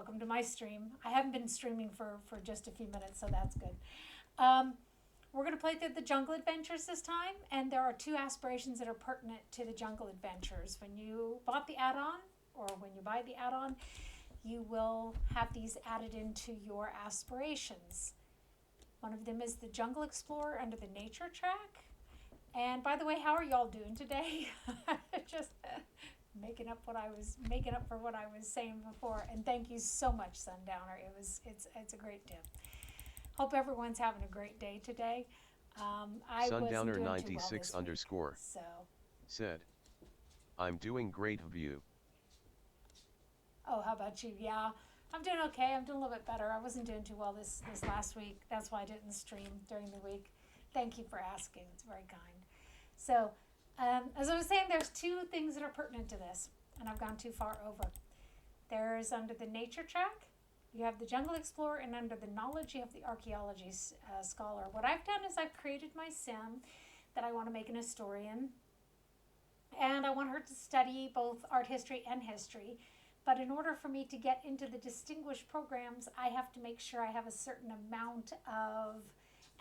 welcome to my stream. I haven't been streaming for just a few minutes, so that's good. We're going to play through the Jungle Adventures this time, and there are two aspirations that are pertinent to the Jungle Adventures. When you bought the add-on, or when you buy the add-on, you will have these added into your aspirations. One of them is the Jungle Explorer under the Nature track. And by the way, how are y'all doing today? Just making up for what I was saying before. And thank you so much, Sundowner. It's a great tip. Hope everyone's having a great day today. I Sundowner wasn't doing 96 too well this underscore week, so. said, I'm doing great of you. Oh, how about you? Yeah, I'm doing okay. I'm doing a little bit better. I wasn't doing too well this last week. That's why I didn't stream during the week. Thank you for asking. It's very kind. So, as I was saying, there's two things that are pertinent to this, and I've gone too far over. There's under the Nature track, you have the Jungle Explorer, and under the Knowledge, you have the Archaeology Scholar. What I've done is I've created my sim that I want to make an historian, and I want her to study both art history and history. But in order for me to get into the distinguished programs, I have to make sure I have a certain amount of,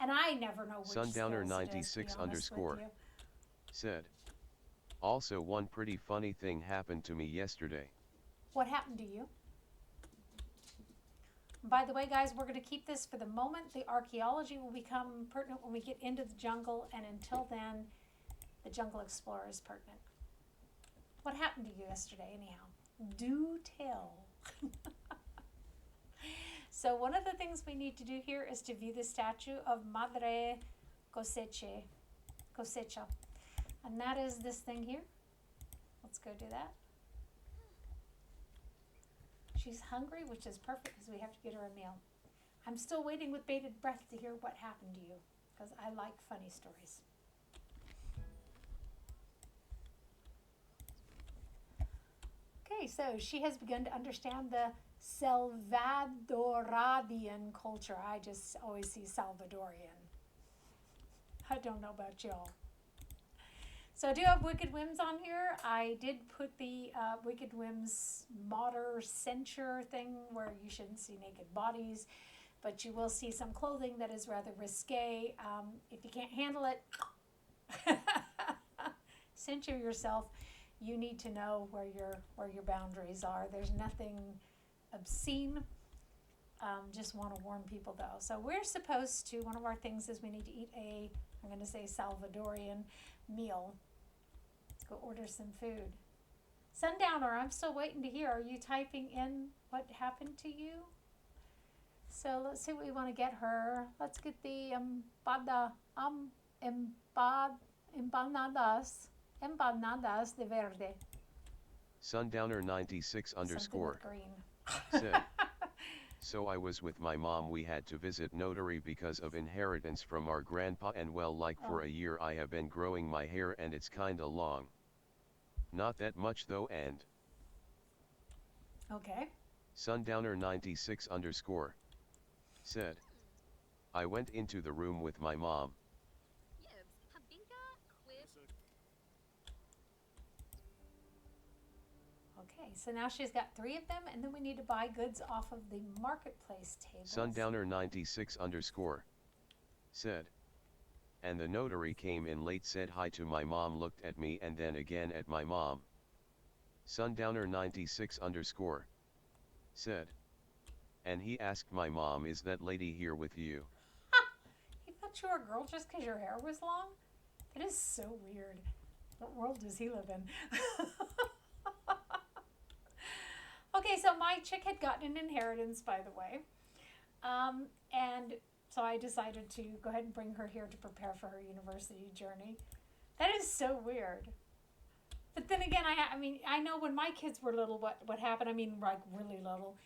and I never know which Sundowner skills it is, to be 96 honest with underscore you. said, also one pretty funny thing happened to me yesterday. What happened to you? By the way, guys, we're going to keep this for the moment. The archaeology will become pertinent when we get into the jungle, and until then, the Jungle Explorer is pertinent. What happened to you yesterday, anyhow? Do tell. So one of the things we need to do here is to view the statue of Madre Cosecha. And that is this thing here. Let's go do that. She's hungry, which is perfect because we have to get her a meal. I'm still waiting with bated breath to hear what happened to you because I like funny stories. Okay, so she has begun to understand the Salvadoradian culture. I just always see Salvadorian. I don't know about y'all. So I do have Wicked Whims on here. I did put the Wicked Whims modder censure thing where you shouldn't see naked bodies, but you will see some clothing that is rather risque. If you can't handle it, censure yourself. You need to know where your boundaries are. There's nothing obscene. Just want to warn people though. So we're supposed to, one of our things is we need to eat I'm going to say Salvadorian meal. Let's go order some food. Sundowner, I'm still waiting to hear. Are you typing in what happened to you? So let's see what we want to get her. Let's get the empanadas de verde. Sundowner 96 underscore green. said, so I was with my mom. We had to visit notary because of inheritance from our grandpa, and well, like for a year I have been growing my hair and it's kinda long. Not that much though. And Okay. Sundowner 96 underscore said, I went into the room with my mom. Okay, so now she's got 3 of them, and then we need to buy goods off of the marketplace table. Sundowner 96 underscore said, and the notary came in late, said hi to my mom, looked at me and then again at my mom. Sundowner 96 underscore said, and he asked my mom, is that lady here with you? He thought you were a girl just because your hair was long? That is so weird. What world does he live in? Okay, so my chick had gotten an inheritance, by the way. And so I decided to go ahead and bring her here to prepare for her university journey. That is so weird. But then again, I know when my kids were little, what happened. I mean, like really little.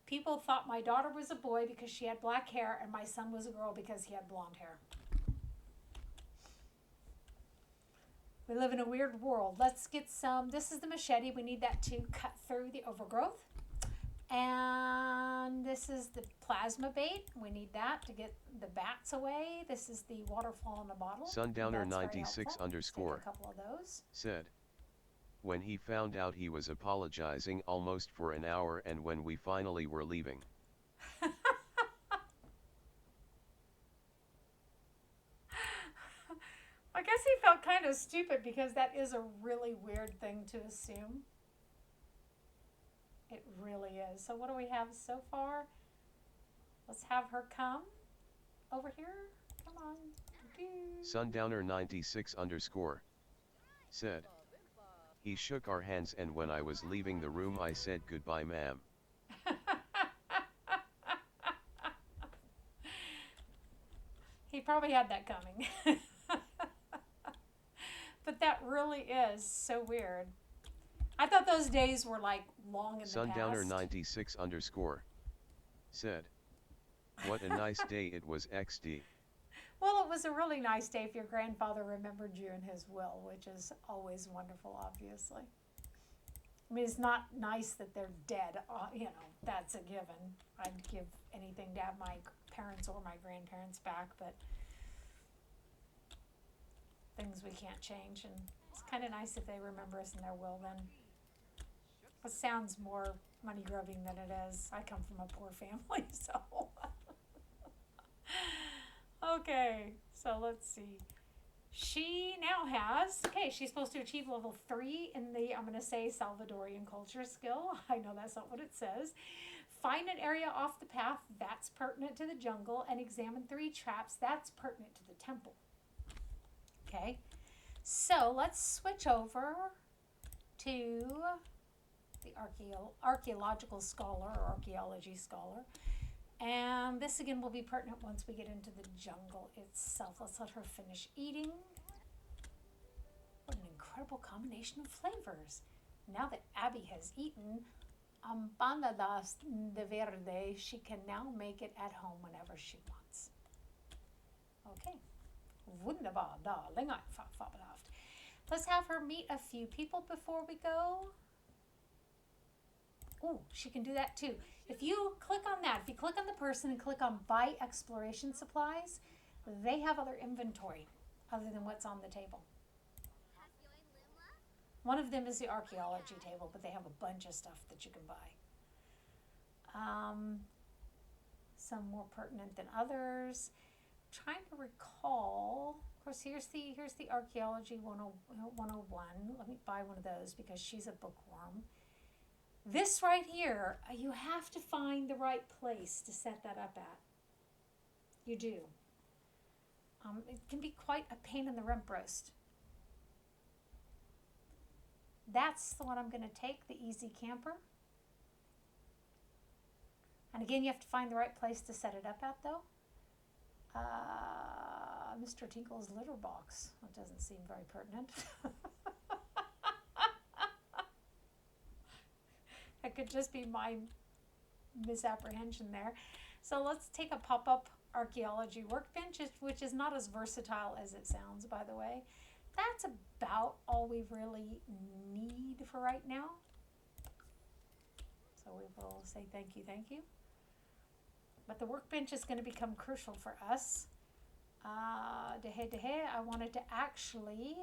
People thought my daughter was a boy because she had black hair, and my son was a girl because he had blonde hair. We live in a weird world. Let's get some. This is the machete. We need that to cut through the overgrowth. And this is the plasma bait. We need that to get the bats away. This is the waterfall in a bottle. Sundowner 96 underscore a couple of those. said, When he found out, he was apologizing almost for an hour, and when we finally were leaving. I guess he felt kind of stupid because that is a really weird thing to assume. It really is. So what do we have so far? Let's have her come over here. Come on. Sundowner 96 _ said. He shook our hands, and when I was leaving the room I said goodbye, ma'am. He probably had that coming. But that really is so weird. I thought those days were like long in the Sundowner past. 96 _ said. What a nice day it was, XD. Well, it was a really nice day if your grandfather remembered you in his will, which is always wonderful, obviously. I mean, it's not nice that they're dead, you know, that's a given. I'd give anything to have my parents or my grandparents back, but things we can't change, and it's kind of nice if they remember us in their will then. It sounds more money grubbing than it is. I come from a poor family, so. Okay, so let's see. She now has, okay, she's supposed to achieve level 3 in the, I'm going to say, Salvadorian culture skill. I know that's not what it says. Find an area off the path that's pertinent to the jungle and examine 3 traps that's pertinent to the temple. Okay, so let's switch over to the archaeological scholar or archaeology scholar. And this again will be pertinent once we get into the jungle itself. Let's let her finish eating. What an incredible combination of flavors. Now that Abby has eaten empanadas de verde, she can now make it at home whenever she wants. Okay. Wunderbar, darling. Let's have her meet a few people before we go. Oh, she can do that too. If you click on that, if you click on the person and click on buy exploration supplies, they have other inventory other than what's on the table. One of them is the archaeology table, but they have a bunch of stuff that you can buy. Some more pertinent than others. I'm trying to recall. Of course, here's the archaeology 101. Let me buy one of those because she's a bookworm. This right here, you have to find the right place to set that up at. You do. It can be quite a pain in the rump roast. That's the one I'm going to take, the Easy Camper. And again, you have to find the right place to set it up at, though. Mr. Tinkle's litter box. That doesn't seem very pertinent. That could just be my misapprehension there. So let's take a pop-up archaeology workbench, which is not as versatile as it sounds, by the way. That's about all we really need for right now. So we will say thank you. But the workbench is going to become crucial for us. I wanted to actually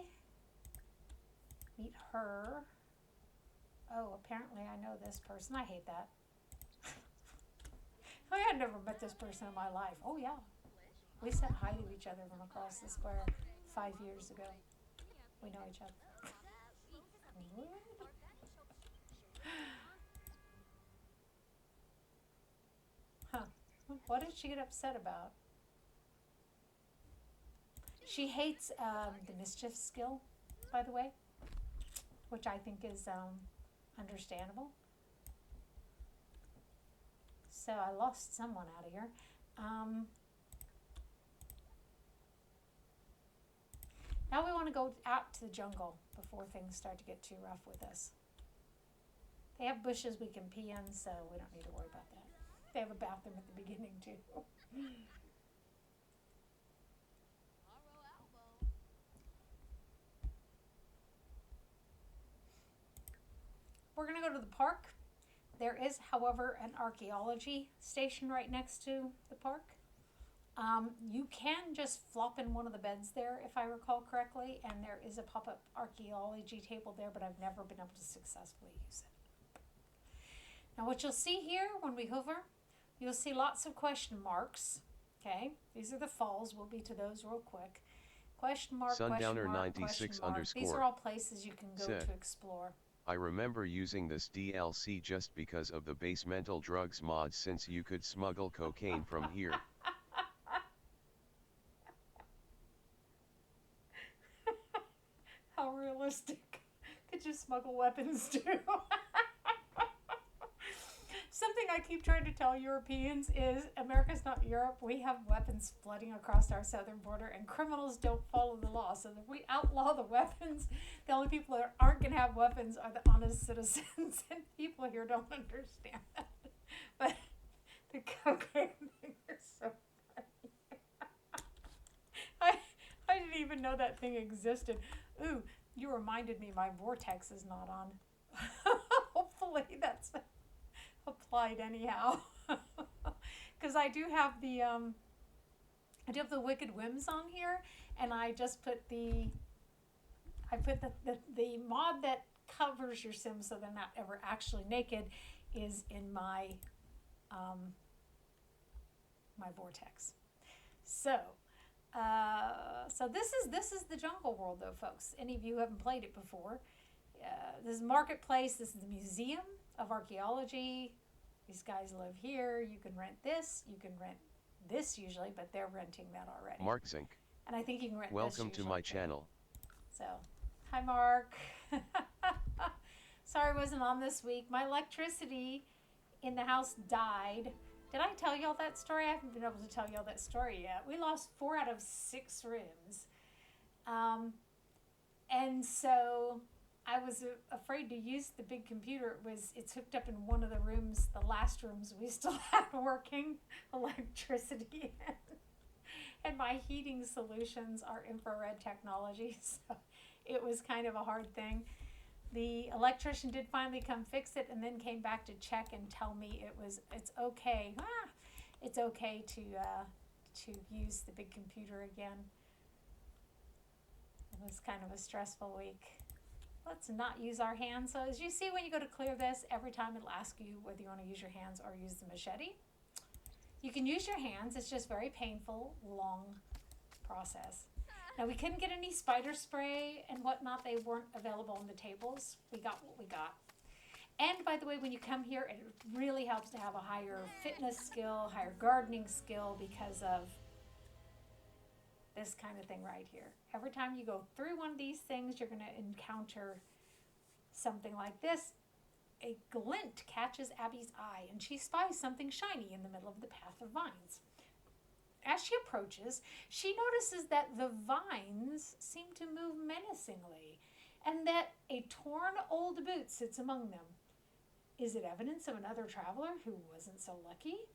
meet her. Oh, apparently I know this person. I hate that. I had never met this person in my life. Oh, yeah. We said hi to each other from across the square 5 years ago. We know each other. Huh. What did she get upset about? She hates the mischief skill, by the way, which I think is understandable. So I lost someone out of here. Now we want to go out to the jungle before things start to get too rough with us. They have bushes we can pee in, so we don't need to worry about that. They have a bathroom at the beginning, too. We're going to go to the park. There is, however, an archaeology station right next to the park. You can just flop in one of the beds there, if I recall correctly, and there is a pop-up archaeology table there, but I've never been able to successfully use it. Now what you'll see here when we hover, you'll see lots of question marks. Okay, these are the falls. We'll be to those real quick. Question mark, Sundowner question mark, 96 question mark. These are all places you can go to explore. I remember using this DLC just because of the basemental drugs mod, since you could smuggle cocaine from here. How realistic. Could you smuggle weapons too? Something I keep trying to tell Europeans is America's not Europe. We have weapons flooding across our southern border, and criminals don't follow the law. So if we outlaw the weapons, the only people that aren't going to have weapons are the honest citizens, and people here don't understand that. But the cocaine thing is so funny. I didn't even know that thing existed. Ooh, you reminded me my vortex is not on. Hopefully that's applied anyhow. Because I do have the Wicked Whims on here, and I just put the mod that covers your Sims so they're not ever actually naked is in my my vortex. So this is the jungle world, though, folks. Any of you who haven't played it before, this is Marketplace. This is the Museum of Archaeology. These guys live here. You can rent this. You can rent this usually, but they're renting that already. Mark Zink. And I think you can rent Welcome this to my channel. So, hi Mark. Sorry I wasn't on this week. My electricity in the house died. Did I tell y'all that story? I haven't been able to tell y'all that story yet. We lost 4 out of 6 rooms. And so I was afraid to use the big computer. It's hooked up in one of the rooms, the last rooms we still had working electricity in. And my heating solutions are infrared technology, so it was kind of a hard thing. The electrician did finally come fix it, and then came back to check and tell me it's okay. It's okay to use the big computer again. It was kind of a stressful week. Let's not use our hands. So as you see, when you go to clear this, every time it'll ask you whether you want to use your hands or use the machete. You can use your hands. It's just very painful, long process. Now, we couldn't get any spider spray and whatnot. They weren't available on the tables. We got what we got. And by the way, when you come here, it really helps to have a higher fitness skill, higher gardening skill, because of this kind of thing right here. Every time you go through one of these things, you're going to encounter something like this. A glint catches Abby's eye, and she spies something shiny in the middle of the path of vines. As she approaches, she notices that the vines seem to move menacingly, and that a torn old boot sits among them. Is it evidence of another traveler who wasn't so lucky?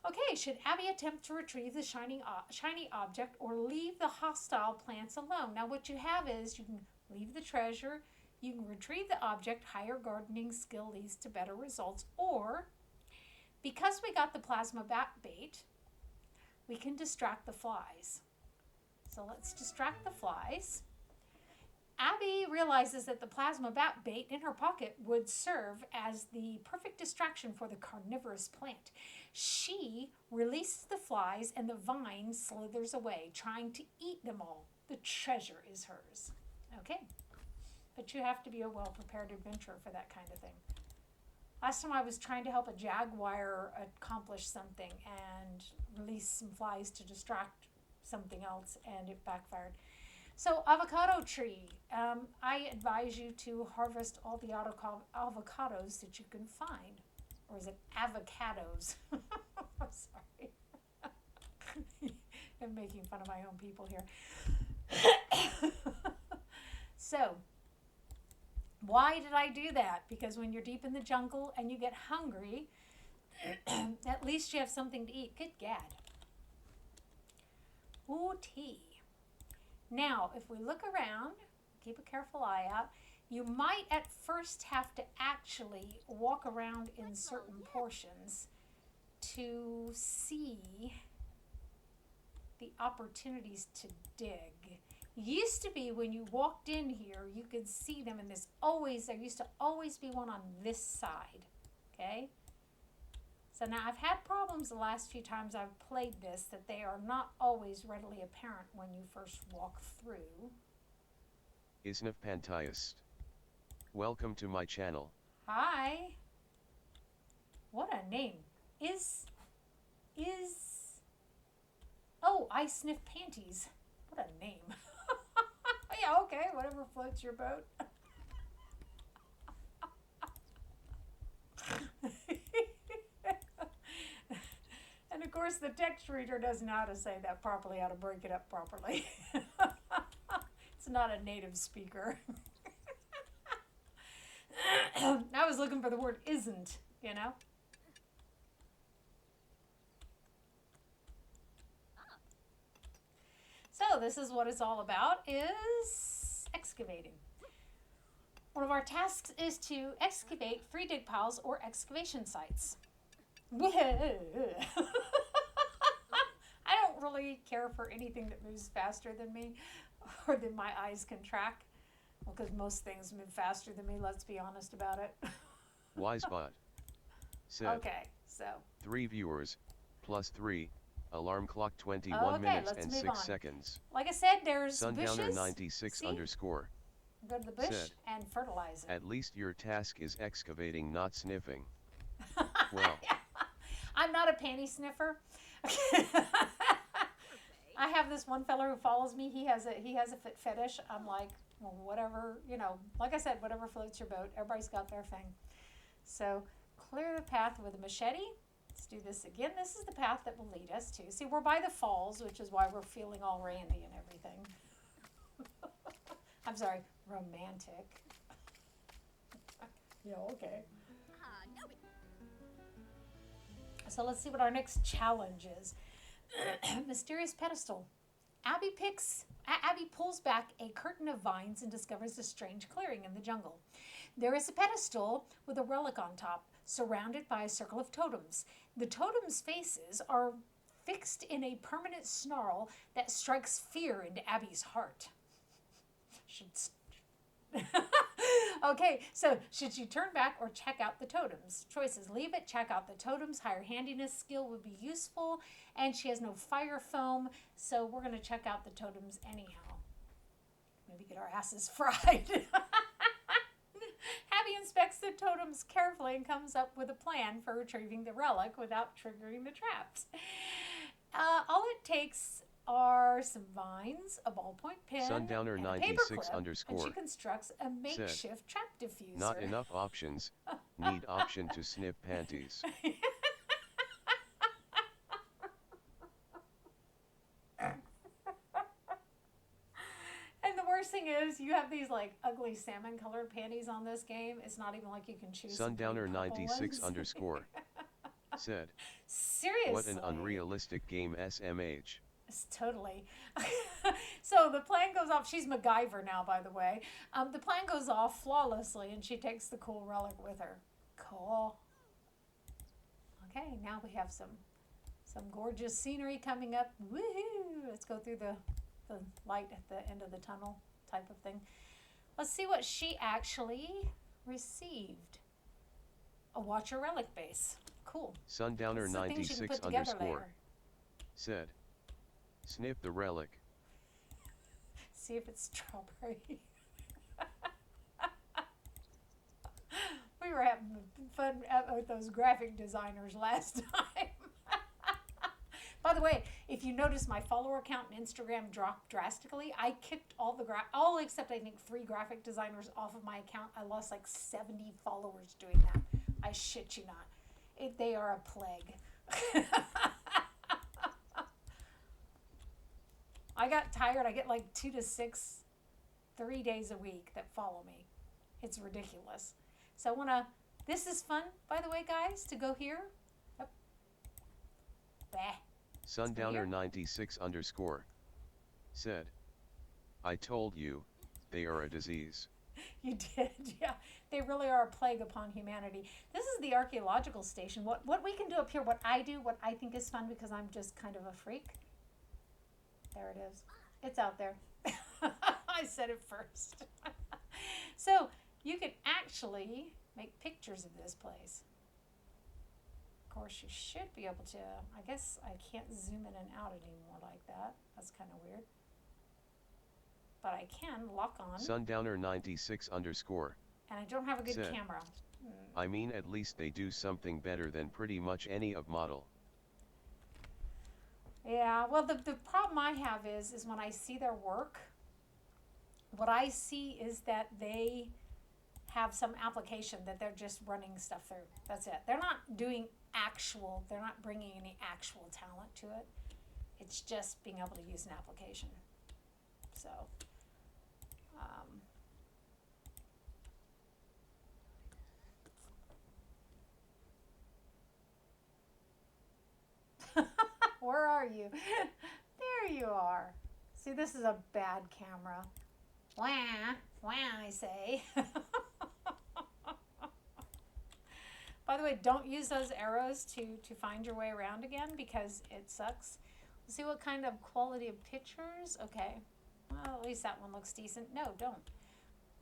Okay, should Abby attempt to retrieve the shiny object or leave the hostile plants alone? Now what you have is you can leave the treasure, you can retrieve the object, higher gardening skill leads to better results, or because we got the plasma bat bait, we can distract the flies. So let's distract the flies. Abby realizes that the plasma bat bait in her pocket would serve as the perfect distraction for the carnivorous plant. She releases the flies and the vine slithers away, trying to eat them all. The treasure is hers. Okay, but you have to be a well-prepared adventurer for that kind of thing. Last time I was trying to help a jaguar accomplish something and release some flies to distract something else, and it backfired. So avocado tree, I advise you to harvest all the avocados that you can find. Or is it avocados? I'm sorry. I'm making fun of my own people here. So, why did I do that? Because when you're deep in the jungle and you get hungry, at least you have something to eat. Good gad. Ooh, tea. Now, if we look around, keep a careful eye out, you might at first have to actually walk around in certain portions to see the opportunities to dig. Used to be when you walked in here, you could see them, and there used to always be one on this side, okay? So now I've had problems the last few times I've played this that they are not always readily apparent when you first walk through. Isnif Pantyist. Welcome to my channel. Hi. What a name. Oh, I sniff panties. What a name. Yeah, okay, whatever floats your boat. And of course the text reader doesn't know how to say that properly, how to break it up properly. It's not a native speaker. I was looking for the word isn't, you know? So this is what it's all about, is excavating. One of our tasks is to excavate free dig piles or excavation sites. I don't really care for anything that moves faster than me or that my eyes can track. Well, because most things move faster than me, let's be honest about it. Wisebot. Said. Okay, so. 3 viewers, +3, alarm clock 21 minutes and 6 seconds. Like I said, there's Sundowner bushes. 96 See? underscore. Go to the bush Said, and fertilize it. At least your task is excavating, not sniffing. Well. I'm not a panty sniffer. I have this one fella who follows me. He has a foot fetish. I'm like, well, whatever, you know, like I said, whatever floats your boat. Everybody's got their thing. So clear the path with a machete. Let's do this again. This is the path that will lead us to. See, we're by the falls, which is why we're feeling all randy and everything. I'm sorry, romantic. Yeah, okay. So let's see what our next challenge is. Mysterious pedestal. Abby pulls back a curtain of vines and discovers a strange clearing in the jungle. There is a pedestal with a relic on top, surrounded by a circle of totems. The totems' faces are fixed in a permanent snarl that strikes fear into Abby's heart. Okay, so should she turn back or check out the totems? Choices: leave it, check out the totems, higher handiness skill would be useful, and she has no fire foam, so we're going to check out the totems anyhow. Maybe get our asses fried. Abby inspects the totems carefully and comes up with a plan for retrieving the relic without triggering the traps. All it takes are some vines, a ballpoint pen, Sundowner and a 96 paperclip, underscore. and she constructs a makeshift trap diffuser. Not enough options. Need option to sniff panties. And the worst thing is, you have these like ugly salmon colored panties on this game. It's not even like you can choose. Sundowner 96 underscore. Said. Seriously. What an unrealistic game, SMH. Totally. So the plan goes off. She's MacGyver now, by the way. The plan goes off flawlessly, and she takes the cool relic with her. Cool. Okay, now we have some gorgeous scenery coming up. Woohoo! Let's go through the light at the end of the tunnel type of thing. Let's see what she actually received. A Watcher relic base. Cool. Sundowner 96 underscore. Said. Sniff the relic. See if it's strawberry. We were having fun with those graphic designers last time. By the way, if you notice, my follower count on Instagram dropped drastically. I kicked all except I think 3 graphic designers off of my account. I lost like 70 followers doing that. I shit you not. They are a plague. I got tired. I get like 2 to 6, 3 days a week that follow me. It's ridiculous. So this is fun, by the way, guys, to go here. Yep. Bah. Sundowner 96 underscore. Said. I told you, they are a disease. You did, yeah. They really are a plague upon humanity. This is the archaeological station. What we can do up here, what I do, what I think is fun because I'm just kind of a freak. There it is. It's out there. I said it first. So you can actually make pictures of this place. Of course, you should be able to. I guess I can't zoom in and out anymore like that. That's kind of weird. But I can lock on. Sundowner 96 underscore. And I don't have a good said, camera. I mean, at least they do something better than pretty much any of model. Yeah, well, the problem I have is when I see their work, what I see is that they have some application that they're just running stuff through. That's it. They're not doing they're not bringing any actual talent to it. It's just being able to use an application. So, where are you? There you are. See, this is a bad camera. Wah, wah, I say. By the way, don't use those arrows to find your way around again because it sucks. Let's see what kind of quality of pictures. Okay. Well, at least that one looks decent. No, don't.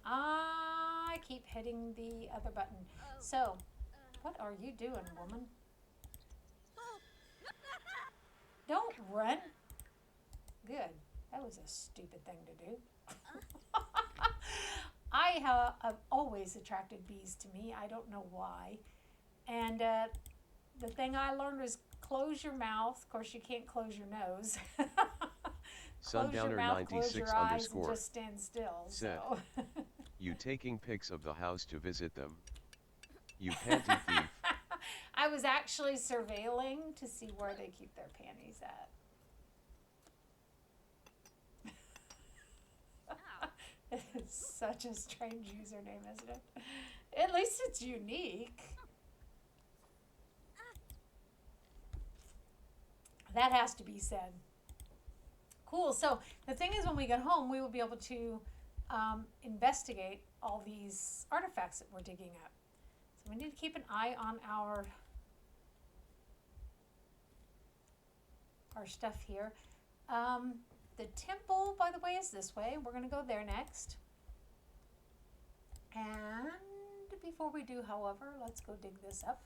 I keep hitting the other button. So, what are you doing, woman? Don't run. Good. That was a stupid thing to do. I have always attracted bees to me. I don't know why. And the thing I learned was close your mouth. Of course, you can't close your nose. Close your mouth, close your eyes, and just stand still. Said, so. You taking pics of the house to visit them. You panty thief. I was actually surveilling to see where they keep their panties at. It's such a strange username, isn't it? At least it's unique. That has to be said. Cool. So the thing is, when we get home, we will be able to investigate all these artifacts that we're digging up. So we need to keep an eye on our stuff here. The temple, by the way, is this way. We're going to go there next. And before we do, however, let's go dig this up.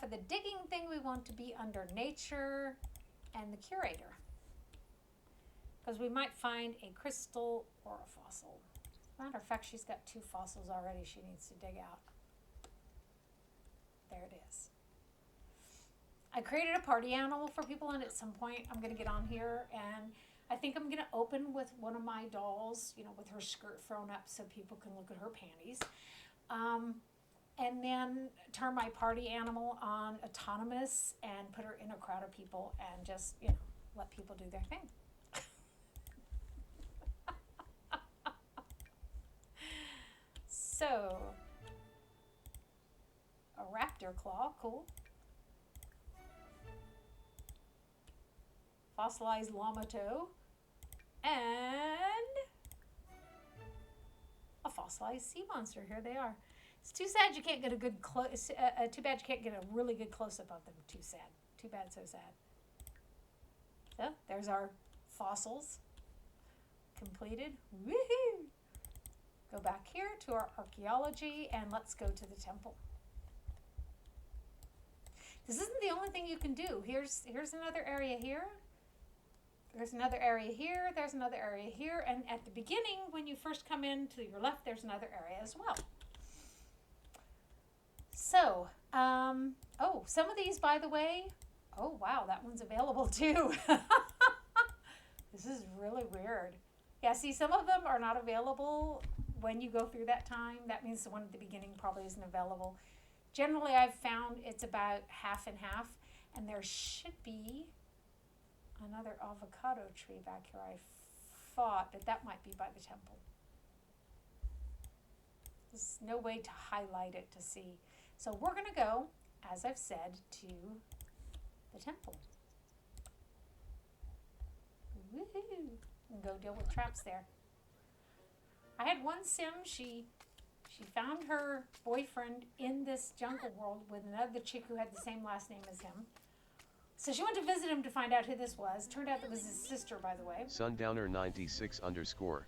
For the digging thing, we want to be under nature and the curator. Because we might find a crystal or a fossil. Matter of fact, she's got 2 fossils already she needs to dig out. There it is. I created a party animal for people, and at some point I'm going to get on here, and I think I'm going to open with one of my dolls, you know, with her skirt thrown up so people can look at her panties. And then turn my party animal on autonomous and put her in a crowd of people and just, you know, let people do their thing. So, a raptor claw, cool. Fossilized llama toe. And a fossilized sea monster. Here they are. It's too sad you can't get a good close. Too bad you can't get a really good close-up of them. Too sad. Too bad, so sad. So, there's our fossils. Completed. Woohoo! Go back here to our archaeology, and let's go to the temple. This isn't the only thing you can do. Here's another area here. There's another area here. There's another area here. And at the beginning, when you first come in to your left, there's another area as well. So, oh, some of these, by the way, oh, wow, that one's available too. This is really weird. Yeah, see, some of them are not available when you go through that time. That means the one at the beginning probably isn't available. Generally, I've found it's about half and half, and there should be another avocado tree back here, I thought, but that might be by the temple. There's no way to highlight it to see. So we're going to go, as I've said, to the temple. Woohoo! And go deal with traps there. I had one sim, she found her boyfriend in this jungle world with another chick who had the same last name as him. So she went to visit him to find out who this was. Turned out that was his sister, by the way. Sundowner96_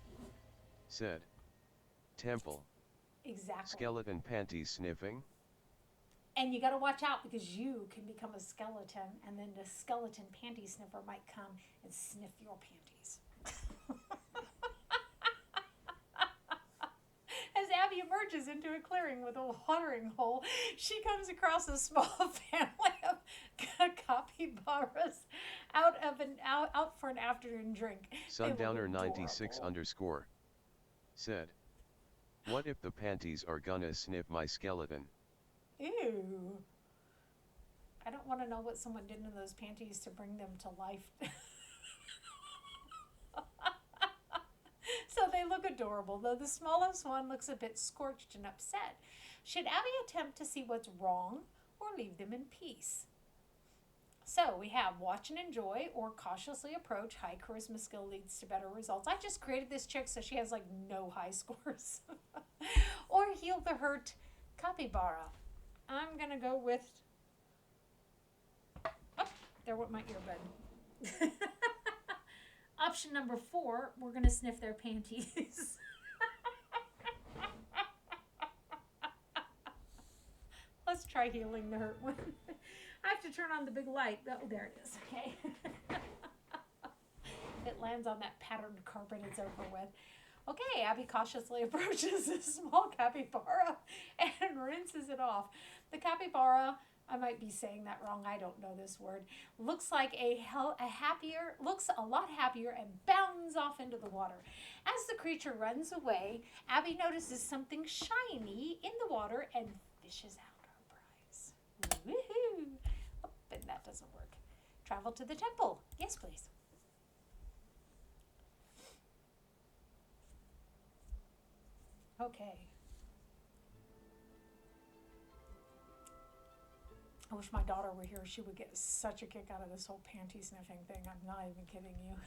said, temple. Exactly. Skeleton panties sniffing? And you got to watch out because you can become a skeleton, and then the skeleton panty sniffer might come and sniff your panties. As Abby emerges into a clearing with a watering hole, she comes across a small family of capybaras out for an afternoon drink. Sundowner96_ said, what if the panties are gonna sniff my skeleton? Ew. I don't want to know what someone did in those panties to bring them to life. So they look adorable, though the smallest one looks a bit scorched and upset. Should Abby attempt to see what's wrong or leave them in peace? So we have watch and enjoy or cautiously approach. High charisma skill leads to better results. I just created this chick so she has like no high scores. Or heal the hurt capybara. I'm going to go with, oh, there went my earbud. Option number 4, we're going to sniff their panties. Let's try healing the hurt one. I have to turn on the big light. Oh, there it is. Okay. It lands on that patterned carpet, it's over with. Okay, Abby cautiously approaches a small capybara and rinses it off. The capybara, I might be saying that wrong, I don't know this word, looks like looks a lot happier and bounds off into the water. As the creature runs away, Abby notices something shiny in the water and fishes out her prize. Woohoo! Oh, and that doesn't work. Travel to the temple. Yes, please. Okay. I wish my daughter were here. She would get such a kick out of this whole panty sniffing thing. I'm not even kidding you.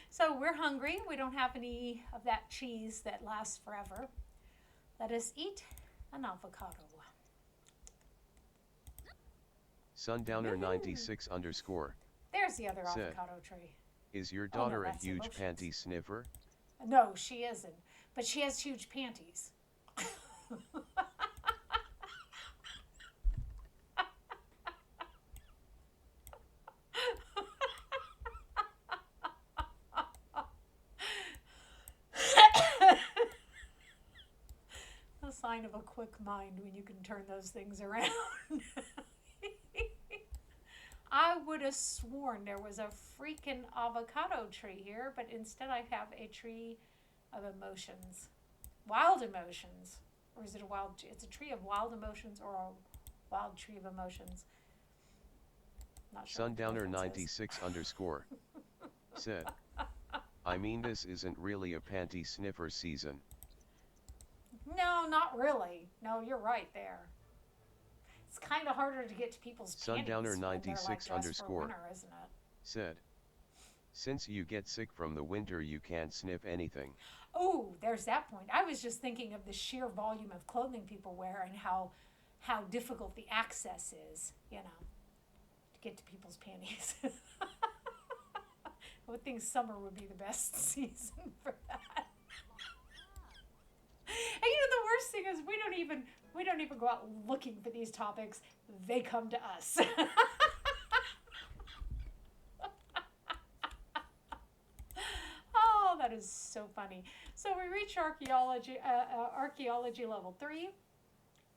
So we're hungry. We don't have any of that cheese that lasts forever. Let us eat an avocado. Sundowner96_ There's the other said, avocado tree. is your daughter a that's huge emotions. panty sniffer? No, she isn't. But she has huge panties. A sign of a quick mind when you can turn those things around. I would have sworn there was a freaking avocado tree here, but instead I have a tree of emotions. Wild emotions. Or is it a wild, it's a tree of wild emotions or a wild tree of emotions? Not sure. Sundowner96_ said, I mean this isn't really a panty sniffer season. No, not really. No, you're right there. It's kind of harder to get to people's panties when they're like dressed for winter, isn't it? Said, since you get sick from the winter you can't sniff anything. Oh, there's that point. I was just thinking of the sheer volume of clothing people wear and how difficult the access is, you know, to get to people's panties. I would think summer would be the best season for that. And you know, the worst thing is we don't even go out looking for these topics. They come to us. Oh, that is so funny. So we reach archaeology level 3.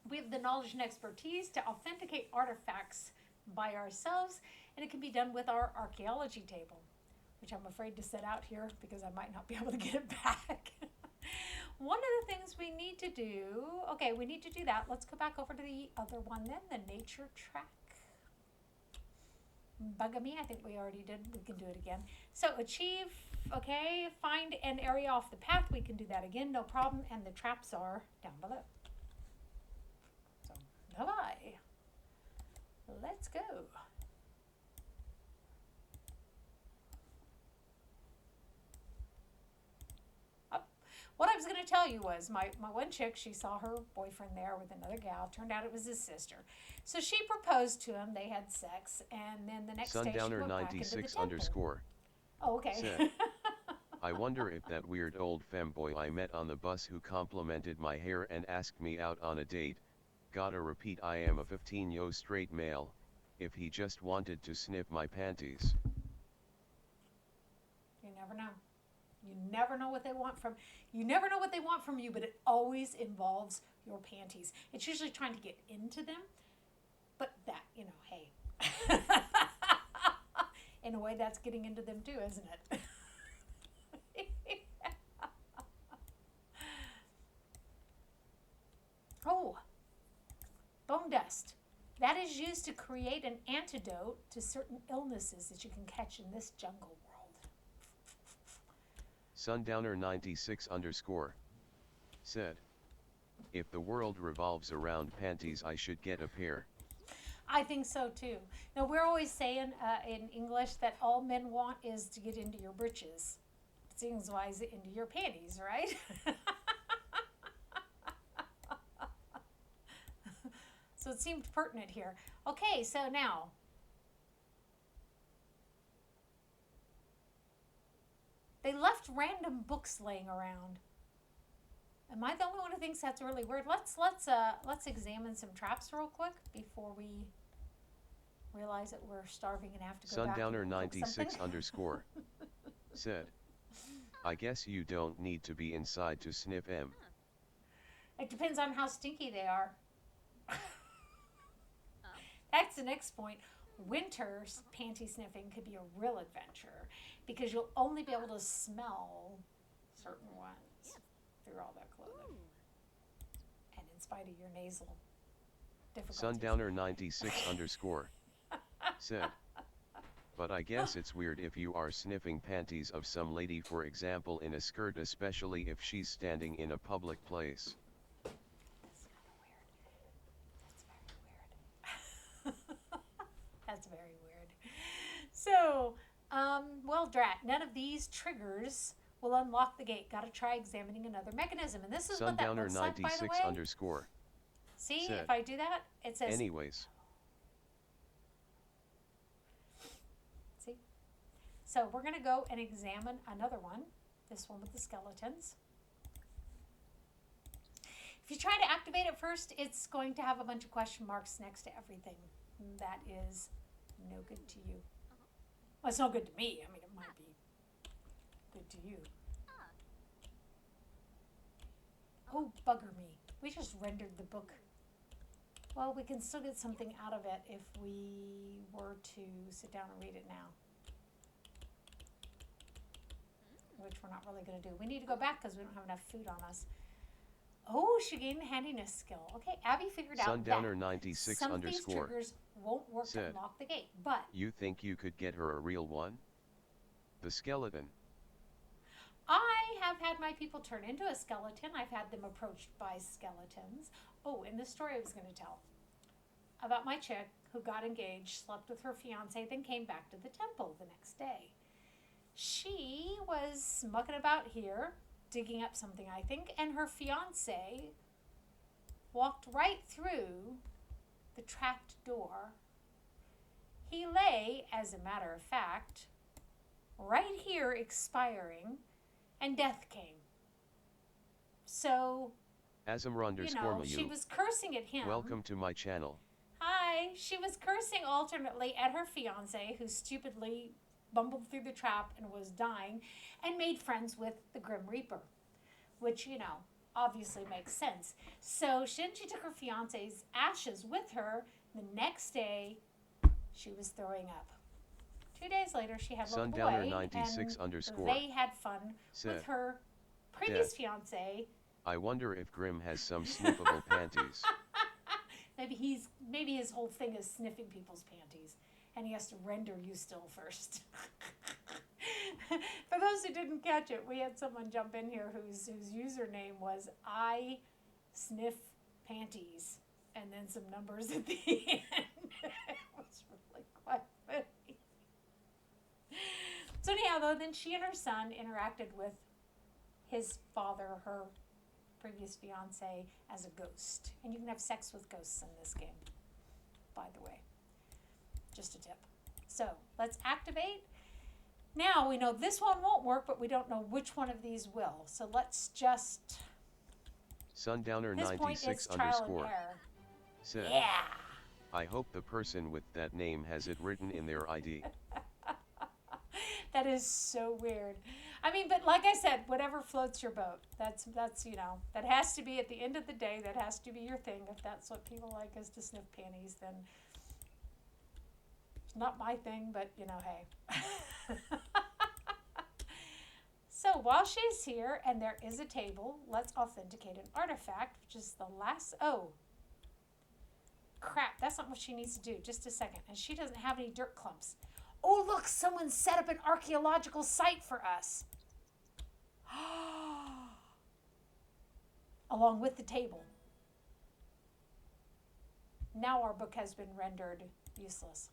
We have the knowledge and expertise to authenticate artifacts by ourselves, and it can be done with our archaeology table, which I'm afraid to set out here because I might not be able to get it back. One of the things we need to do, okay, we need to do that. Let's go back over to the other one then, the nature track. Bugamy, I think we already did. We can do it again. So achieve, okay, find an area off the path. We can do that again, no problem. And the traps are down below. So, bye-bye. Let's go. what I was going to tell you was my one chick, she saw her boyfriend there with another gal. Turned out it was his sister. So she proposed to him. They had sex. And then the next day she Sundowner went back into the 96 temple. underscore Oh, okay. said, I wonder if that weird old femboy I met on the bus who complimented my hair and asked me out on a date, gotta repeat I am a 15-yo straight male, if he just wanted to sniff my panties. You never know. You never know what they want from you. Never know what they want from you, but it always involves your panties. It's usually trying to get into them, but that, hey. In a way, that's getting into them too, isn't it? Oh, bone dust. That is used to create an antidote to certain illnesses that you can catch in this jungle world. Sundowner 96 underscore said, if the world revolves around panties I should get a pair. I think so too. Now, we're always saying in English that all men want is to get into your britches. Seems wise into your panties, right? So it seemed pertinent here. Okay, so now. They left random books laying around. Am I the only one who thinks that's really weird? Let's examine some traps real quick before we realize that we're starving and have to go back. Sundowner 96 underscore said, I guess you don't need to be inside to sniff em. It depends on how stinky they are. That's the next point. Winter panty sniffing could be a real adventure because you'll only be able to smell certain ones through all that clothing. And in spite of your nasal difficulties. Sundowner 96 underscore said, but I guess it's weird if you are sniffing panties of some lady, for example in a skirt, especially if she's standing in a public place. That's kind of weird. That's very weird. So, well, drat, none of these triggers will unlock the gate. Gotta try examining another mechanism. And this is what that Sundowner looks like, by the 96 way. underscore See, said, if I do that, it says... anyways. See? So we're going to go and examine another one. This one with the skeletons. If you try to activate it first, it's going to have a bunch of question marks next to everything. That is no good to you. Well, it's no good to me. I mean, it might be good to you. Oh, bugger me. We just rendered the book. Well, we can still get something out of it if we were to sit down and read it now. Which we're not really going to do. We need to go back because we don't have enough food on us. Oh, she gained a handiness skill. Okay, Abby figured out Sundowner that 96 some of these underscore triggers won't work to said, unlock the gate, but you think you could get her a real one? The skeleton. I have had my people turn into a skeleton. I've had them approached by skeletons. Oh, and this story I was going to tell about my chick who got engaged, slept with her fiance, then came back to the temple the next day. She was mucking about here, digging up something, I think, and her fiance walked right through the trapped door. He lay, as a matter of fact, right here expiring, and death came. So, Asmr underscore Mayu. she was cursing at him. Welcome to my channel. Hi. She was cursing alternately at her fiance, who stupidly bumbled through the trap and was dying, and made friends with the Grim Reaper, which, obviously makes sense. So then she took her fiance's ashes with her. The next day, she was throwing up. 2 days later, she had a little Sundowner boy, 96 and underscore they had fun said, with her previous fiance. I wonder if Grim has some sniffable panties. Maybe his whole thing is sniffing people's panties, and he has to render you still first. For those who didn't catch it, we had someone jump in here whose username was I sniff panties, and then some numbers at the end. It was really quite funny. So anyhow, though, then she and her son interacted with his father, her previous fiance, as a ghost. And you can have sex with ghosts in this game, by the way. Just a tip. So let's activate. Now we know this one won't work, but we don't know which one of these will. So let's just... Sundowner This point is 96 trial and underscore error. said, Yeah! I hope the person with that name has it written in their ID. That is so weird. I mean, but like I said, whatever floats your boat. That's you know, that has to be, at the end of the day, that has to be your thing. If that's what people like, is to sniff panties, then it's not my thing, but you know, hey. So while she's here and there is a table, let's authenticate an artifact, which is the last, oh, crap, that's not what she needs to do. Just a second. And she doesn't have any dirt clumps. Oh, look, someone set up an archaeological site for us. Along with the table. Now our book has been rendered useless.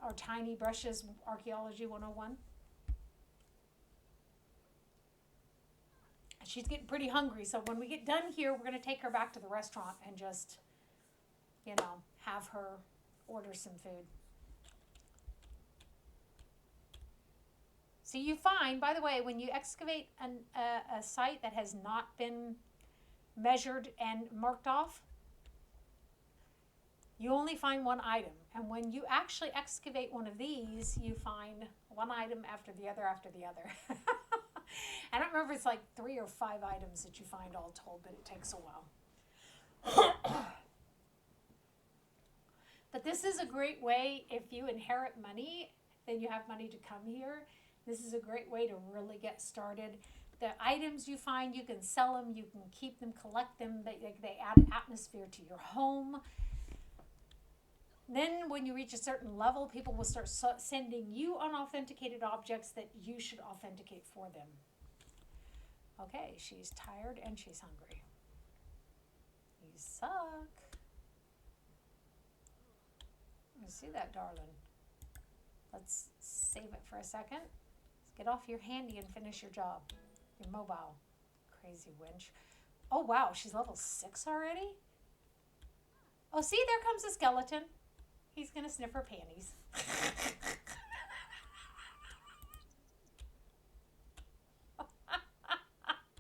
Our tiny brushes, Archaeology 101. She's getting pretty hungry, so when we get done here, we're going to take her back to the restaurant and just, you know, have her order some food. So you find, by the way, when you excavate a site that has not been measured and marked off, you only find one item. And when you actually excavate one of these, you find one item after the other after the other. I don't remember if it's like 3 or 5 items that you find all told, but it takes a while. But this is a great way, if you inherit money, then you have money to come here. This is a great way to really get started. The items you find, you can sell them, you can keep them, collect them. They add atmosphere to your home. Then when you reach a certain level, people will start sending you unauthenticated objects that you should authenticate for them. Okay, she's tired and she's hungry. You suck. You see that, darling? Let's save it for a second. Let's get off your handy and finish your job. Your mobile. Crazy wench. Oh, wow, she's level 6 already? Oh, see, there comes a skeleton. He's going to sniff her panties.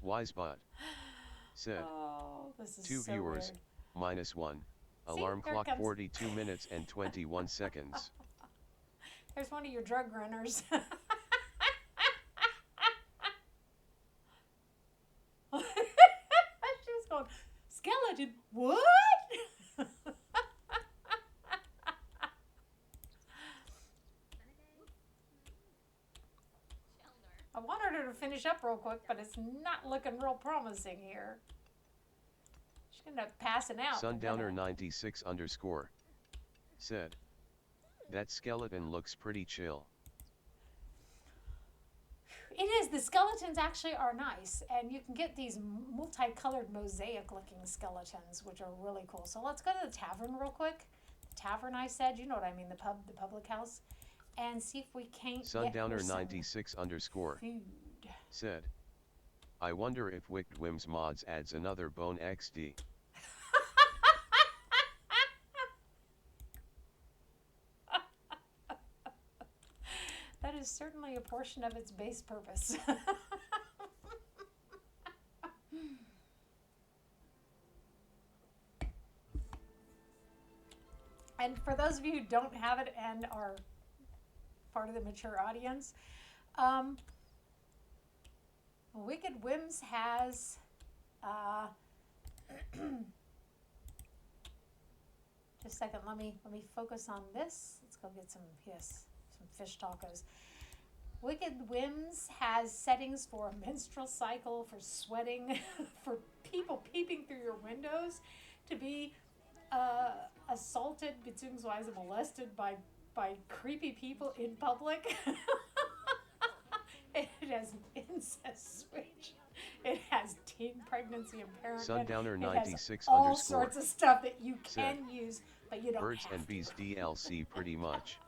Wisebot said, Oh, this is 2 so viewers, weird. -1. See, Alarm there clock comes- 42 minutes and 21 seconds. There's one of your drug runners. She's going, skeleton, what? I wanted her to finish up real quick, but it's not looking real promising here. She's going to end up passing out. Sundowner 96 underscore said, that skeleton looks pretty chill. It is. The skeletons actually are nice, and you can get these multicolored mosaic-looking skeletons, which are really cool. So let's go to the tavern real quick. The tavern, I said, you know what I mean, the pub, the public house, and see if we can't Sundowner get her 96 underscore food. said, I wonder if Wicked Whims Mods adds another bone XD. That is certainly a portion of its base purpose. And for those of you who don't have it and are part of the mature audience, Wicked Whims has just a second, let me focus on this. Let's go get some fish tacos. Wicked Whims has settings for a menstrual cycle, for sweating, for people peeping through your windows, to be assaulted bzw. molested by creepy people in public. It has an incest switch. It has teen pregnancy impairment. Sundowner It 96 has all underscore sorts of stuff that you said, can use, but you don't Birds have and to. Bees DLC pretty much.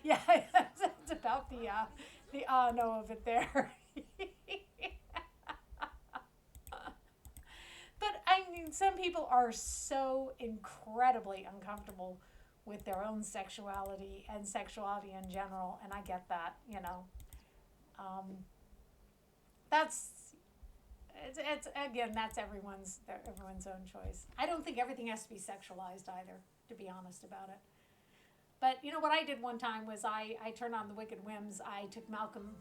Yeah, that's about the The no of it there. But I mean, some people are so incredibly uncomfortable with their own sexuality and sexuality in general, and I get that, you know. Um, that's it's again, that's everyone's own choice. I don't think everything has to be sexualized either, to be honest about it. But you know what I did one time was I turned on the Wicked Whims. I took Malcolm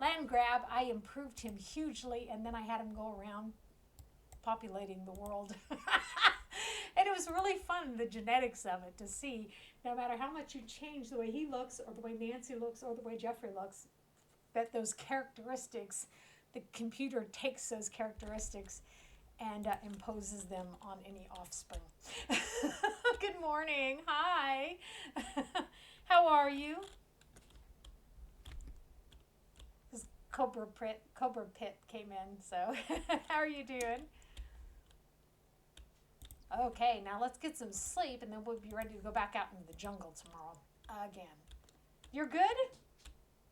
Landgrab. I improved him hugely, and then I had him go around populating the world. And it was really fun, the genetics of it, to see no matter how much you change the way he looks or the way Nancy looks or the way Jeffrey looks, that those characteristics, the computer takes those characteristics and imposes them on any offspring. Good morning. Hi. How are you? This Cobra Pit came in, so how are you doing? Okay, now let's get some sleep, and then we'll be ready to go back out into the jungle tomorrow again. You're good?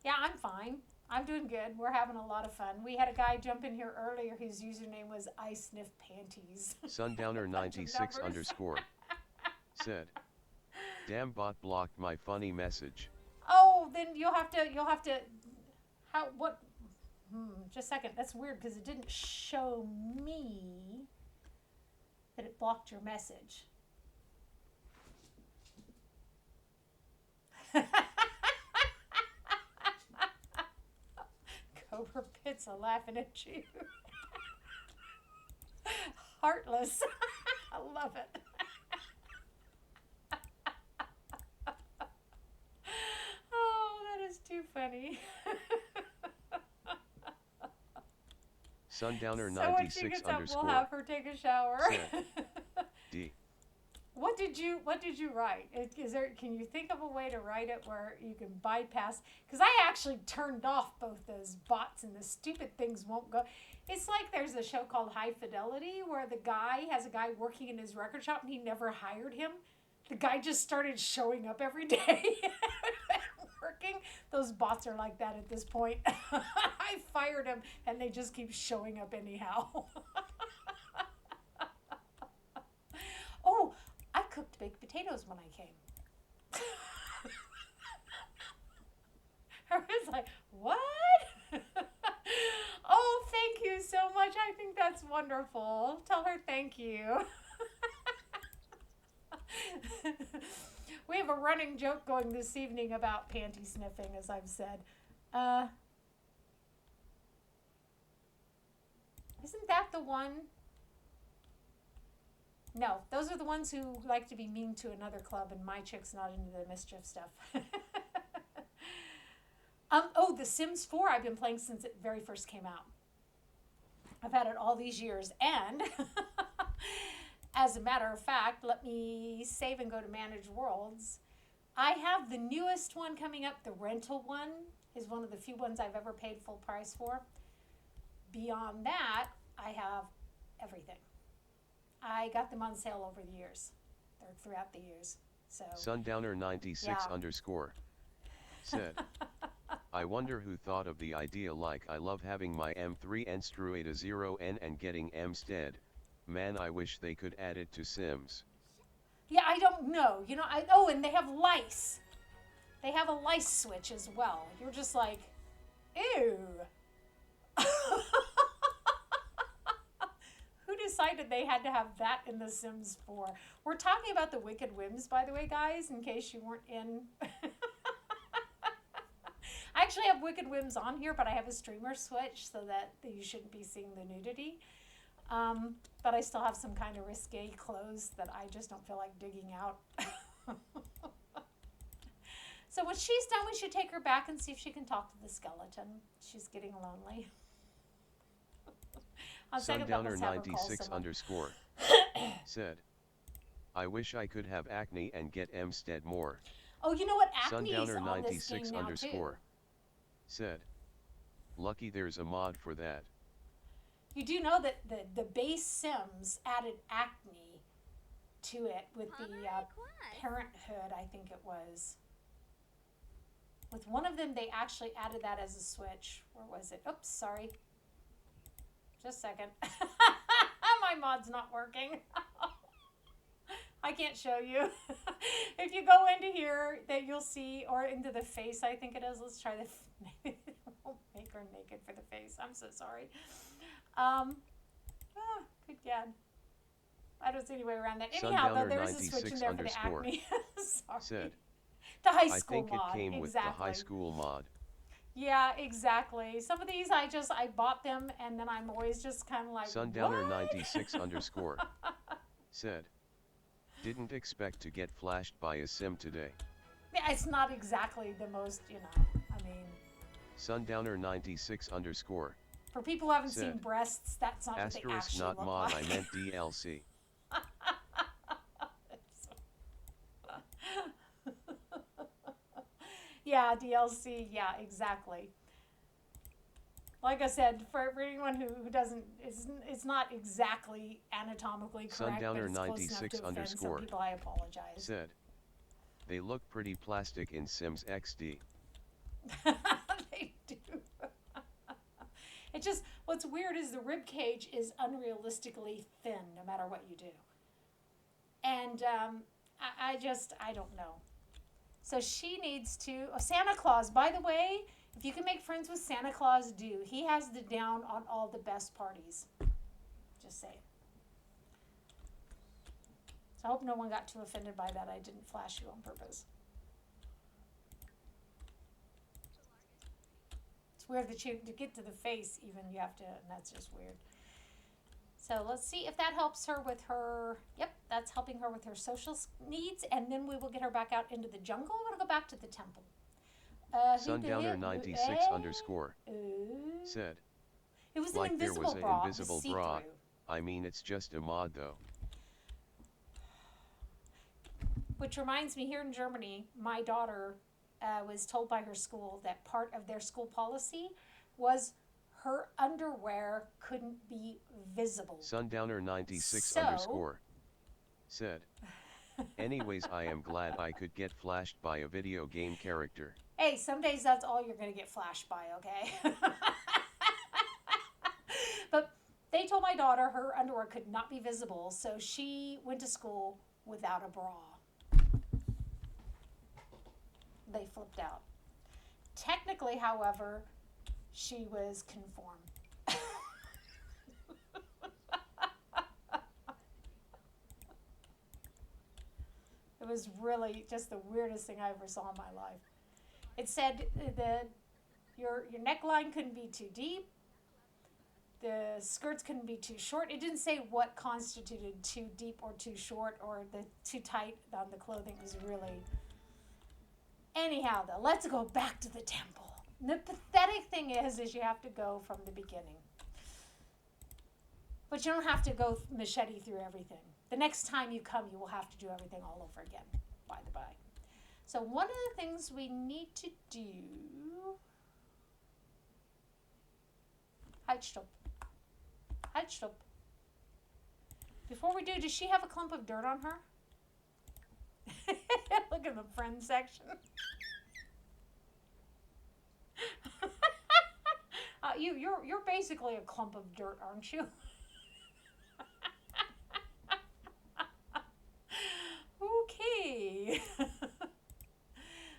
Yeah, I'm fine. I'm doing good. We're having a lot of fun. We had a guy jump in here earlier. His username was I Sniff Panties. Sundowner96 underscore said, "Damn bot blocked my funny message." Oh, then you'll have to, how, what, just a second. That's weird because it didn't show me that it blocked your message. Cobra Pit's a laughing at you. Heartless. I love it. Oh, that is too funny. Sundowner96 so when she gets up, underscore we'll have her take a shower. said, D. What did you write? Is there? Can you think of a way to write it where you can bypass? Because I actually turned off both those bots, and the stupid things won't go. It's like there's a show called High Fidelity where the guy has a guy working in his record shop, and he never hired him. The guy just started showing up every day working. Those bots are like that at this point. I fired him, and they just keep showing up anyhow. Oh, I cooked baked potatoes when I came. I was like, what? Oh, thank you so much. I think that's wonderful. Tell her thank you. We have a running joke going this evening about panty sniffing, as I've said. Isn't that the one? No, those are the ones who like to be mean to another club, and my chick's not into the mischief stuff. Oh, The Sims 4 I've been playing since it very first came out. I've had it all these years, and as a matter of fact, let me save and go to Manage Worlds. I have the newest one coming up. The rental one is one of the few ones I've ever paid full price for. Beyond that, I have everything. I got them on sale over the years. They're throughout the years. So Sundowner96 underscore said, "I wonder who thought of the idea, like I love having my M3 Enstruata 0N and getting Mstead. Man, I wish they could add it to Sims." Yeah, I don't know. You know, and they have lice. They have a lice switch as well. You're just like, ew. Who decided they had to have that in The Sims 4? We're talking about the Wicked Whims, by the way, guys, in case you weren't in. I actually have Wicked Whims on here, but I have a streamer switch so that you shouldn't be seeing the nudity. But I still have some kind of risque clothes that I just don't feel like digging out. So when she's done, we should take her back and see if she can talk to the skeleton. She's getting lonely. Sundowner96 underscore said, "I wish I could have acne and get Mstead more." Oh, you know what? Acne is on this game Sundowner96 now underscore too. said, "Lucky there's a mod for that." You do know that the base Sims added acne to it with the Parenthood, I think it was. With one of them, they actually added that as a switch. Where was it? Oops, sorry. Just a second. My mod's not working. I can't show you. If you go into here, that you'll see, or into the face, I think it is. Let's try this. We'll make her naked for the face. I'm so sorry. Good God. I don't see any way around that. Anyhow, though, there's a switch in there for the acne. Sorry. Said, The high school I think mod. it came with the high school mod. Yeah, exactly. Some of these I bought them, and then I'm always just kind of like, Sundowner96 underscore said, didn't expect to get flashed by a sim today. Yeah, it's not exactly the most, I mean. Sundowner96 underscore For people who haven't said, seen breasts, that's not what they actually not look mod, like. I meant DLC. Yeah, DLC, yeah, exactly. Like I said, for anyone who doesn't, it's not exactly anatomically correct, but it's close enough to offend some people. I apologize. Said, they look pretty plastic in Sims XD. They do. It just, what's weird is the rib cage is unrealistically thin, no matter what you do. And I don't know. So she needs to, Santa Claus, by the way, if you can make friends with Santa Claus, do. He has the down on all the best parties. Just saying. So I hope no one got too offended by that. I didn't flash you on purpose. It's weird that to get to the face even, you have to, and that's just weird. So let's see if that helps her with her, yep, that's helping her with her social needs, and then we will get her back out into the jungle. We're going to go back to the temple. Sundowner96 underscore said, it was an like invisible there was bra. an invisible bra. I mean, it's just a mod though. Which reminds me, here in Germany, my daughter was told by her school that part of their school policy was her underwear couldn't be visible. Sundowner96 underscore said, anyways, I am glad I could get flashed by a video game character. Hey, some days that's all you're going to get flashed by, okay? But they told my daughter her underwear could not be visible, so she went to school without a bra. They flipped out. Technically, however, she was conformed. It was really just the weirdest thing I ever saw in my life. It said that your neckline couldn't be too deep, the skirts couldn't be too short. It didn't say what constituted too deep or too short or the too tight on the clothing. It was really... Anyhow, though, let's go back to the temple. The pathetic thing is you have to go from the beginning. But you don't have to go machete through everything. The next time you come, you will have to do everything all over again, by the by. So one of the things we need to do... Halt, stopp. Halt, stopp. Before we do, does she have a clump of dirt on her? Look at the friend section. You're basically a clump of dirt, aren't you? Okay.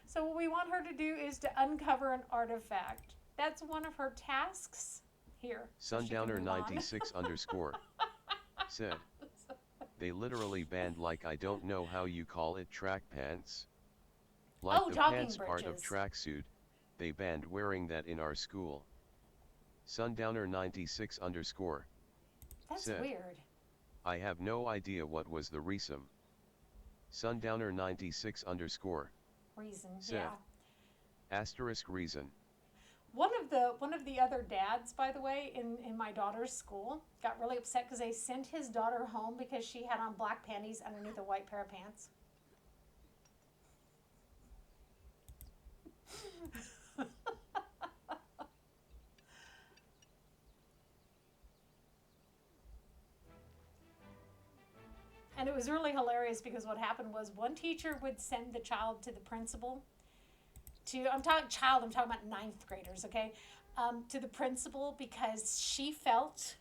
So what we want her to do is to uncover an artifact. That's one of her tasks. Here. Sundowner96 underscore said, they literally banned, like, I don't know how you call it, track pants. Like the pants part of tracksuit, they banned wearing that in our school. Sundowner96 underscore That's said, weird. I have no idea what was the reason. Sundowner96 underscore said, yeah. Asterisk reason. One of the other dads, by the way, in my daughter's school, got really upset because they sent his daughter home because she had on black panties underneath a white pair of pants. And it was really hilarious because what happened was one teacher would send the child to the principal I'm talking about ninth graders, okay, to the principal because she felt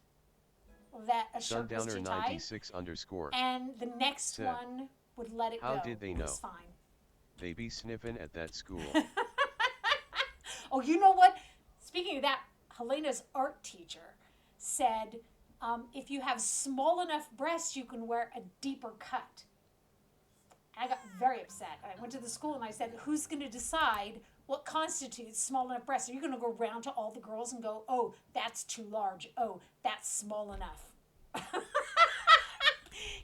that a shirt was too tight. Sundowner96_, and the next said, one would let it go. how did they It know? was fine. They be sniffing at that school. Oh, you know what? Speaking of that, Helena's art teacher said, if you have small enough breasts, you can wear a deeper cut. I got very upset. I went to the school and I said, who's going to decide what constitutes small enough breasts? Are you going to go around to all the girls and go, oh, that's too large. Oh, that's small enough.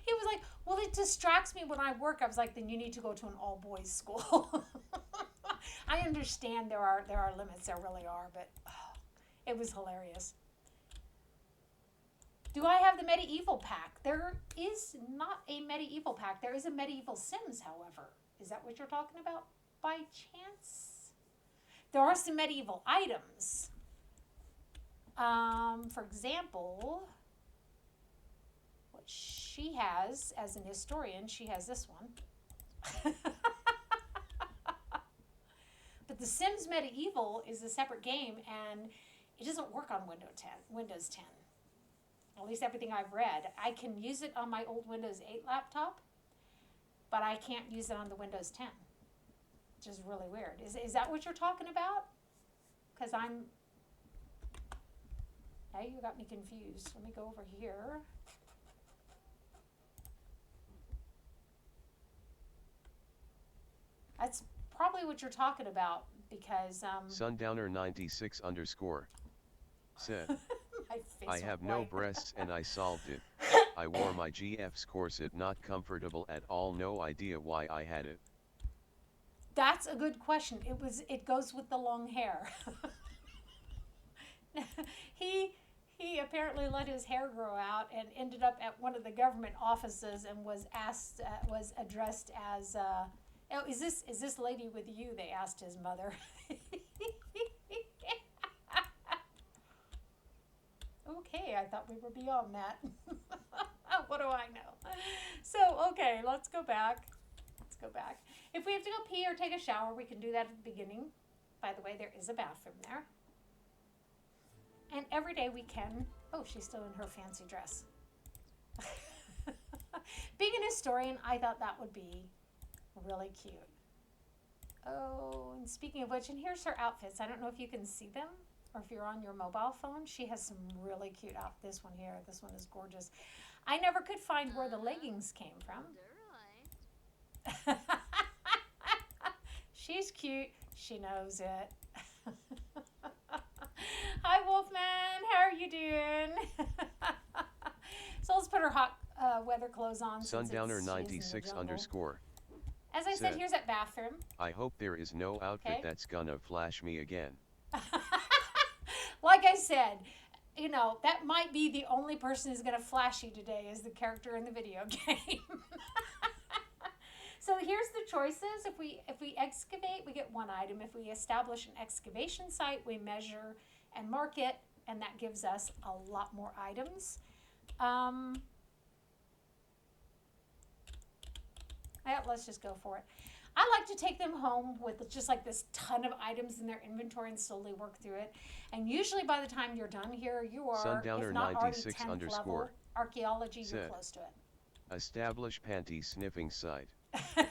He was like, well, it distracts me when I work. I was like, then you need to go to an all-boys school. I understand there are limits. There really are, but it was hilarious. Do I have the medieval pack? There is not a medieval pack. There is a medieval Sims, however. Is that what you're talking about by chance? There are some medieval items. For example, what she has as an historian, she has this one. But the Sims Medieval is a separate game, and it doesn't work on Windows 10. At least everything I've read. I can use it on my old Windows 8 laptop, but I can't use it on the Windows 10. Which is really weird. Is that what you're talking about? Because now you got me confused. Let me go over here. That's probably what you're talking about because Sundowner96_, said, I have white. no breasts and I solved it. I wore my GF's corset, not comfortable at all, no idea why I had it. That's a good question. It goes with the long hair. He apparently let his hair grow out and ended up at one of the government offices and was addressed as oh, is this lady with you? They asked his mother. Okay, I thought we were beyond that. What do I know? So, okay, let's go back. If we have to go pee or take a shower, we can do that at the beginning. By the way, there is a bathroom there. And every day we can... Oh, she's still in her fancy dress. Being an historian, I thought that would be really cute. Oh, and speaking of which, and here's her outfits. I don't know if you can see them or if you're on your mobile phone. She has some really cute outfits. This one here, this one is gorgeous. I never could find where the leggings came from. She's cute. She knows it. Hi, Wolfman. How are you doing? So let's put her hot weather clothes on. Sundowner96_, as I said, here's that bathroom. I hope there is no outfit that's gonna flash me again. Like I said, you know, that might be the only person who's going to flash you today is the character in the video game. So here's the choices. If we excavate, we get one item. If we establish an excavation site, we measure and mark it, and that gives us a lot more items. Yeah, let's just go for it. I like to take them home with just like this ton of items in their inventory and slowly work through it. And usually by the time you're done here, you are, if not already 10th level, archaeology, you're close to it. Establish panty sniffing site. For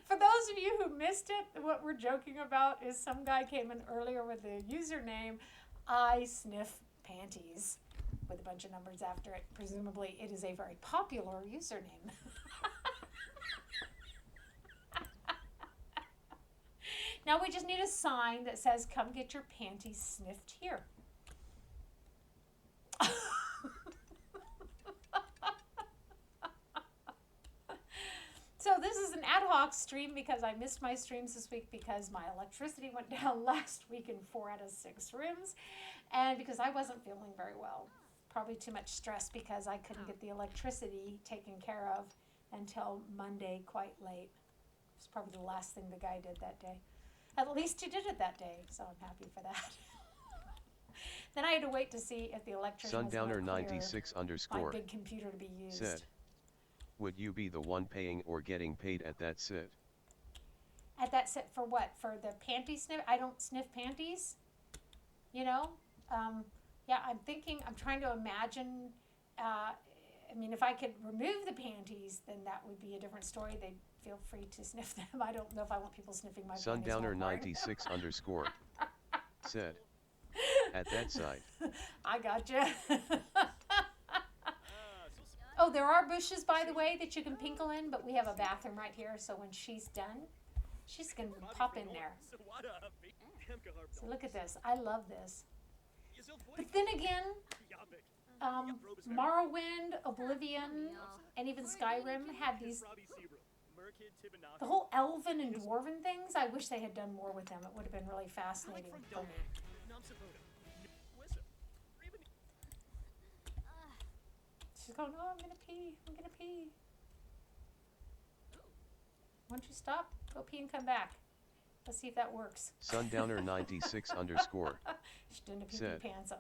those of you who missed it, what we're joking about is some guy came in earlier with the username, I sniff panties, with a bunch of numbers after it. Presumably it is a very popular username. Now we just need a sign that says, come get your panties sniffed here. So this is an ad hoc stream because I missed my streams this week because my electricity went down last week in 4 out of 6 rooms. And because I wasn't feeling very well. Probably too much stress because I couldn't get the electricity taken care of until Monday quite late. It was probably the last thing the guy did that day. At least he did it that day, so I'm happy for that. Then I had to wait to see if the electrician was going to clear my big computer to be used. Said, would you be the one paying or getting paid at that sit? at that set for what? For the panty sniff? I don't sniff panties, you know? Yeah, I'm trying to imagine, I mean, if I could remove the panties, then that would be a different story. They'd feel free to sniff them. I don't know if I want people sniffing my panties. Sundowner96 underscore said, at that side. I gotcha. Oh, there are bushes, by the way, that you can pinkle in, but we have a bathroom right here, so when she's done, she's going to pop in there. So look at this. I love this. But then again, Morrowind, Oblivion, and even Skyrim had these, the whole elven and dwarven things. I wish they had done more with them. It would have been really fascinating for me. She's going, oh, I'm going to pee. I'm going to pee. Why don't you stop? Go pee and come back. Let's see if that works. Sundowner96 underscore She's doing a pee said, pants.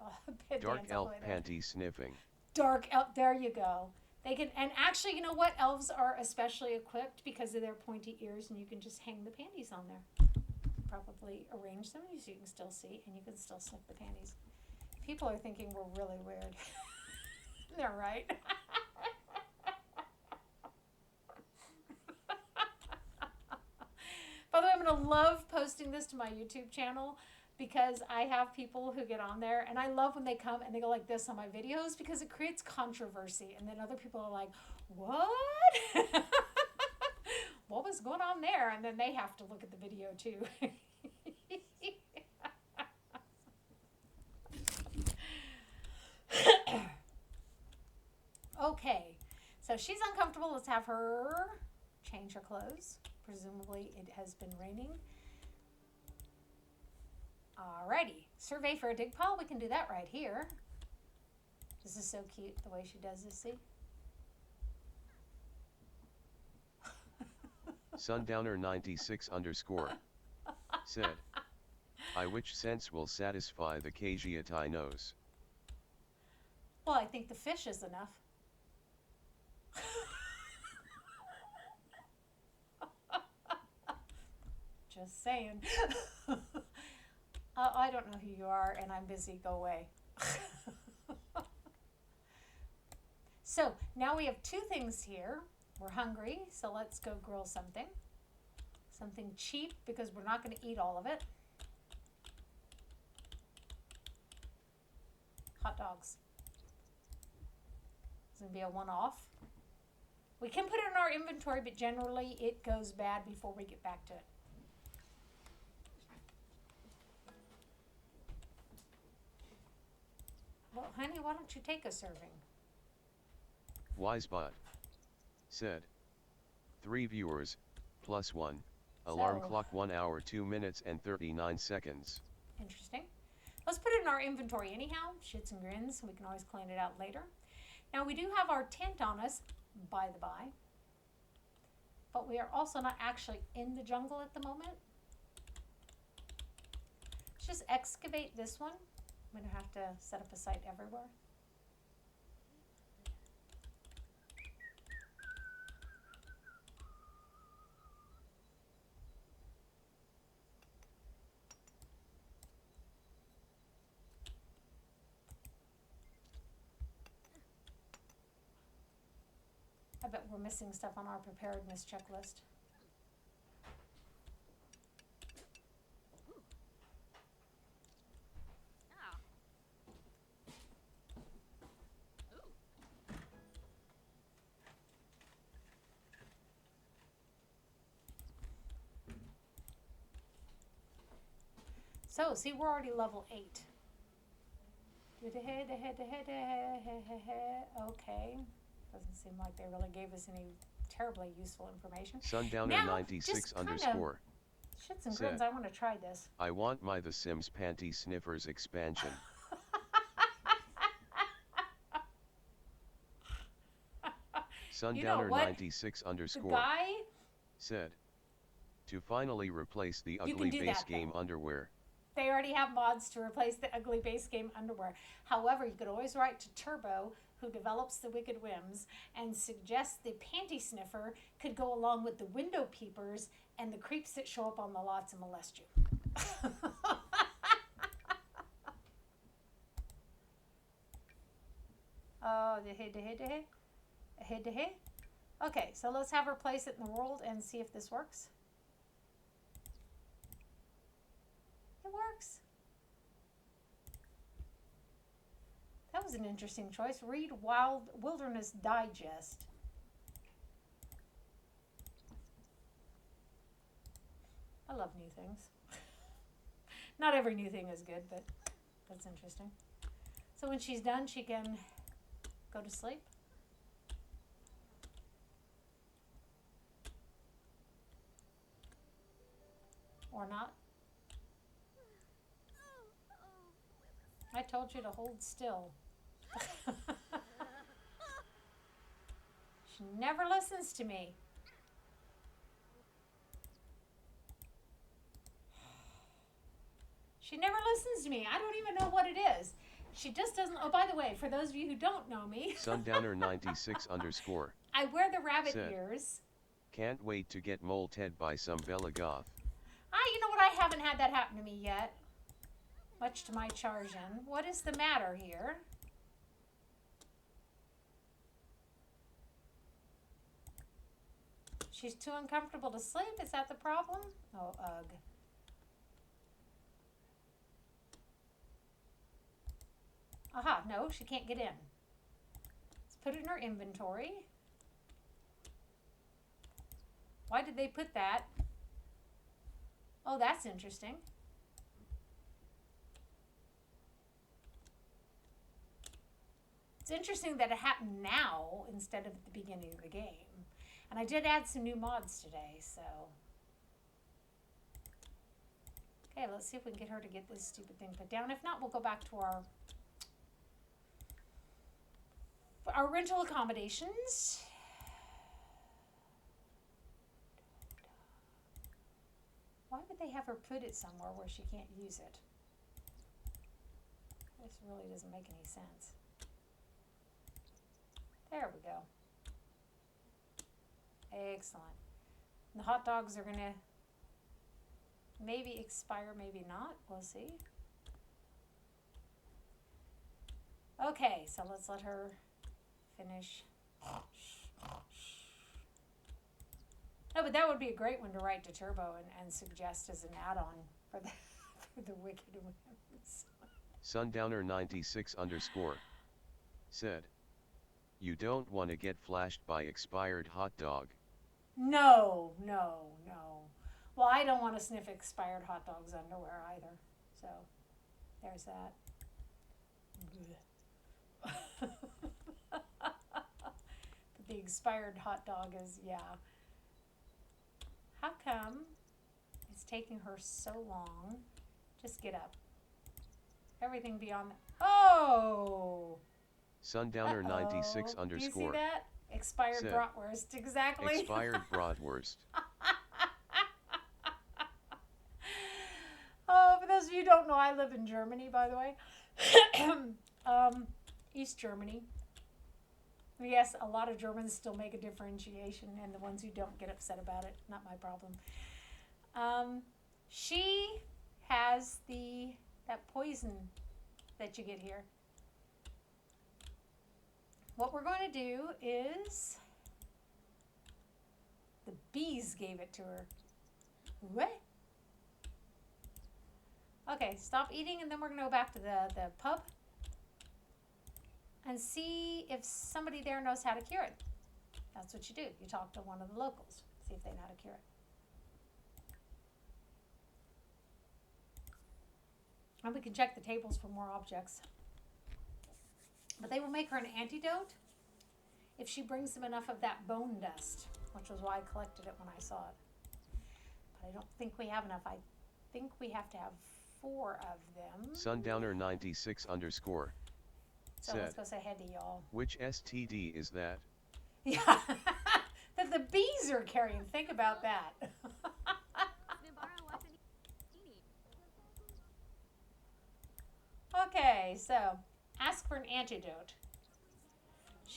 dark elf panty sniffing. Dark elf. There you go. They can, and actually, you know what? Elves are especially equipped because of their pointy ears, and you can just hang the panties on there. Probably arrange them so you can still see, and you can still sniff the panties. People are thinking we're really weird. They're right. By the way, I'm going to love posting this to my YouTube channel because I have people who get on there, and I love when they come and they go like this on my videos because it creates controversy, and then other people are like, what? What was going on there? And then they have to look at the video too. Okay, so she's uncomfortable. Let's have her change her clothes. Presumably it has been raining. Alrighty, survey for a dig pile. We can do that right here. This is so cute the way she does this, see? Sundowner96 underscore said, I which sense will satisfy the Kajiatai nose? Well, I think the fish is enough. Just saying. I don't know who you are, and I'm busy. Go away. So now we have two things here. We're hungry, so let's go grill something. Something cheap because we're not going to eat all of it. Hot dogs. It's going to be a one-off. We can put it in our inventory, but generally it goes bad before we get back to it. Well, honey, why don't you take a serving? Wisebot said, 3 viewers, +1, alarm clock 1 hour 2 minutes and 39 seconds. Interesting. Let's put it in our inventory anyhow, shits and grins. We can always clean it out later. Now we do have our tent on us, by the by, but we are also not actually in the jungle at the moment. Let's just excavate this one. We don't have to set up a site everywhere. I bet we're missing stuff on our preparedness checklist. So, see, we're already level 8. Okay. Doesn't seem like they really gave us any terribly useful information. Sundowner96 underscore shits and said, grins, I want to try this. I want my The Sims Panty Sniffers expansion. Sundowner96 underscore the guy said, to finally replace the ugly base game underwear, They already have mods to replace the ugly base game underwear. However, you could always write to Turbo, who develops the Wicked Whims, and suggest the panty sniffer could go along with the window peepers and the creeps that show up on the lots and molest you. Oh, okay, so let's have her place it in the world and see if this works. It works. That was an interesting choice. Read Wilderness Digest. I love new things. Not every new thing is good, but that's interesting. So when she's done, she can go to sleep. Or not. I told you to hold still. She never listens to me. She never listens to me. I don't even know what it is. She just doesn't. Oh, by the way, for those of you who don't know me, Sundowner96_. I wear the rabbit said, ears. Can't wait to get molted by some Bella Goth. You know what? I haven't had that happen to me yet. Much to my chagrin. What is the matter here? She's too uncomfortable to sleep? Is that the problem? Oh, ugh. Aha, no, she can't get in. Let's put it in her inventory. Why did they put that? Oh, that's interesting. It's interesting that it happened now instead of at the beginning of the game. And I did add some new mods today, so. Okay, let's see if we can get her to get this stupid thing put down. If not, we'll go back to our rental accommodations. Why would they have her put it somewhere where she can't use it? This really doesn't make any sense. There we go. Excellent. The hot dogs are going to maybe expire, maybe not. We'll see. Okay, so let's let her finish. No, but that would be a great one to write to Turbo and suggest as an add-on for the Wicked Whims. Sundowner96_. said, You don't want to get flashed by expired hot dog. No. Well, I don't want to sniff expired hot dog's underwear either. So, there's that. But the expired hot dog is, yeah. How come it's taking her so long? Just get up. Everything beyond that. Oh! Sundowner96_. Do you see that? Expired said, bratwurst, exactly. Expired bratwurst. Oh, for those of you who don't know, I live in Germany, by the way. East Germany. Yes, a lot of Germans still make a differentiation, and the ones who don't get upset about it, not my problem. She has that poison that you get here. What we're going to do is, the bees gave it to her. What? Okay, stop eating, and then we're going to go back to the pub and see if somebody there knows how to cure it. That's what you do. You talk to one of the locals, see if they know how to cure it. And we can check the tables for more objects. But they will make her an antidote if she brings them enough of that bone dust, which was why I collected it when I saw it. But I don't think we have enough. I think we have to have 4 of them. Sundowner96_. So said, let's go say hey to y'all. Which STD is that? Yeah, that the bees are carrying. Think about that. Okay, so ask for an antidote.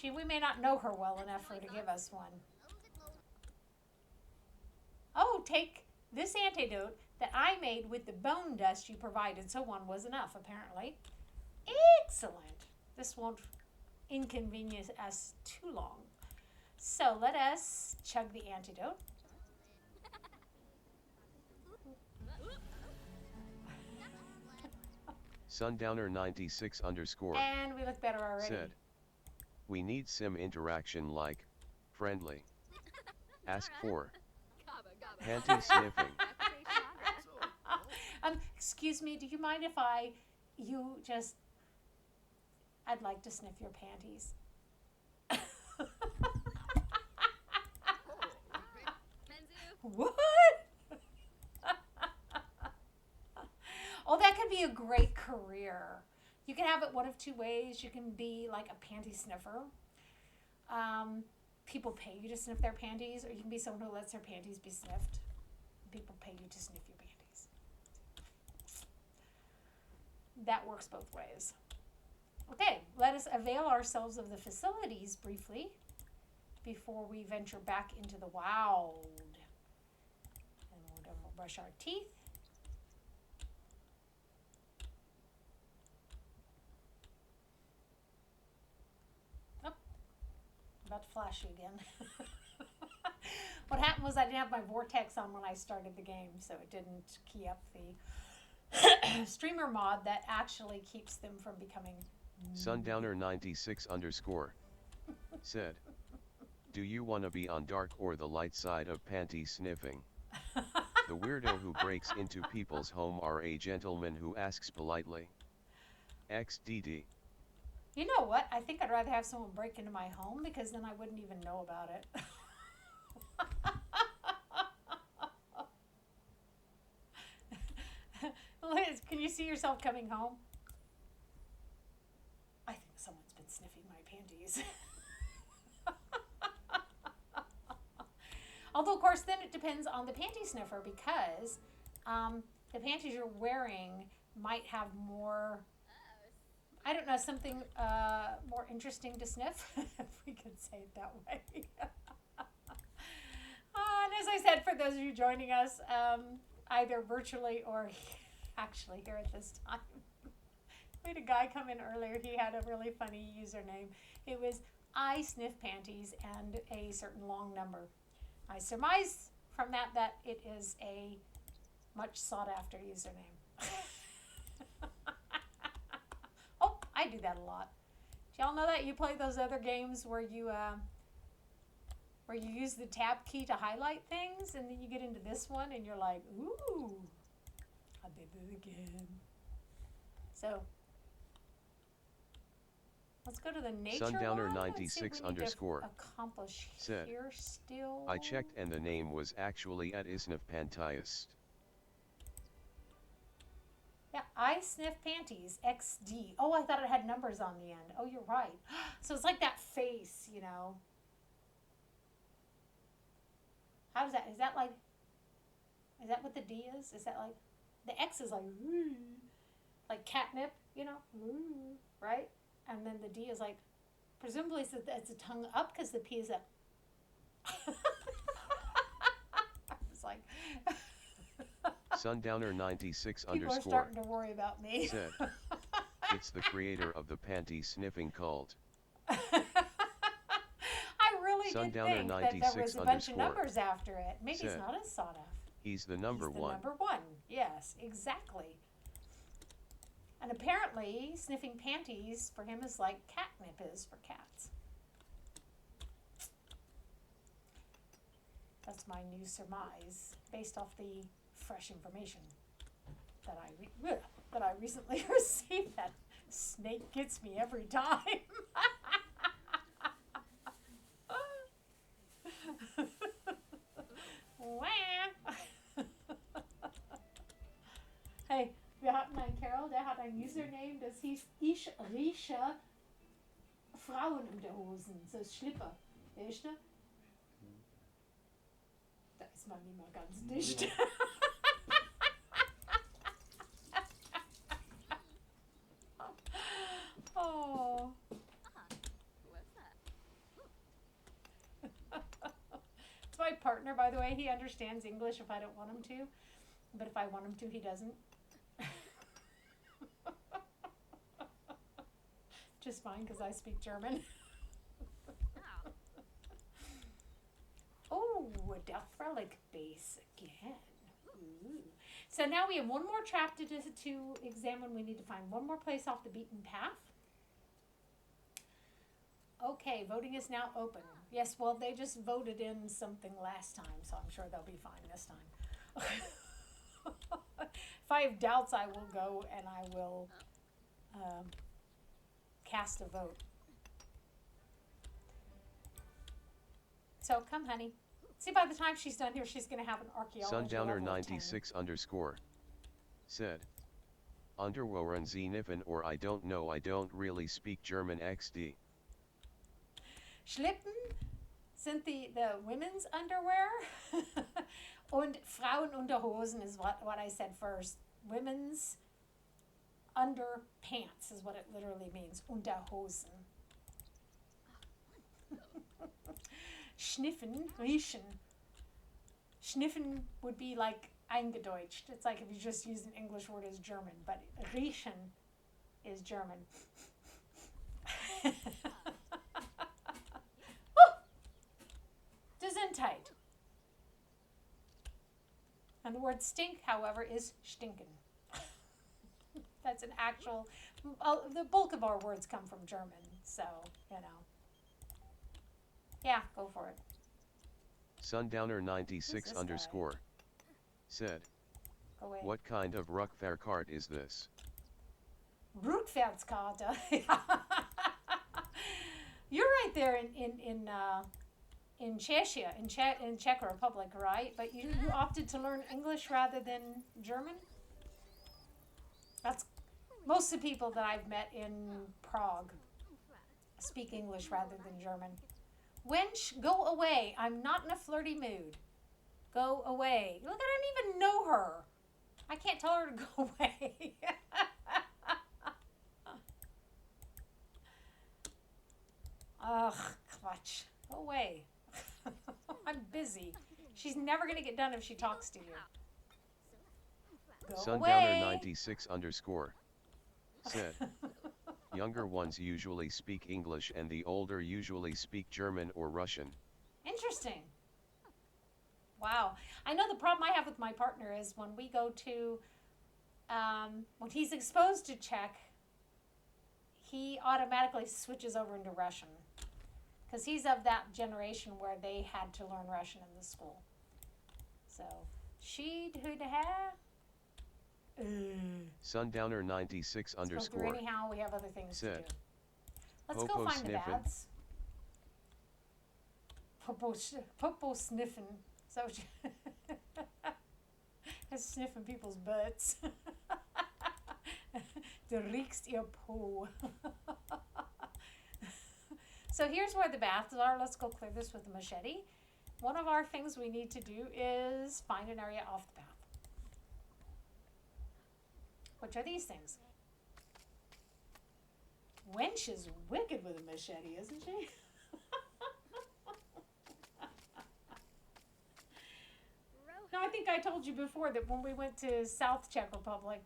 We may not know her well enough for her to give us one. Oh, take this antidote that I made with the bone dust you provided. So one was enough, apparently. Excellent. This won't inconvenience us too long. So let us chug the antidote. Sundowner 96 _ And we look better already. said, we need sim interaction like, friendly. Ask for panty sniffing. Excuse me, do you mind if I'd like to sniff your panties. What? Oh, that could be a great career. You can have it one of two ways. You can be like a panty sniffer. People pay you to sniff their panties, or you can be someone who lets their panties be sniffed. People pay you to sniff your panties. That works both ways. Okay, let us avail ourselves of the facilities briefly before we venture back into the wild. And we'll brush our teeth. Oh, about to flash you again. What happened was I didn't have my vortex on when I started the game, so it didn't key up the streamer mod that actually keeps them from becoming Sundowner 96 _ said, do you wanna be on dark or the light side of panty sniffing? The weirdo who breaks into people's home are a gentleman who asks politely. XDD. You know what? I think I'd rather have someone break into my home because then I wouldn't even know about it. Liz, can you see yourself coming home? I think someone's been sniffing my panties. Although, of course, then it depends on the panty sniffer because the panties you're wearing might have more, I don't know, something more interesting to sniff, if we could say it that way. And as I said, for those of you joining us, either virtually or actually here at this time, we had a guy come in earlier. He had a really funny username. It was I sniff panties and a certain long number. I surmise from that it is a much sought after username. Oh, I do that a lot. Do y'all know that? You play those other games where you use the tab key to highlight things, and then you get into this one and you're like, ooh, I did it again. So let's go to the nature Sundowner one. 96 _ accomplish said, here still. I checked and the name was actually at Isnif Pantiest. Yeah, I sniff panties, XD. Oh, I thought it had numbers on the end. Oh, you're right. So it's like that face, you know. How does that, is that what the D is? Is that like, the X is like catnip, you know, right? And then the D is like, presumably it's a tongue up because the P is up. It's like, Sundowner 96 people are starting to worry about me. said, it's the creator of the panty sniffing cult. I really did Sundowner think that there was a bunch of _ numbers after it. Maybe said, it's not as sought after. he's the number one. Number one, yes, exactly. And apparently, sniffing panties for him is like catnip is for cats. That's my new surmise, based off the fresh information that I recently received. That snake gets me every time. Hey, wir hatten einen Carol, der hat ein Username, das hieß Ich rieche Frauenunterhosen, so Schlipper, weißt du? Da ist man nicht mehr ganz dicht. partner, by the way, he understands English if I don't want him to. But if I want him to, he doesn't. Just fine, because I speak German. Oh, a Delphrelic base again. Ooh. So now we have one more trap to examine. We need to find one more place off the beaten path. Okay, voting is now open. Yes, well, they just voted in something last time, so I'm sure they'll be fine this time. If I have doubts, I will go and I will cast a vote. So come, honey. See, by the time she's done here, she's going to have an archaeology Sundowner level of 96 underscore said, Underwohren Sie Niffen or I don't know, I don't really speak German XD. Schlitten sind the women's underwear. Und Frauenunterhosen is what I said first. Women's underpants is what it literally means. Unterhosen. Schniffen, riechen. Schniffen would be like eingedeutscht. It's like if you just use an English word as German, but riechen is German. Gesundheit. And the word stink, however, is stinken. That's an actual, the bulk of our words come from German, so, you know. Yeah, go for it. Sundowner 96 underscore said, what kind of Ruckfahrkart is this? Rückwärtskarte. You're right there in Czechia, in Czech Republic, right? But you opted to learn English rather than German? That's most of the people that I've met in Prague speak English rather than German. Wench, go away. I'm not in a flirty mood. Go away. Look, I don't even know her. I can't tell her to go away. Ugh, Quatsch. Go away. I'm busy. She's never going to get done if she talks to you. Go Sundowner away. 96 underscore said, younger ones usually speak English and the older usually speak German or Russian. Interesting. Wow. I know the problem I have with my partner is when we go to, when he's exposed to Czech, he automatically switches over into Russian. Because he's of that generation where they had to learn Russian in the school. So, she did have. Sundowner 96 underscore anyhow, we have other things said, to do. Let's go Popo find the sniffin'. baths. Popo sniffing. So is sniffing people's butts. Du riechst ihr Po. So here's where the baths are. Let's go clear this with a machete. One of our things we need to do is find an area off the bath. Which are these things? Wench is wicked with a machete, isn't she? No, I think I told you before that when we went to South Czech Republic,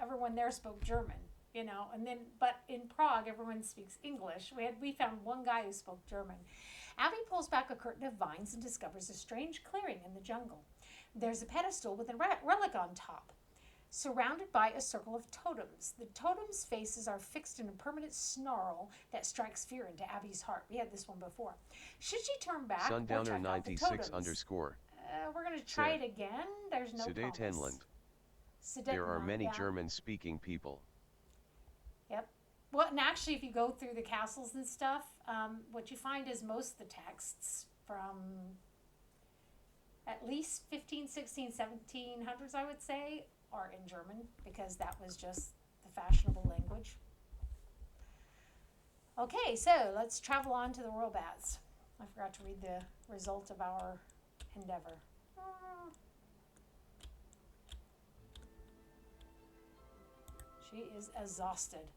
everyone there spoke German, you know, but in Prague, everyone speaks English. We found one guy who spoke German. Abby pulls back a curtain of vines and discovers a strange clearing in the jungle. There's a pedestal with a relic on top, surrounded by a circle of totems. The totems' faces are fixed in a permanent snarl that strikes fear into Abby's heart. We had this one before. Should she turn back or check Sundowner out the 96 totems? underscore We're going to try it again. There's no promise. There are many German-speaking people. Yep. Well, and actually, if you go through the castles and stuff, what you find is most of the texts from at least 15, 16, 1700s, I would say, are in German, because that was just the fashionable language. Okay, so let's travel on to the royal baths. I forgot to read the result of our endeavor. She is exhausted.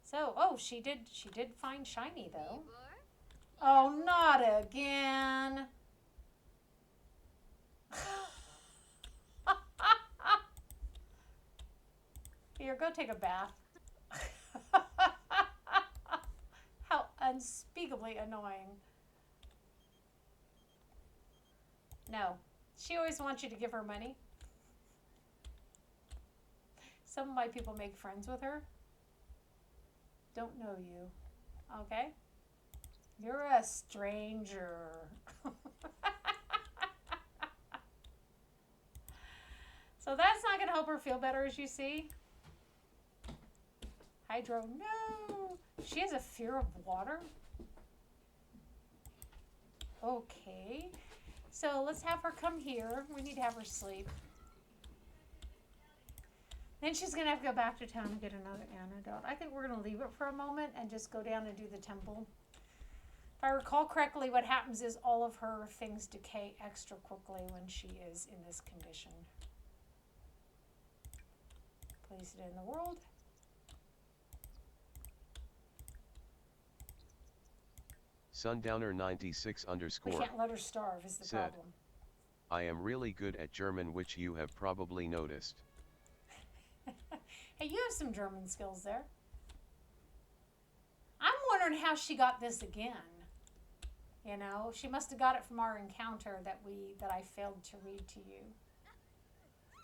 So, she did find shiny though. Oh, not again. go take a bath. How unspeakably annoying. No, she always wants you to give her money. Some of my people make friends with her. Don't know you. Okay? You're a stranger. So that's not going to help her feel better, as you see. Hydro, no. She has a fear of water. Okay. So let's have her come here. We need to have her sleep. Then she's going to have to go back to town and get another antidote. I think we're going to leave it for a moment and just go down and do the temple. If I recall correctly, what happens is all of her things decay extra quickly when she is in this condition. Place it in the world. Sundowner 96 We _ can't let her starve is the said, problem. I am really good at German, which you have probably noticed. Hey, you have some German skills there. I'm wondering how she got this again. You know, she must have got it from our encounter that I failed to read to you.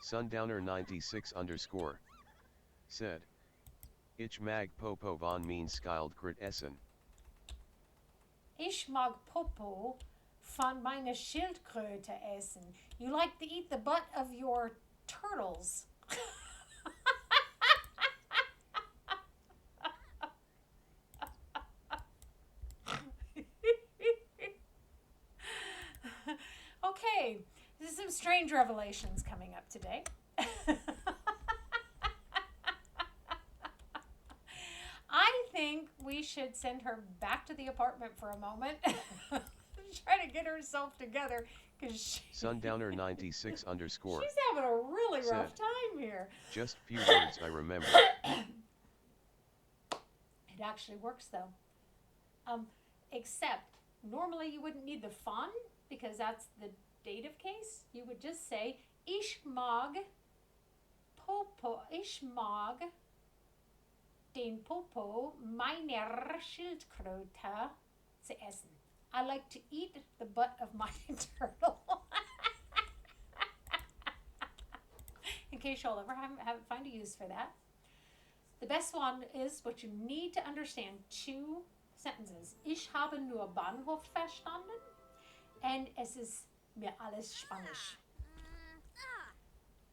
Sundowner 96 _ said, Ich mag Popo von mean skilled Grit Essen. Ich mag Popo von meine Schildkröte essen. You like to eat the butt of your turtles. Okay, there's some strange revelations coming up today. I think we should send her back to the apartment for a moment. Try to get herself together because Sundowner 96 _ she's having a really rough time here. Just few words I remember. It actually works though. Except normally you wouldn't need the von because that's the dative case. You would just say Ich mag Popo. Ich mag den Popo meiner Schildkröte zu essen. I like to eat the butt of my turtle. In case you'll ever find a use for that. The best one is what you need to understand. 2 sentences. Ich habe nur Bahnhof verstanden and es ist mir alles Spanisch.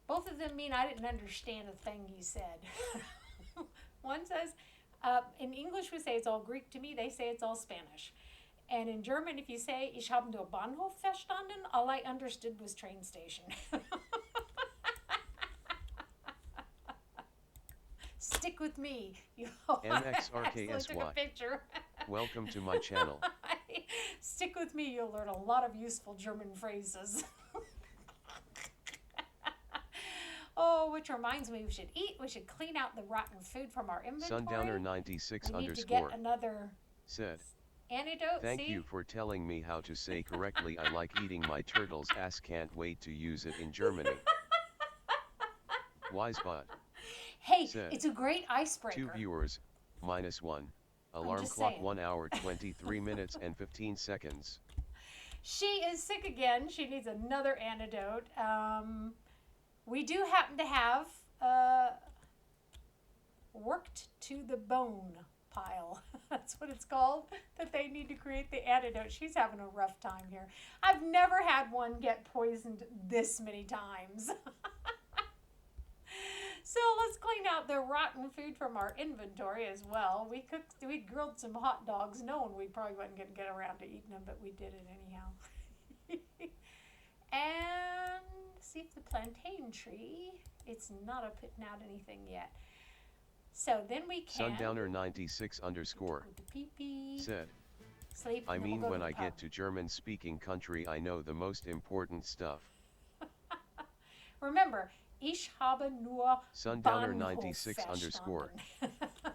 Both of them mean I didn't understand a thing you said. One says, in English we say it's all Greek. To me, they say it's all Spanish. And in German, if you say, Ich habe nur Bahnhof verstanden, all I understood was train station. Stick with me. You MXRKSY. took a picture. Welcome to my channel. Stick with me, you'll learn a lot of useful German phrases. Oh, which reminds me, we should eat. We should clean out the rotten food from our inventory. Sundowner 96 we need _ to get another said, antidote. Thank you for telling me how to say correctly. I like eating my turtle's ass. Can't wait to use it in Germany. Wisebot. Hey, said, it's a great icebreaker. 2 viewers, -1. Alarm clock 1 hour 23 minutes and 15 seconds. She is sick again. She needs another antidote. We do happen to have worked to the bone pile. That's what it's called, that they need to create the antidote. She's having a rough time here. I've never had one get poisoned this many times. So let's clean out the rotten food from our inventory as well. We grilled some hot dogs knowing we probably wasn't going to get around to eating them, but we did it anyhow. And see if the plantain tree, it's not putting out anything yet. So then we can... Sundowner 96 _ said, sleep, I mean, we'll when I get to German-speaking country, I know the most important stuff. Remember, ich habe nur Sundowner Bahnhof 96 _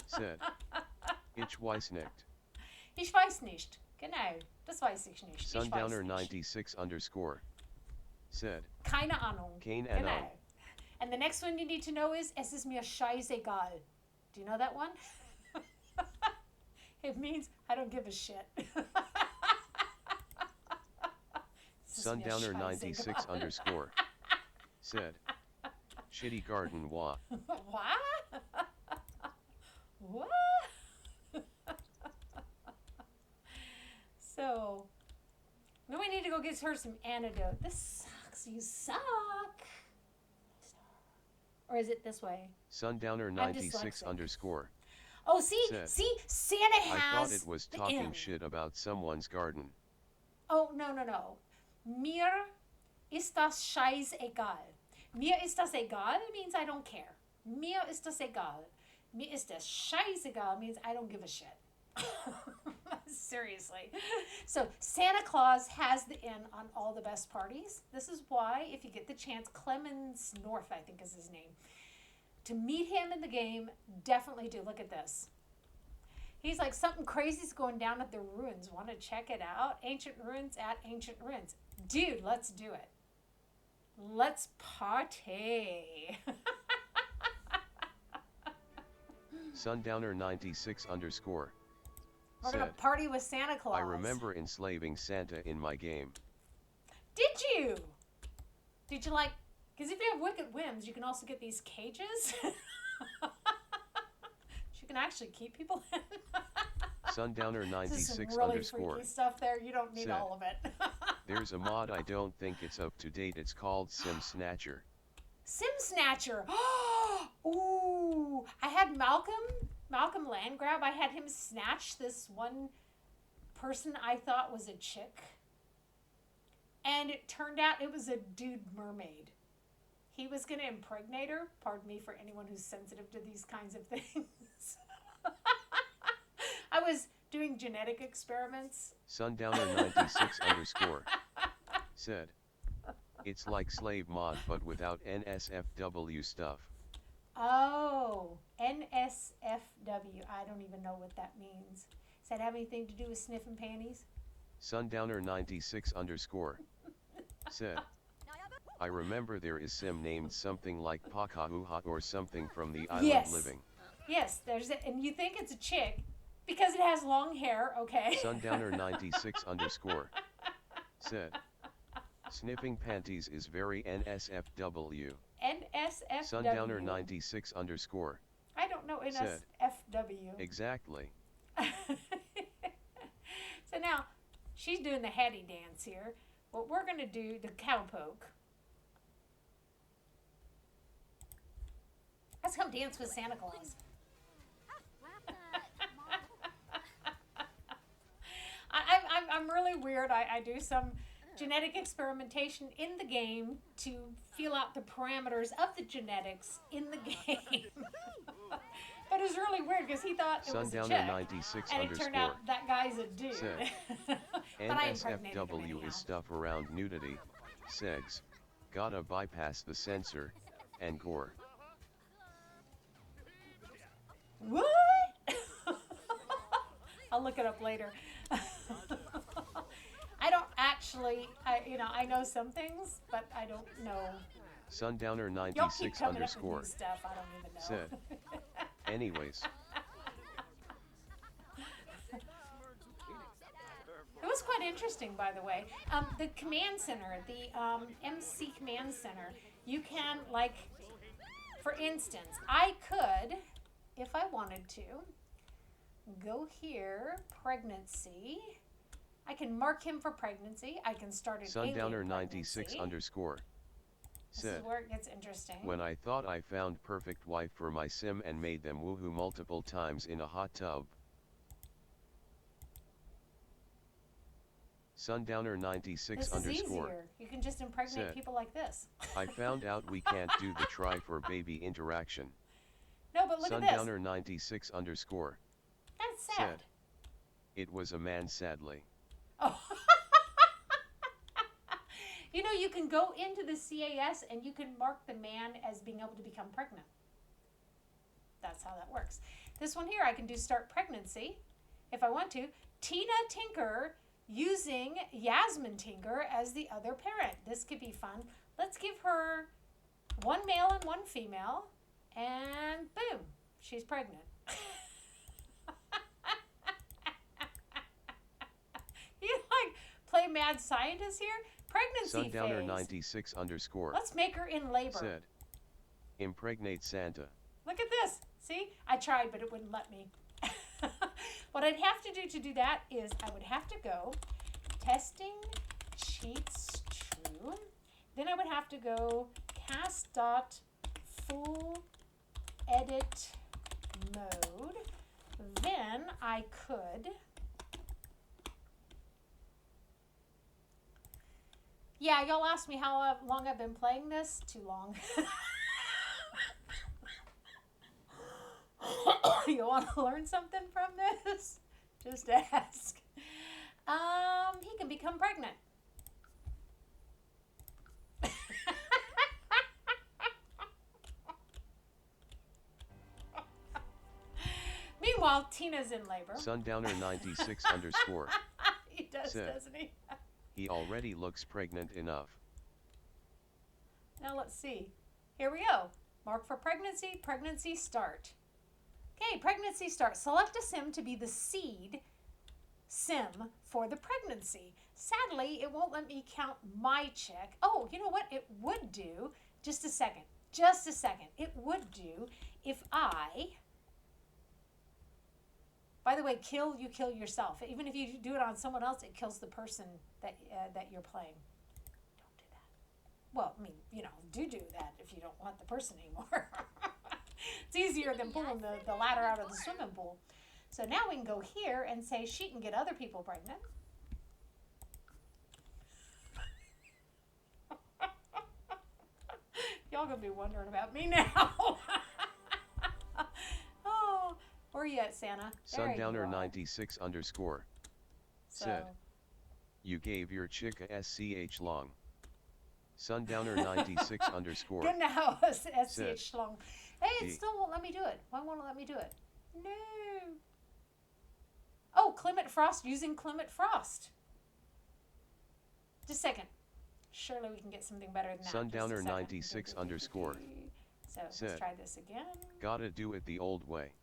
said, Ich weiß nicht. Ich weiß nicht. Genau, das weiß ich nicht. Sundowner 96 _ said, Keine Ahnung. Keine Genau. Ahnung. And the next one you need to know is, es ist mir scheißegal. Do you know that one? It means I don't give a shit. Sundowner 96 _ said, shitty garden wah. What? What? So, then we need to go get her some antidote. This sucks. You suck. Or is it this way? Sundowner 96 _ Oh, see, said, Santa has. I thought it was the talking M. shit about someone's garden. Oh, no. Mir ist das scheißegal. Mir ist das egal means I don't care. Mir ist das egal. Mir ist das scheißegal means I don't give a shit. Seriously. So Santa Claus has the in on all the best parties. This is why, if you get the chance, Clemens North, I think is his name, to meet him in the game, definitely do. Look at this. He's like, something crazy's going down at the ruins. Want to check it out? Ancient ruins at ancient ruins. Dude, let's do it. Let's party. Sundowner 96 _ We're going to said, party with Santa Claus. I remember enslaving Santa in my game. Did you? Did you like... Because if you have wicked whims, you can also get these cages. You can actually keep people in. Sundowner This is 96 some really _ freaky stuff there. You don't need said, all of it. there's a mod, I don't think it's up to date, it's called Sim Snatcher. Sim Snatcher. Ooh. I had Malcolm Landgrab. I had him snatch this one person I thought was a chick. And it turned out it was a dude mermaid. He was going to impregnate her. Pardon me for anyone who's sensitive to these kinds of things. I was doing genetic experiments. Sundowner 96 _ said, it's like slave mod but without NSFW stuff. Oh, NSFW. I don't even know what that means. Does that have anything to do with sniffing panties? Sundowner 96 _ said, I remember there is sim named something like Pakahuha or something from the island Yes. living. Yes, there's it, and you think it's a chick because it has long hair, okay? Sundowner 96 _ said, sniffing panties is very NSFW. NSFW. Sundowner 96 _ I don't know said, NSFW. exactly. So now, she's doing the heady dance here. What we're going to do, the cowpoke. Let's come dance with Santa Claus. I'm really weird. I do some genetic experimentation in the game to feel out the parameters of the genetics in the game. But it was really weird because he thought it was a Sundowner chick, 96 and it turned out _ that guy's a dude. said, But I impregnated him NSFW anyhow. is stuff around nudity, sex, gotta bypass the censor, and gore. What? I'll look it up later. I don't actually, I know some things, but I don't know. Sundowner Y'all keep 96 coming up with _ new stuff. I don't even know. said, anyways, It was quite interesting, by the way. The command center, the MC command center, you can, like, for instance, I could, if I wanted to, go here, pregnancy. I can mark him for pregnancy. I can start an Sundowner alien 96 pregnancy. _ This said, is where it gets interesting. when I thought I found perfect wife for my sim and made them woohoo multiple times in a hot tub. Sundowner 96 This is _ easier. You can just impregnate said, people like this. I found out we can't do the try for baby interaction. No, but look at this. Sundowner 96 _ That's sad. said, it was a man sadly. Oh. You know, you can go into the CAS and you can mark the man as being able to become pregnant. That's how that works. This one here, I can do start pregnancy if I want to. Tina Tinker using Yasmin Tinker as the other parent. This could be fun. Let's give her one male and one female, and boom, she's pregnant. You like play mad scientist here? Pregnancy Sundowner phase. 96 underscore. Let's make her in labor. Said. Impregnate Santa. Look at this. See? I tried, but it wouldn't let me. What I'd have to do that is I would have to go testing cheats true. Then I would have to go cast dot full edit mode. Then I could, yeah, y'all asked me how long I've been playing this. Too long. You want to learn something from this? Just ask. He can become pregnant. Meanwhile, Tina's in labor. Sundowner 96 underscore. He does, said, doesn't he? He already looks pregnant enough. Now let's see. Here we go. Mark for pregnancy, pregnancy start. Okay, pregnancy start. Select a sim to be the seed sim for the pregnancy. Sadly, it won't let me count my chick. Oh, you know what? It would do. Just a second. Just a second. It would do if I... By the way, you kill yourself. Even if you do it on someone else, it kills the person that you're playing. Don't do that. Well, I mean, you know, do that if you don't want the person anymore. It's easier than pulling the ladder out of the swimming pool. So now we can go here and say she can get other people pregnant. Y'all gonna be wondering about me now. Oh, where are you at, Santa? Sundowner 96 underscore. So, Said. You gave your chick a SCH long. Sundowner 96 underscore. good now, Said. SCH long. Hey, it still won't let me do it. Why won't it let me do it? No. Oh, Clement Frost using Clement Frost. Just a second. Surely we can get something better than that. Sundowner 96 underscore. So Said. let's try this again. Gotta do it the old way.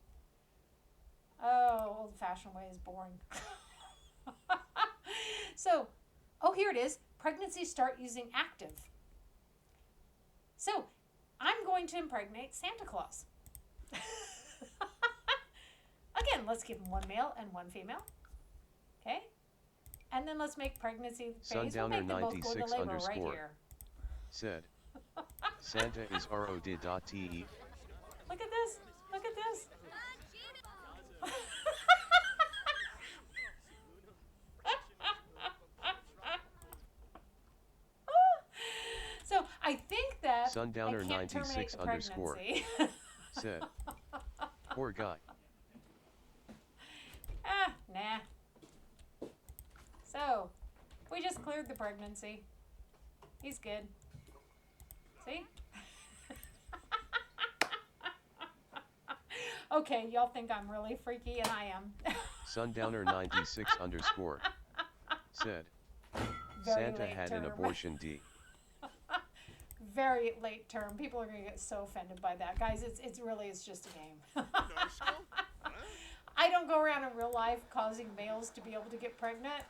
Oh, old-fashioned way is boring. So, oh, here it is. Pregnancy start using active. So, I'm going to impregnate Santa Claus. Again, let's give him one male and one female. Okay? And then let's make pregnancy phase. We'll make them both go into labor right here. Said. Santa is ROD.te. Look at this. Look at this. So I think that Sundowner I can't 96 terminate the underscore. pregnancy. Said. Poor guy. Nah. So, we just cleared the pregnancy. He's good. See? Okay, y'all think I'm really freaky, and I am. Sundowner 96 underscore. Said. Very Santa late had term. an abortion D. Very late term. People are gonna get so offended by that, guys. It's really just a game. I don't go around in real life causing males to be able to get pregnant.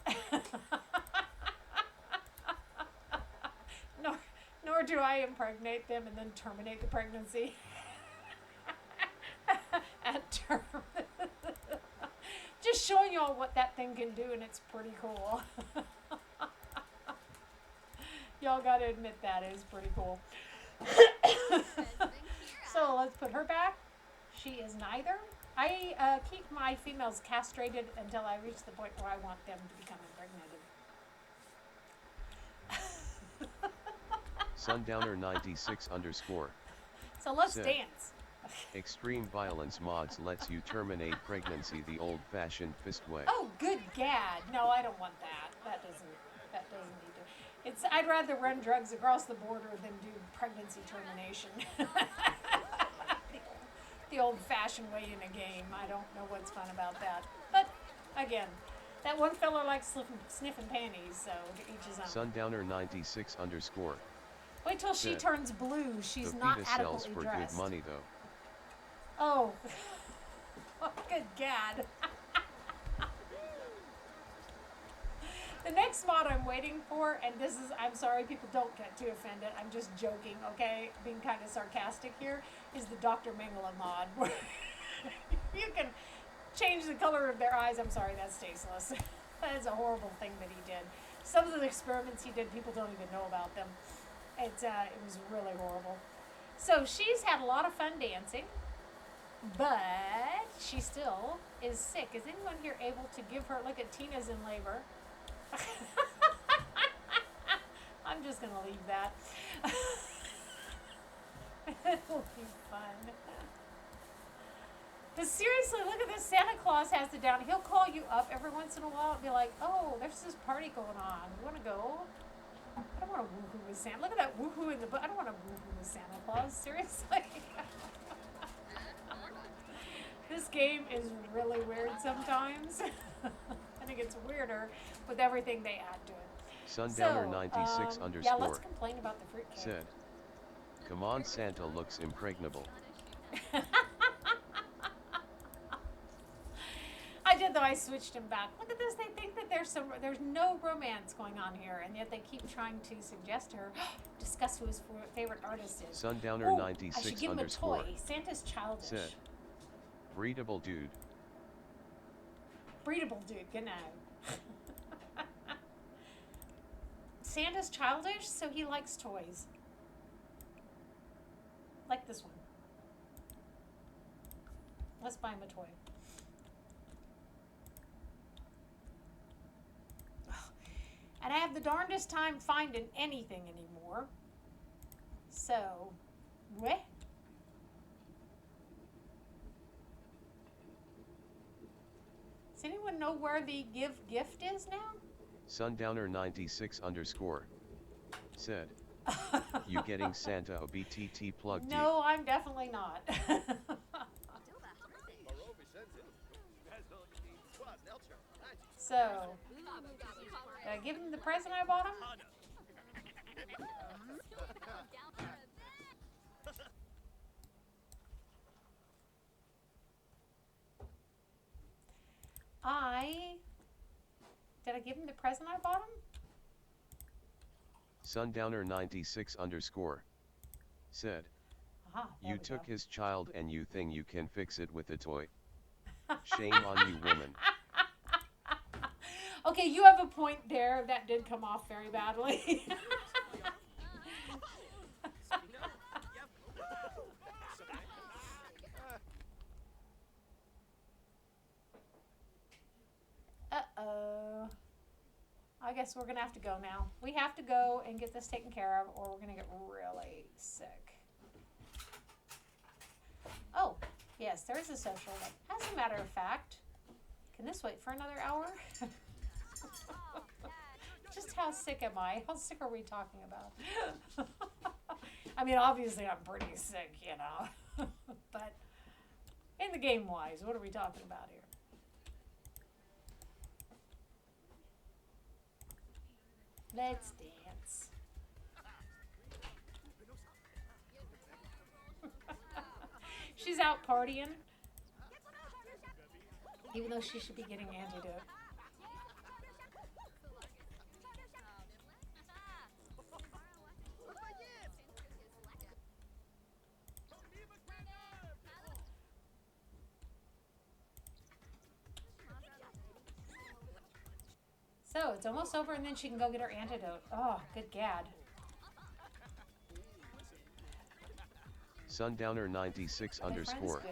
Nor do I impregnate them and then terminate the pregnancy at term. Just showing y'all what that thing can do, and it's pretty cool. Y'all gotta admit that is pretty cool. So let's put her back. She is neither. I keep my females castrated until I reach the point where I want them to become impregnated. Sundowner 96 underscore. So let's Said. dance. Extreme violence mods lets you terminate pregnancy the old-fashioned fist way. Oh, good gad. No, I don't want that. That doesn't need to. I'd rather run drugs across the border than do pregnancy termination. The old-fashioned way in a game. I don't know what's fun about that. But, again, that one fella likes sniffing panties, so to each his own. Sundowner 96 underscore. Wait till she said, turns blue. She's the not fetus sells adequately for dressed. good money though. Oh. Oh, good gad. The next mod I'm waiting for, and this is, I'm sorry, people don't get too offended. I'm just joking, okay? Being kind of sarcastic here, is the Dr. Mengele mod. Where you can change the color of their eyes. I'm sorry, that's tasteless. That is a horrible thing that he did. Some of the experiments he did, people don't even know about them. It was really horrible. So she's had a lot of fun dancing, but she still is sick. Is anyone here able to give her, look at Tina's in labor. I'm just gonna leave that. It'll be fun. But seriously, look at this. Santa Claus has it down. He'll call you up every once in a while and be like, oh, there's this party going on. You wanna go? I don't want to woohoo with Santa. Look at that woohoo in the book. I don't want to woohoo with Santa Claus. Seriously. This game is really weird sometimes. I think it's weirder with everything they add to it. Sundowner 96 underscore. Yeah, let's complain about the fruitcake. Said, come on, Santa looks impregnable. I did though, I switched him back. Look at this, they think that there's no romance going on here, and yet they keep trying to suggest to her, discuss who his favorite artist is. Sundowner 96 I should give him underscore. a toy. Santa's childish. Said, breedable dude. Breedable dude, genau. Santa's childish, so he likes toys. Like this one. Let's buy him a toy. And I have the darndest time finding anything anymore. So, what? Does anyone know where the gift is now? Sundowner 96 underscore. Said, you getting Santa a BTT plugged? No, I'm definitely not. So, did I give him the present I bought him? Did I give him the present I bought him? Sundowner 96 underscore. Said, you took his child and you think you can fix it with a toy. Shame on you, woman. Okay, you have a point there. That did come off very badly. Uh-oh. I guess we're going to have to go now. We have to go and get this taken care of, or we're going to get really sick. Oh, yes, there is a social. As a matter of fact, can this wait for another hour? Just how sick am I? How sick are we talking about? I mean, obviously I'm pretty sick, you know. But in the game-wise, what are we talking about here? Let's dance. She's out partying. Even though she should be getting antidote. So, it's almost over and then she can go get her antidote. Oh, good gad. Sundowner 96 underscore.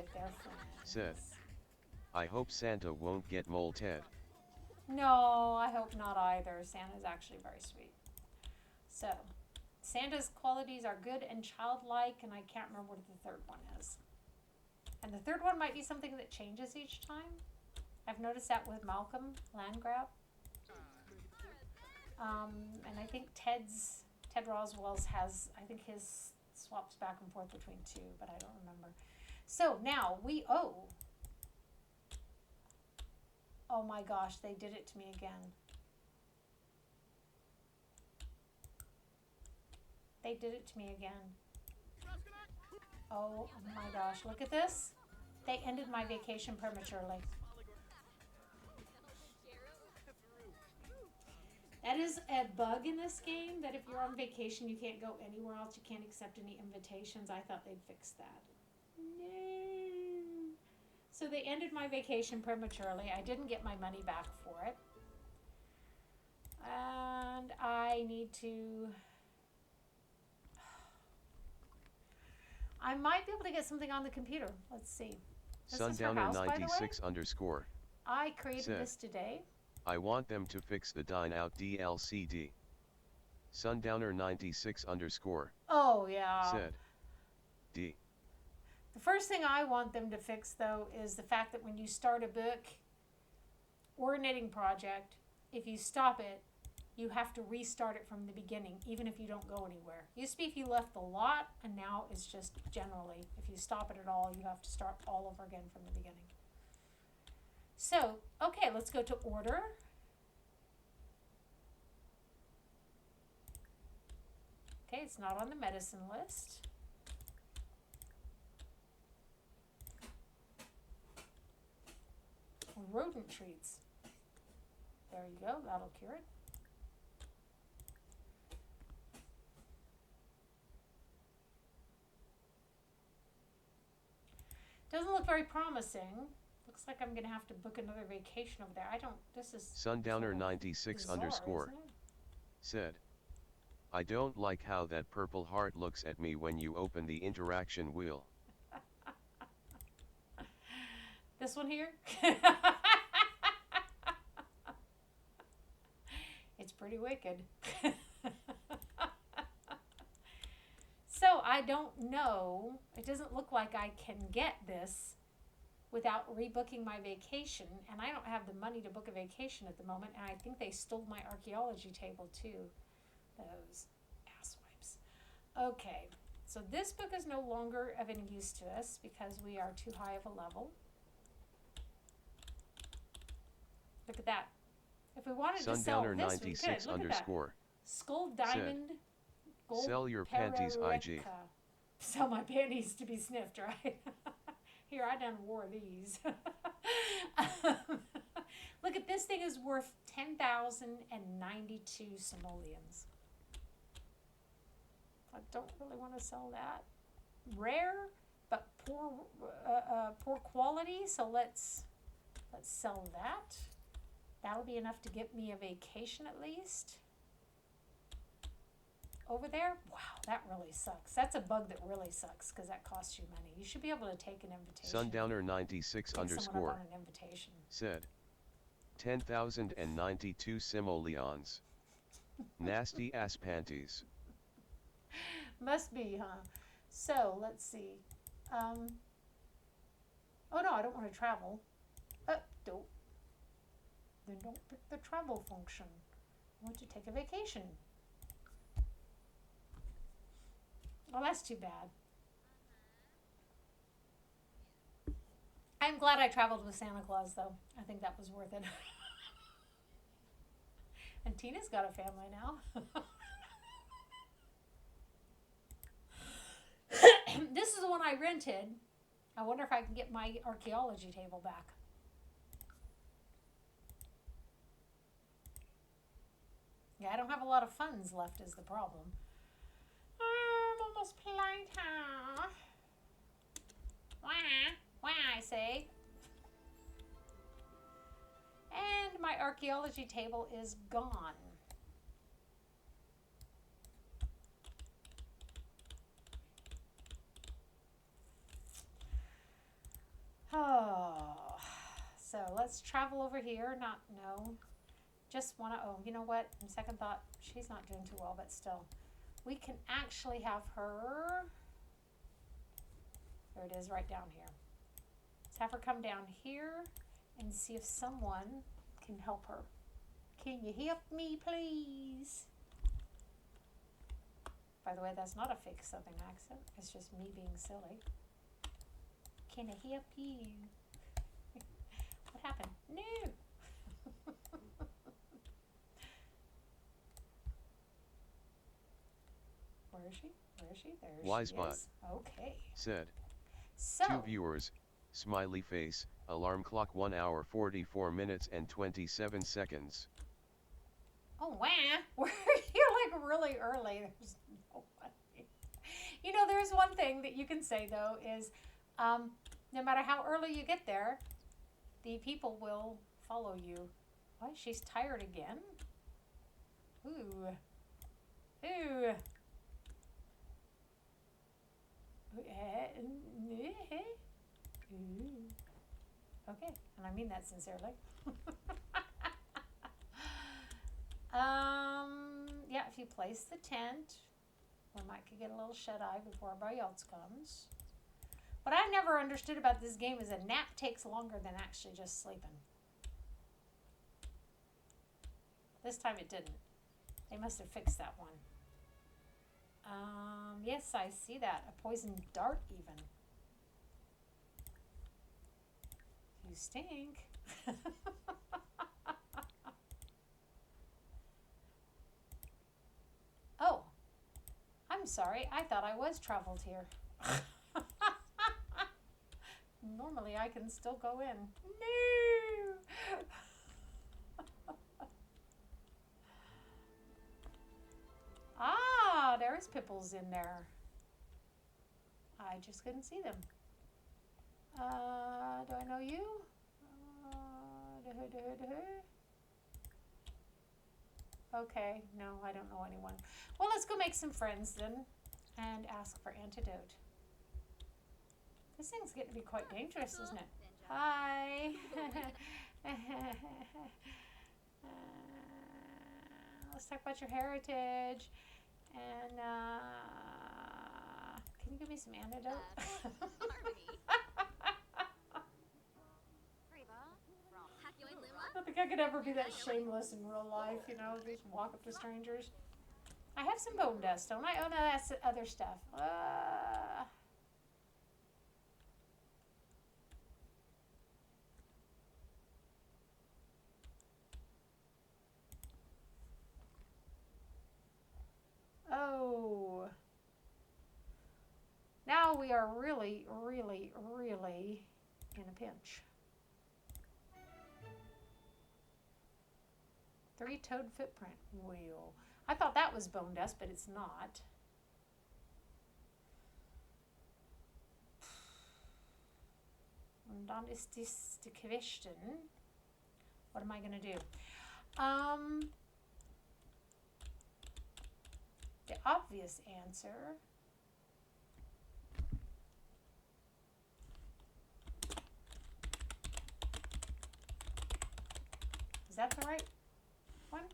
Said, I hope Santa won't get molted. No, I hope not either. Santa's actually very sweet. So, Santa's qualities are good and childlike, and I can't remember what the third one is. And the third one might be something that changes each time. I've noticed that with Malcolm Landgraf. And I think Ted Roswell's has, I think his swaps back and forth between two, but I don't remember. So now oh my gosh, they did it to me again. They did it to me again. Oh my gosh, look at this. They ended my vacation prematurely. That is a bug in this game, that if you're on vacation, you can't go anywhere else. You can't accept any invitations. I thought they'd fix that. No. So they ended my vacation prematurely. I didn't get my money back for it. And I need to... I might be able to get something on the computer. Let's see. Sundowner96_. I created this today. I want them to fix the dine out DLCD. Sundowner96_. Oh, yeah. Said. D. The first thing I want them to fix, though, is the fact that when you start a book or a knitting project, if you stop it, you have to restart it from the beginning, even if you don't go anywhere. Used to be if you left the lot, and now it's just generally, if you stop it at all, you have to start all over again from the beginning. So, okay, let's go to order. Okay, it's not on the medicine list. Rodent treats. There you go, that'll cure it. Doesn't look very promising. Looks like I'm going to have to book another vacation over there. I don't, this is Sundowner96_. Said. I don't like how that purple heart looks at me when you open the interaction wheel. This one here? It's pretty wicked. So I don't know, it doesn't look like I can get this without rebooking my vacation, and I don't have the money to book a vacation at the moment, and I think they stole my archaeology table too. Those asswipes. Okay, so this book is no longer of any use to us because we are too high of a level. Look at that. If we wanted to sell this, we could. Look at that. Skull Diamond Gold. Sell your panties, IG. Sell my panties to be sniffed, right? Here, I done wore these. Look at this thing is worth 10,092 simoleons. I don't really want to sell that. Rare, but poor quality. So let's sell that. That'll be enough to get me a vacation at least. Over there, wow, that really sucks. That's a bug that really sucks because that costs you money. You should be able to take an invitation. Sundowner96_. On an invitation. Said. 10,092 simoleons. Nasty ass panties. Must be, huh? So let's see. Oh no, I don't want to travel. Don't. Then don't pick the travel function. I want to take a vacation. Well, that's too bad. I'm glad I traveled with Santa Claus, though. I think that was worth it. And Tina's got a family now. This is the one I rented. I wonder if I can get my archaeology table back. Yeah, I don't have a lot of funds left is the problem. I'm almost playtime. Wah, I say. And my archaeology table is gone. Oh, so let's travel over here. Just want to, you know what? In second thought, she's not doing too well, but still. We can actually have her, there it is right down here. Let's have her come down here and see if someone can help her. Can you help me, please? By the way, that's not a fake Southern accent. It's just me being silly. Can I help you? What happened? No. Where is she? Where is she? There Wise she bot is. Okay. said. So, 2 viewers, smiley face, alarm clock 1 hour 44 minutes and 27 seconds. oh wow, you're like really early. There's no way. You know, there's one thing that you can say though is, no matter how early you get there, the people will follow you. Why, she's tired again? Ooh. Ooh. Okay, and I mean that sincerely. Yeah, if you place the tent, we might could get a little shut-eye before everybody else comes. What I never understood about this game is a nap takes longer than actually just sleeping. This time it didn't. They must have fixed that one. Yes, I see that. A poison dart even. You stink. Oh, I'm sorry. I thought I was traveled here. Normally I can still go in. No! Ah, there's Pipples in there. I just couldn't see them. Do I know you? Okay, no, I don't know anyone. Well, let's go make some friends then and ask for antidote. This thing's getting to be quite dangerous, isn't it? Hi. Let's talk about your heritage. And can you give me some antidote? I don't think I could ever be that shameless in real life, you know, just walk up to strangers. I have some bone dust, don't I? Oh no, that's other stuff. Oh. Now we are really, really, really in a pinch. 3-toed footprint wheel. I thought that was bone dust, but it's not. Und dann ist dies die question. What am I going to do? The obvious answer is that the right one?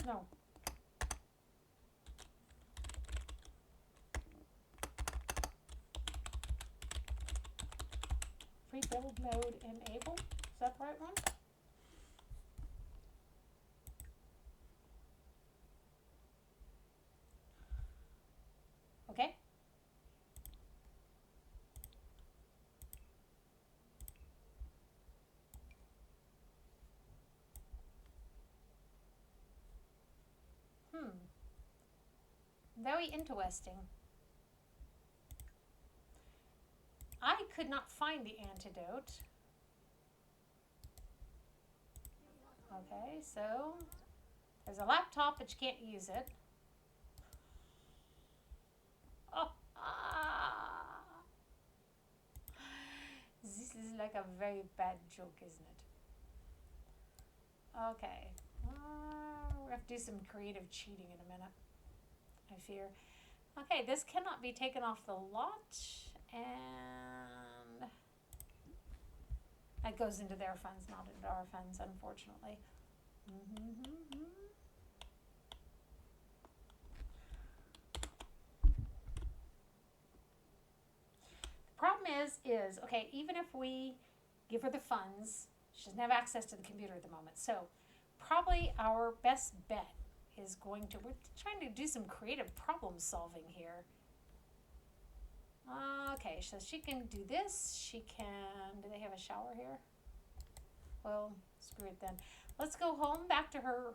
No. Free build mode enable. Is that the right one? Okay. Very interesting. I could not find the antidote. Okay, so there's a laptop, but you can't use it. Oh, This is like a very bad joke, isn't it? Okay. We're going to do some creative cheating in a minute, I fear. Okay, this cannot be taken off the lot, and that goes into their funds, not into our funds, unfortunately. The problem is, okay, even if we give her the funds, she doesn't have access to the computer at the moment, so probably our best bet is going to, we're trying to do some creative problem solving here. Okay, so she can do this. She can, do they have a shower here? Well, screw it then. Let's go home, back to her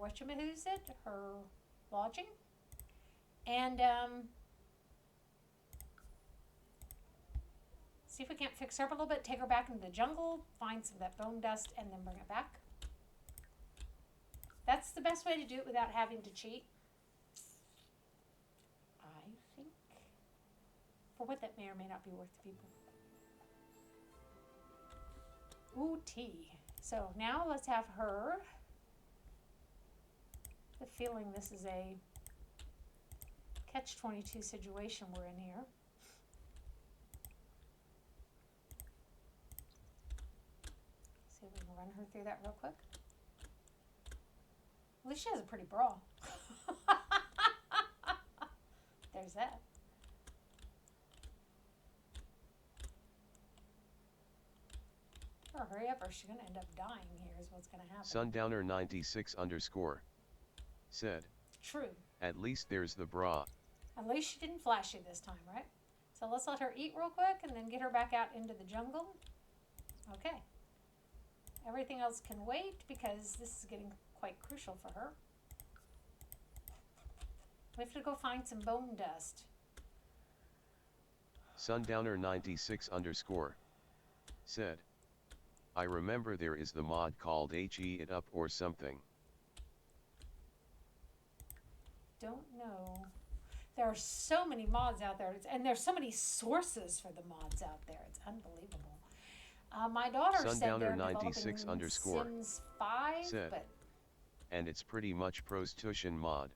whatchamahoosit, her lodging. And, see if we can't fix her up a little bit, take her back into the jungle, find some of that bone dust, and then bring it back. That's the best way to do it without having to cheat, I think, for what that may or may not be worth to people. Ooh, tea. So now let's have her. The feeling this is a catch-22 situation we're in here. See if we can run her through that real quick. At least she has a pretty bra. There's that. Or hurry up or she's going to end up dying here is what's going to happen. Sundowner 96 underscore said. True. At least there's the bra. At least she didn't flash you this time, right? So let's let her eat real quick and then get her back out into the jungle. Okay. Everything else can wait because this is getting quite crucial for her. We have to go find some bone dust. Sundowner 96 underscore said. I remember there is the mod called HE It Up or something. Don't know. There are so many mods out there, and there's so many sources for the mods out there. It's unbelievable. My daughter said they're developing Sims 5, said, but and it's pretty much prostitution mod.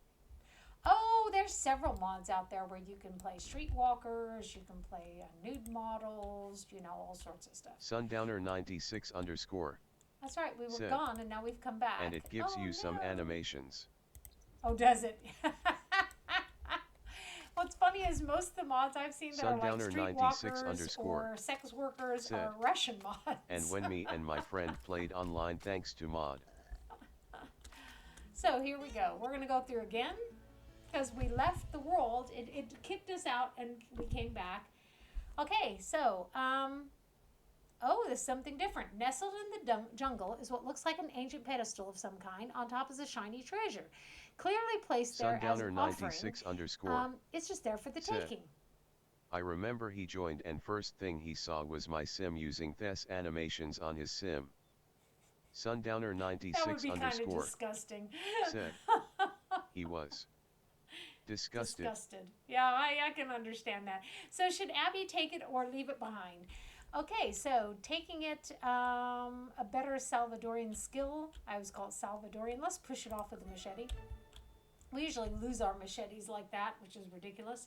oh, there's several mods out there where you can play streetwalkers, you can play nude models, you know, all sorts of stuff. Sundowner 96 underscore. That's right, we were said, gone and now we've come back. And it gives you some animations. Oh, does it? What's funny is most of the mods I've seen that Sundowner are like 96 streetwalkers underscore or sex workers said, are Russian mods. And when me and my friend played online thanks to mod. So here we go. We're going to go through again because we left the world. It kicked us out and we came back. Okay, so, oh, there's something different. Nestled in the jungle is what looks like an ancient pedestal of some kind. On top is a shiny treasure. Clearly placed there as an offering. 96 underscore. It's just there for the said, taking. I remember he joined and first thing he saw was my sim using Thes animations on his sim. Sundowner 96 That would be kind of underscore disgusting. said he was disgusted. Yeah, I can understand that. So should Abby take it or leave it behind? Okay, so taking it, a better Salvadorian skill. I always call it Salvadorian. Let's push it off with a machete. We usually lose our machetes like that, which is ridiculous.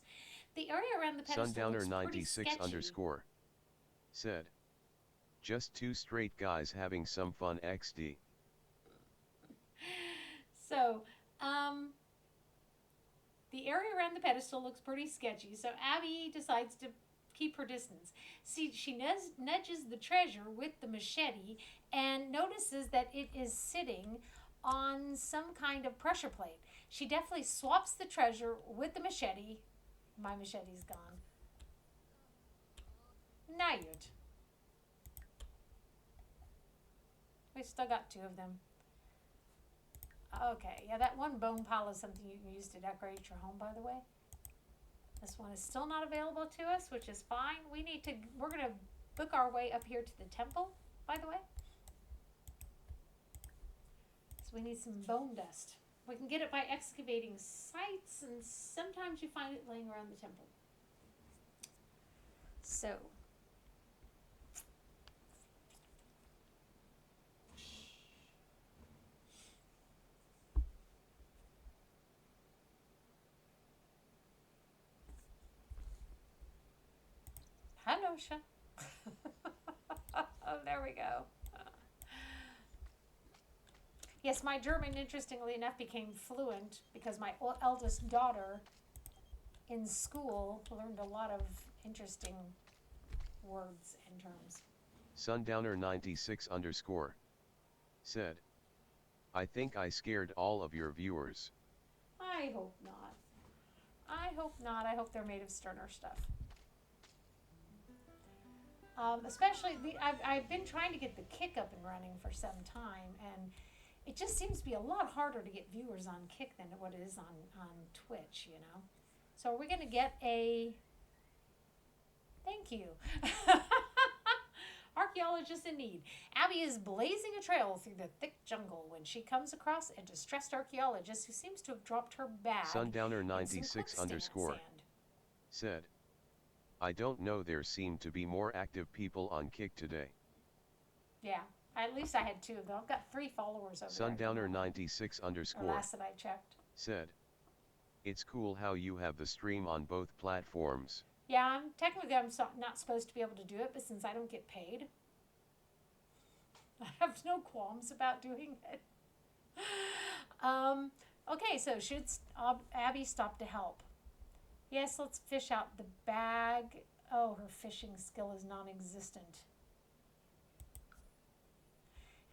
The area around the pedestal Sundowner looks 96 pretty underscore said, just two straight guys having some fun XD. So, the area around the pedestal looks pretty sketchy. So Abby decides to keep her distance. See, she nudges the treasure with the machete and notices that it is sitting on some kind of pressure plate. She definitely swaps the treasure with the machete. My machete's gone. Now you'd. We still got two of them. Okay, yeah, that one bone pile is something you can use to decorate your home, by the way. This one is still not available to us, which is fine. We're going to book our way up here to the temple, by the way. So we need some bone dust. We can get it by excavating sites, and sometimes you find it laying around the temple. So, hello, Sha. Oh, there we go. Yes, my German, interestingly enough, became fluent because my eldest daughter in school learned a lot of interesting words and terms. Sundowner 96 underscore said, I think I scared all of your viewers. I hope not. I hope not. I hope they're made of sterner stuff. Especially, I've been trying to get the Kick up and running for some time, and it just seems to be a lot harder to get viewers on Kick than what it is on Twitch, you know. So are we going to get a... Thank you. Archaeologist in need. Abby is blazing a trail through the thick jungle when she comes across a distressed archaeologist who seems to have dropped her bag. Sundowner 96 underscore said, I don't know, there seem to be more active people on Kick today. Yeah, at least I had 2 of them. I've got 3 followers over there. Sundowner 96 underscore last that I checked said, it's cool how you have the stream on both platforms. Yeah, technically I'm not supposed to be able to do it, but since I don't get paid, I have no qualms about doing it. Okay, so should Abby stop to help? Yes, let's fish out the bag. Oh, her fishing skill is non-existent.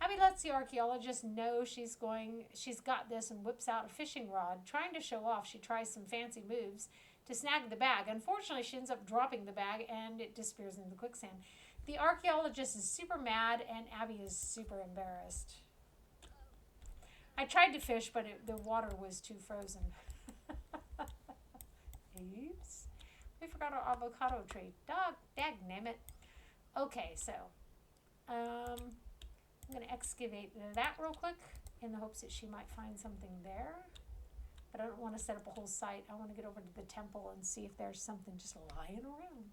Abby lets the archaeologist know she's got this and whips out a fishing rod. Trying to show off, she tries some fancy moves to snag the bag. Unfortunately, she ends up dropping the bag and it disappears into the quicksand. The archaeologist is super mad and Abby is super embarrassed. I tried to fish, but the water was too frozen. Oops. We forgot our avocado tree. Dagnamit. Okay, so I'm going to excavate that real quick in the hopes that she might find something there. But I don't want to set up a whole site. I want to get over to the temple and see if there's something just lying around.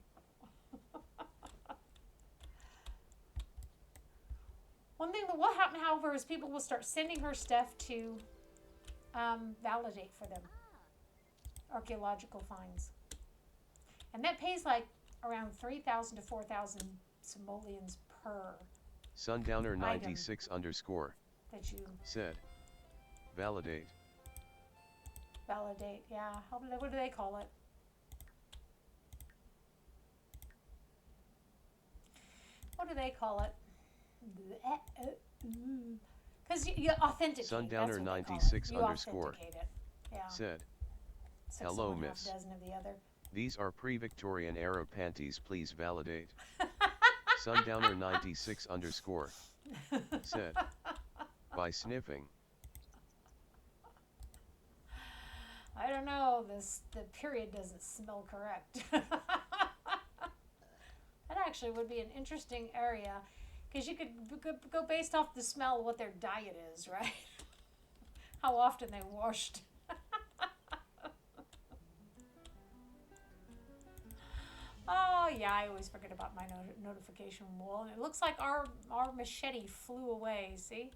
One thing that will happen, however, is people will start sending her stuff to validate for them. Archaeological finds. And that pays like around 3,000 to 4,000 simoleons per Sundowner 96 underscore that you said, validate. Validate, yeah. What do they call it? What do they call it? Because you authenticate. Sundowner 96 underscore yeah. said, 6 hello, of one, miss. half dozen of the other. These are pre-Victorian era panties, please validate. Sundowner 96 underscore said, by sniffing. I don't know, the period doesn't smell correct. That actually would be an interesting area, because you could go based off the smell of what their diet is, right? How often they washed. Oh yeah, I always forget about my notification wall, and it looks like our machete flew away, see?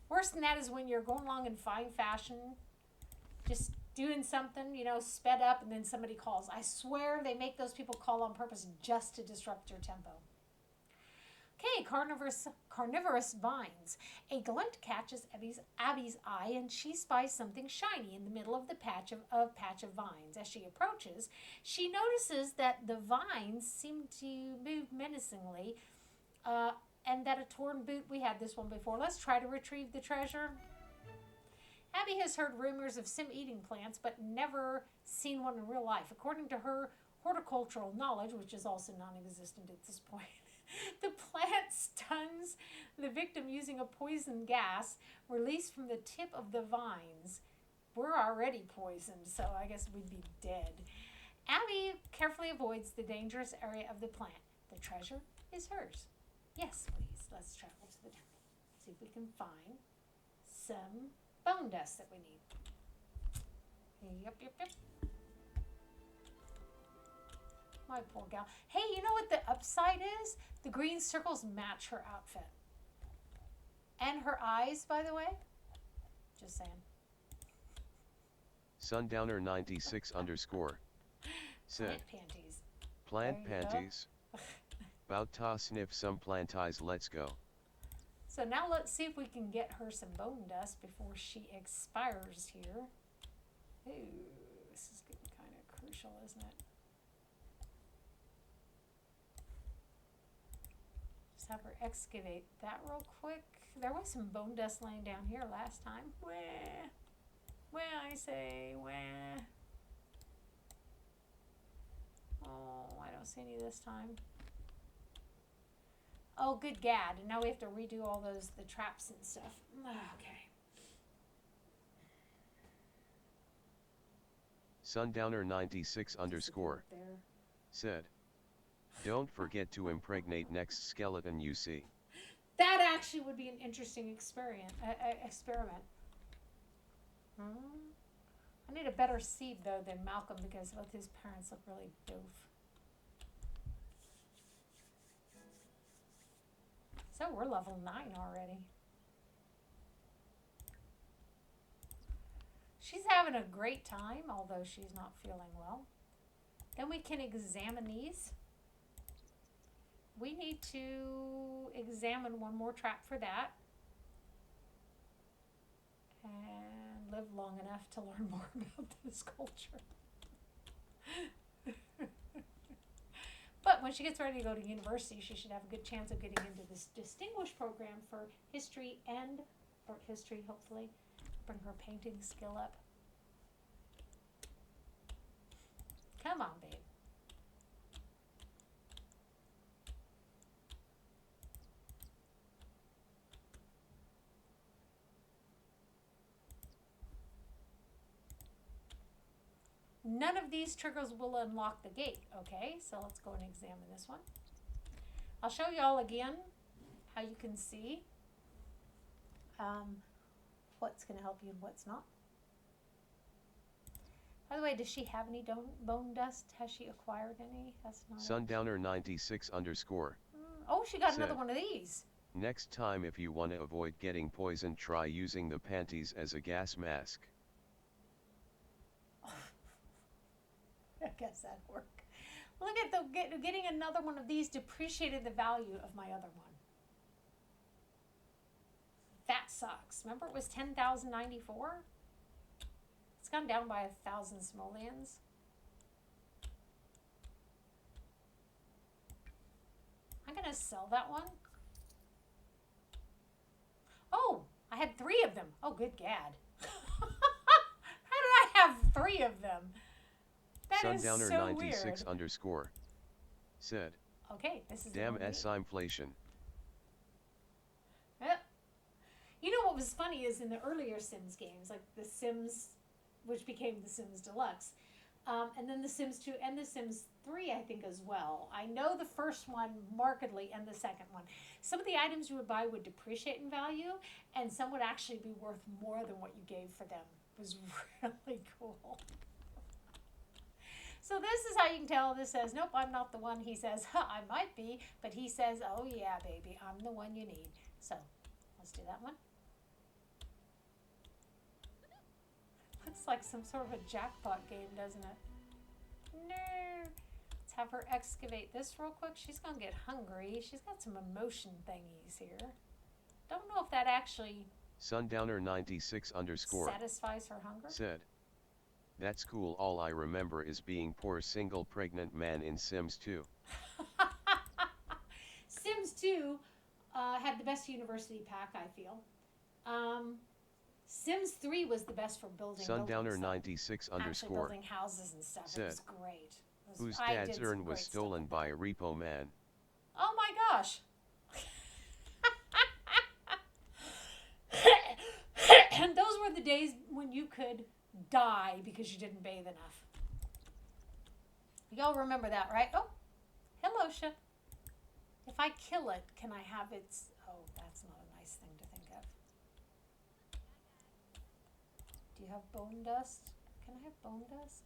Worse than that is when you're going along in fine fashion, just doing something, you know, sped up, and then somebody calls. I swear they make those people call on purpose just to disrupt your tempo. Okay, carnivorous vines. A glint catches Abby's eye, and she spies something shiny in the middle of the patch of vines. As she approaches, she notices that the vines seem to move menacingly, and that a torn boot. We had this one before. Let's try to retrieve the treasure. Abby has heard rumors of sim-eating plants, but never seen one in real life. According to her horticultural knowledge, which is also non-existent at this point, the plant stuns the victim using a poison gas released from the tip of the vines. We're already poisoned, so I guess we'd be dead. Abby carefully avoids the dangerous area of the plant. The treasure is hers. Yes, please. Let's travel to the temple. See if we can find some bone dust that we need. Yep. My poor gal. Hey, you know what the upside is? The green circles match her outfit. And her eyes, by the way. Just saying. Sundowner 96 underscore said, Plant panties. Plant panties. Bout to sniff some planties, let's go. So now let's see if we can get her some bone dust before she expires here. Ooh, this is getting kind of crucial, isn't it? Just have her excavate that real quick. There was some bone dust laying down here last time. Where I say, where? Oh, I don't see any this time. Oh, good gad. And now we have to redo all the traps and stuff. Okay. Sundowner 96 underscore said, don't forget to impregnate next skeleton you see. That actually would be an interesting experiment. I need a better seed, though, than Malcolm because both his parents look really doof. So we're level 9 already. She's having a great time, although she's not feeling well. Then we can examine these. We need to examine one more trap for that. And live long enough to learn more about this culture. But when she gets ready to go to university, she should have a good chance of getting into this distinguished program for history and art history, hopefully. Bring her painting skill up. Come on, babe. None of these triggers will unlock the gate, okay? So let's go and examine this one. I'll show you all again how you can see what's going to help you and what's not. By the way, does she have any bone dust? Has she acquired any? That's not Sundowner 96 underscore. Oh, she got another one of these. Next time if you want to avoid getting poisoned, try using the panties as a gas mask. I guess that'd work. Look at getting another one of these depreciated the value of my other one. That sucks. Remember it was 10,094? It's gone down by 1,000 simoleons. I'm gonna sell that one. Oh, I had 3 of them. Oh, good gad. How did I have 3 of them? That Sundowner is so 96 weird. underscore said, okay, this is damn inflation. Yep. You know what was funny is in the earlier Sims games, like the Sims, which became the Sims Deluxe, and then the Sims 2 and the Sims 3, I think, as well. I know the first one markedly and the second one. Some of the items you would buy would depreciate in value, and some would actually be worth more than what you gave for them. It was really cool. So this is how you can tell. This says, nope, I'm not the one. He says, I might be, but he says, oh yeah, baby, I'm the one you need. So let's do that one. Looks like some sort of a jackpot game, doesn't it? No. Let's have her excavate this real quick. She's going to get hungry. She's got some emotion thingies here. Don't know if that actually Sundowner 96 underscore satisfies her hunger. Said, that's cool. All I remember is being poor single pregnant man in Sims 2. Sims 2 had the best university pack, I feel. Sims 3 was the best for building Sundowner 96 underscore building houses and stuff. Said, it was great. Whose dad's urn was stolen by a repo man. Oh my gosh. And those were the days when you could die because you didn't bathe enough. Y'all remember that, right? Oh, hello, ship. If I kill it, can I have its... Oh, that's not a nice thing to think of. Do you have bone dust? Can I have bone dust?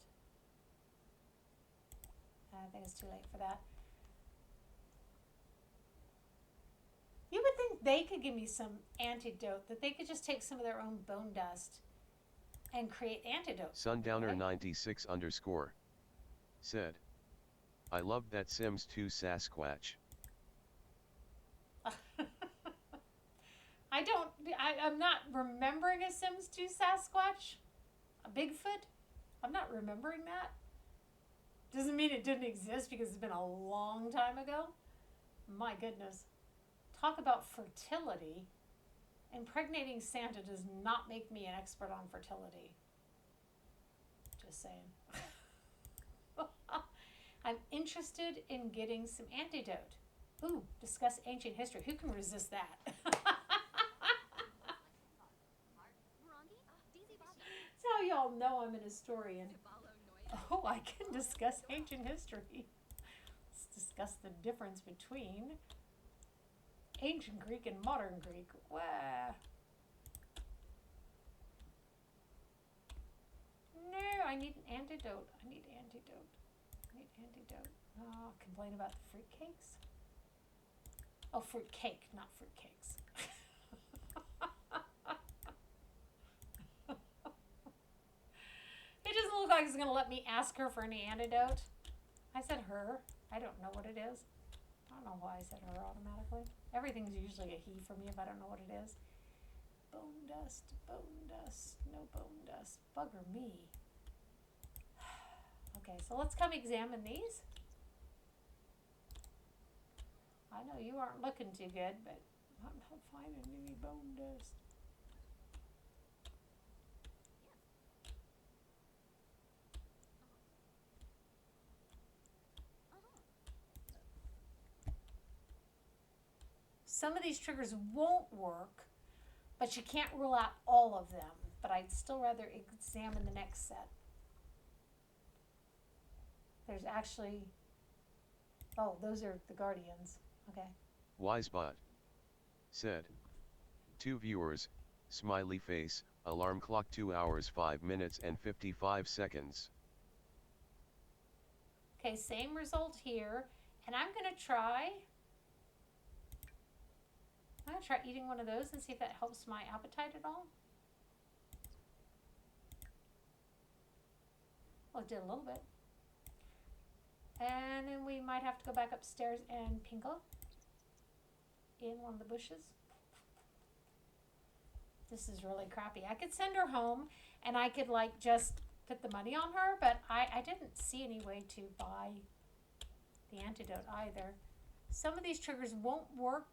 I think it's too late for that. You would think they could give me some antidote, that they could just take some of their own bone dust and create antidote. Sundowner 96 underscore said, I love that Sims 2 Sasquatch. I'm not remembering a Sims 2 Sasquatch. A Bigfoot? I'm not remembering that. Doesn't mean it didn't exist because it's been a long time ago. My goodness. Talk about fertility. Impregnating Santa does not make me an expert on fertility. Just saying. I'm interested in getting some antidote. Ooh, discuss ancient history. Who can resist that? That's how y'all know I'm an historian. Oh, I can discuss ancient history. Let's discuss the difference between ancient Greek and modern Greek. Wow. No, I need an antidote. I need antidote. I need antidote. Oh, complain about the fruitcakes? Oh, fruitcake, not fruitcakes. It doesn't look like it's going to let me ask her for any antidote. I said her. I don't know what it is. I don't know why I said her automatically. Everything's usually a he for me if I don't know what it is. Bone dust, no bone dust. Bugger me. Okay, so let's come examine these. I know you aren't looking too good, but I'm not finding any bone dust. Some of these triggers won't work, but you can't rule out all of them. But I'd still rather examine the next set. There's actually, oh, those are the guardians. Okay. Wisebot said. 2 viewers, smiley face, alarm clock 2 hours 5 minutes and 55 seconds. Okay, same result here. And I'm going to try eating one of those and see if that helps my appetite at all. Well, it did a little bit. And then we might have to go back upstairs and Pinko in one of the bushes. This is really crappy. I could send her home and I could like just put the money on her, but I didn't see any way to buy the antidote either. Some of these triggers won't work.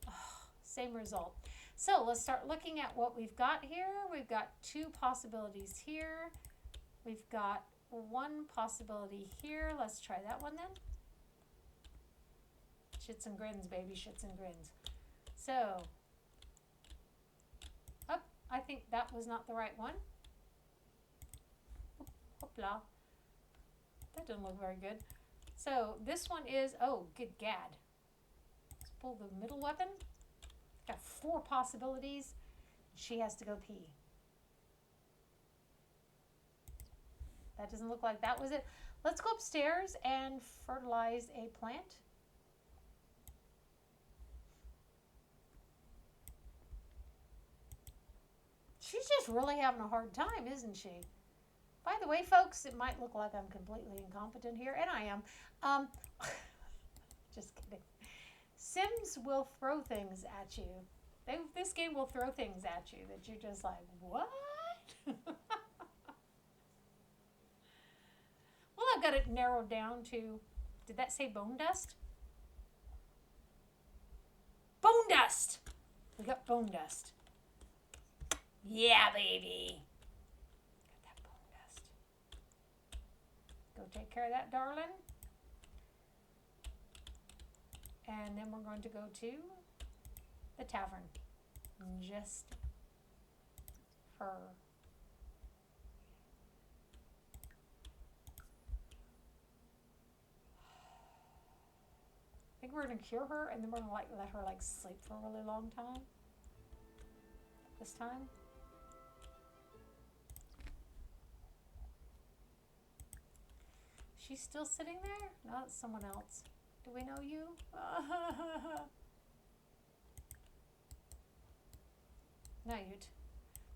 Oh, same result. So let's start looking at what we've got here. We've got 2 possibilities here. We've got 1 possibility here. Let's try that one then. Shits and grins, baby, shits and grins. So, oh, I think that was not the right one. Hoopla. That didn't look very good. So this one is, oh, good gad. Let's pull the middle weapon. Got 4 possibilities. She has to go pee. That doesn't look like that was it. Let's go upstairs and fertilize a plant. She's just really having a hard time, isn't she? By the way, folks, it might look like I'm completely incompetent here, and I am. Just kidding. Sims will throw things at you. This game will throw things at you that you're just like, what? Well, I've got it narrowed down to, did that say bone dust? Bone dust! We got bone dust. Yeah, baby. Got that bone dust. Go take care of that, darling. And then we're going to go to the tavern. Just for I think we're gonna cure her and then we're gonna like let her like sleep for a really long time. This time. She's still sitting there? No, it's someone else. Do we know you? No,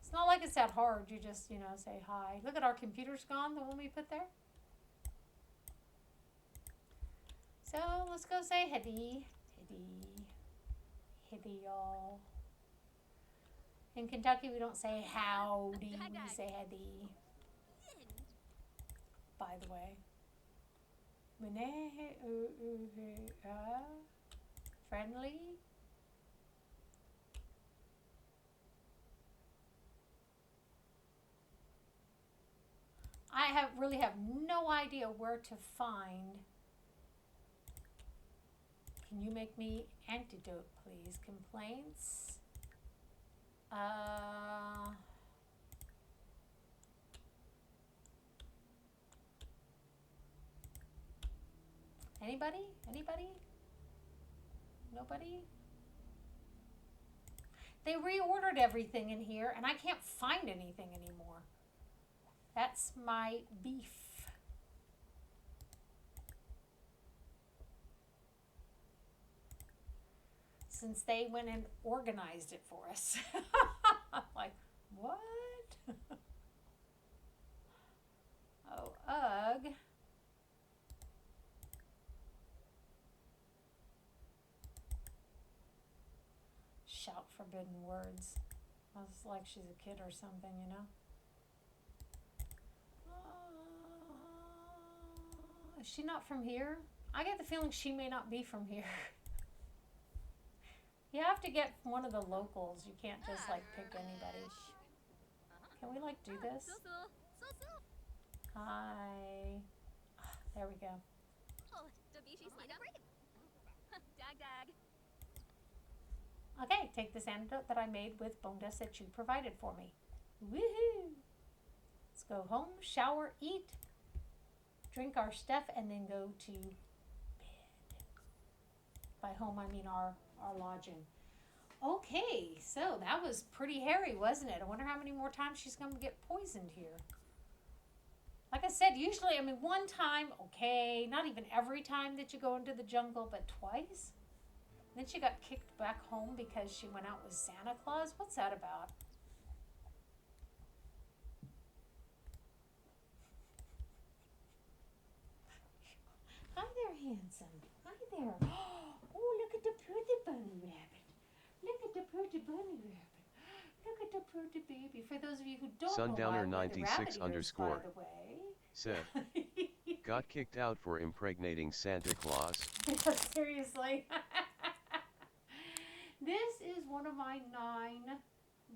it's not like it's that hard. You just, say hi. Look at our computer's gone, the one we put there. So let's go say hiddy, y'all. In Kentucky, we don't say howdy, we say hiddy. By the way. Friendly. I really have no idea where to find. Can you make me antidote, please? Complaints. Anybody? Anybody? Nobody? They reordered everything in here and I can't find anything anymore. That's my beef. Since they went and organized it for us. I'm like, what? Oh, ugh. Shout forbidden words. It's like she's a kid or something, you know? Is she not from here? I get the feeling she may not be from here. You have to get one of the locals. You can't just like pick anybody. Can we like do this? Hi. There we go. Okay, take this antidote that I made with bone dust that you provided for me. Woohoo! Let's go home, shower, eat, drink our stuff, and then go to bed. By home, I mean our lodging. Okay, so that was pretty hairy, wasn't it? I wonder how many more times she's going to get poisoned here. Like I said, usually, I mean, one time, okay, not even every time that you go into the jungle, but twice. Then she got kicked back home because she went out with Santa Claus. What's that about? Hi there, handsome. Hi there. Oh, look at the pretty bunny rabbit. Look at the pretty bunny rabbit. Look at the pretty baby. For those of you who don't Sundowner know why the rabbit 96 ears, underscore by the way, said, got kicked out for impregnating Santa Claus. seriously. This is one of my 9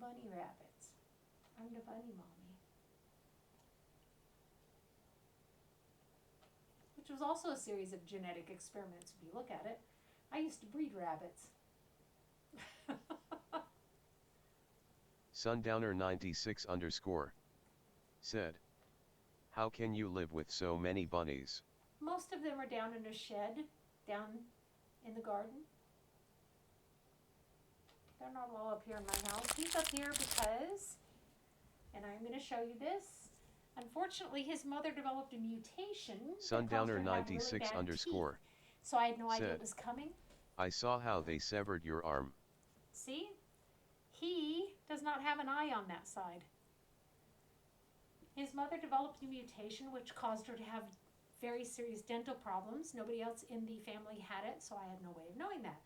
bunny rabbits. I'm the bunny mommy. Which was also a series of genetic experiments, if you look at it. I used to breed rabbits. Sundowner 96 underscore said, how can you live with so many bunnies? Most of them are down in a shed, down in the garden. They're not all up here in my house. He's up here because, and I'm going to show you this, unfortunately his mother developed a mutation. Sundowner 96 underscore teeth. So I had no idea said, it was coming. I saw how they severed your arm. See? He does not have an eye on that side. His mother developed a mutation which caused her to have very serious dental problems. Nobody else in the family had it, so I had no way of knowing that.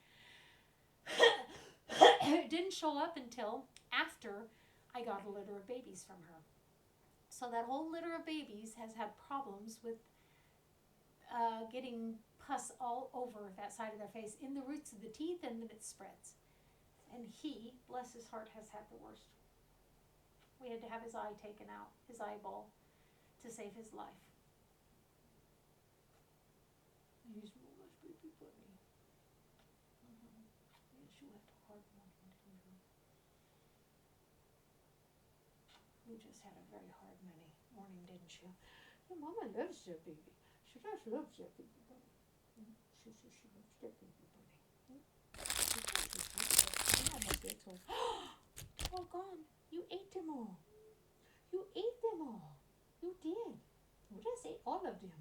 It didn't show up until after I got a litter of babies from her. So that whole litter of babies has had problems with getting pus all over that side of their face, in the roots of the teeth, and then it spreads. And he, bless his heart, has had the worst. We had to have his eye taken out, his eyeball, to save his life. He's my baby bunny. Yes, you had a hard morning, didn't you? You just had a very hard morning, didn't you? Your mama loves that baby. She just loves that baby bunny. She says she loves that baby bunny. All gone. You ate them all. You ate them all. You did. You just ate all of them.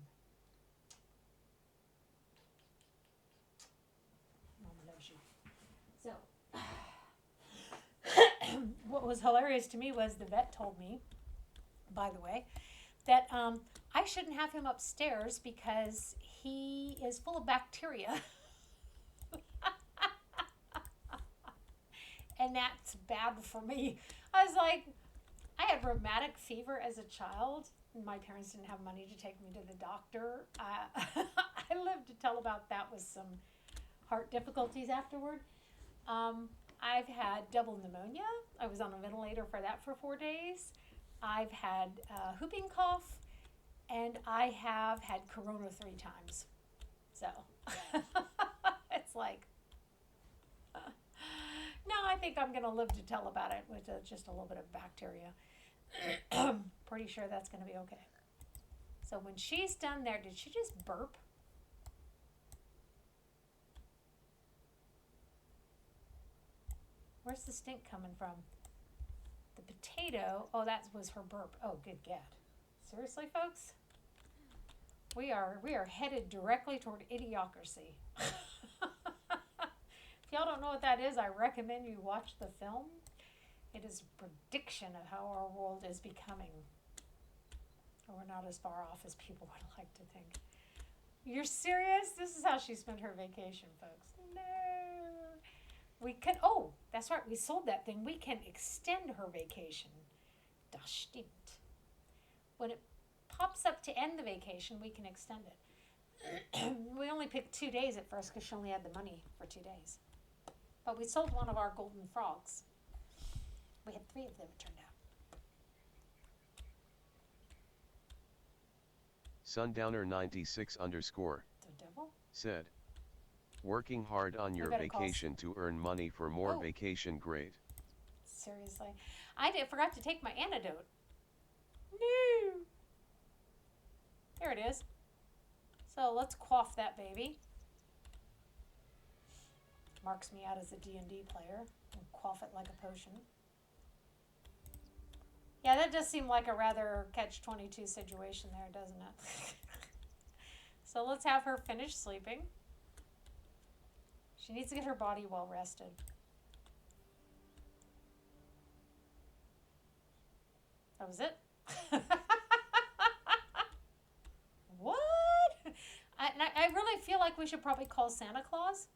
Mama loves you. So, what was hilarious to me was the vet told me, by the way, that I shouldn't have him upstairs because he is full of bacteria. And that's bad for me. I was like, I had rheumatic fever as a child. My parents didn't have money to take me to the doctor. I lived to tell about that with some heart difficulties afterward. I've had double pneumonia. I was on a ventilator for that for 4 days. I've had whooping cough. And I have had corona 3 times. So, it's like, no, I think I'm going to live to tell about it with just a little bit of bacteria. Pretty sure that's going to be okay. So when she's done there, did she just burp? Where's the stink coming from? The potato, oh, that was her burp. Oh, good gad. Seriously, folks? We are headed directly toward idiocracy. If y'all don't know what that is, I recommend you watch the film. It is a prediction of how our world is becoming. We're not as far off as people would like to think. You're serious? This is how she spent her vacation, folks. No. We can, oh, that's right, we sold that thing. We can extend her vacation. Das stimmt. When it pops up to end the vacation, we can extend it. We only picked 2 days at first because she only had the money for 2 days. But we sold one of our golden frogs. We had 3 of them, it turned out. Sundowner 96 _ The devil? said, working hard on your vacation to earn money for more vacation, great. Seriously. I forgot to take my antidote. No. Here it is. So let's quaff that baby. Marks me out as a D&D player. And quaff it like a potion. Yeah, that does seem like a rather catch-22 situation there, doesn't it? So let's have her finish sleeping. She needs to get her body well rested. That was it? What? I really feel like we should probably call Santa Claus.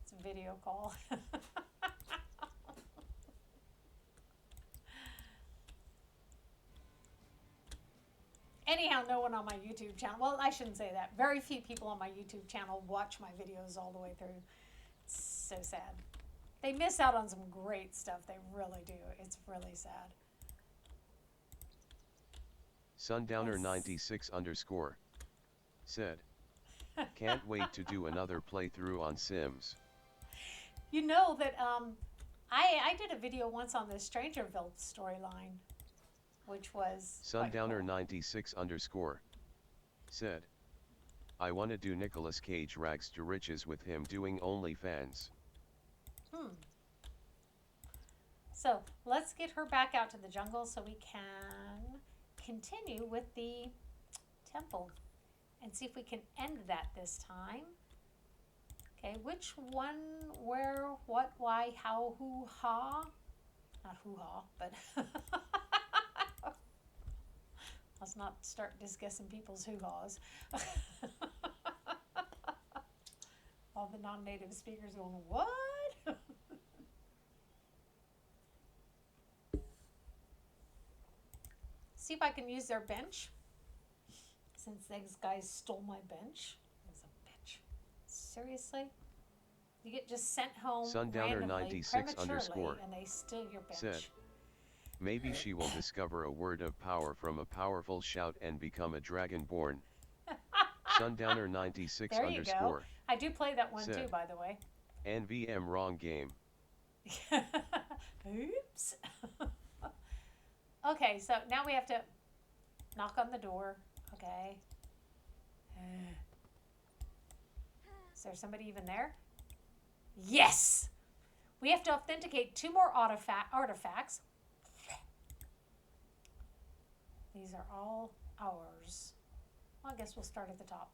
It's a video call. Anyhow, no one on my YouTube channel, well, I shouldn't say that. Very few people on my YouTube channel watch my videos all the way through. It's so sad. They miss out on some great stuff. They really do. It's really sad. Sundowner 96 _ said, can't wait to do another playthrough on Sims. You know that I did a video once on the Strangerville storyline, which was Sundowner 96 _ said, I want to do Nicolas Cage rags to riches with him doing OnlyFans. So let's get her back out to the jungle so we can continue with the temple and see if we can end that this time. Okay, which one, where, what, why, how, who, ha? Not hoo-ha, but let's not start discussing people's hoo-haws. All the non-native speakers going, what? See if I can use their bench. Since these guys stole my bench. It's a bitch. Seriously? You get just sent home Sundowner 96 _ and they steal your bench. said, maybe she will discover a word of power from a powerful shout and become a dragonborn. Sundowner 96 there you _ go. I do play that one said, too, by the way. NVM wrong game. Oops. Okay, so now we have to knock on the door. Okay. Is there somebody even there? Yes! We have to authenticate 2 more artifacts. These are all ours. Well, I guess we'll start at the top.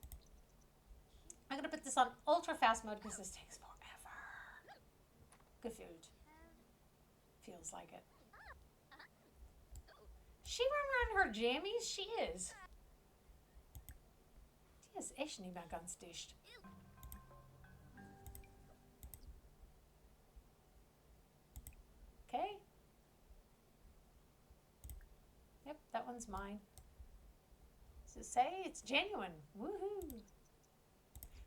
I'm going to put this on ultra fast mode because this takes forever. Good food. Feels like it. She run around her jammies? She is. Die ist echt nicht mehr ganz dicht. Okay. Yep, that one's mine. Does it say? It's genuine. Woohoo.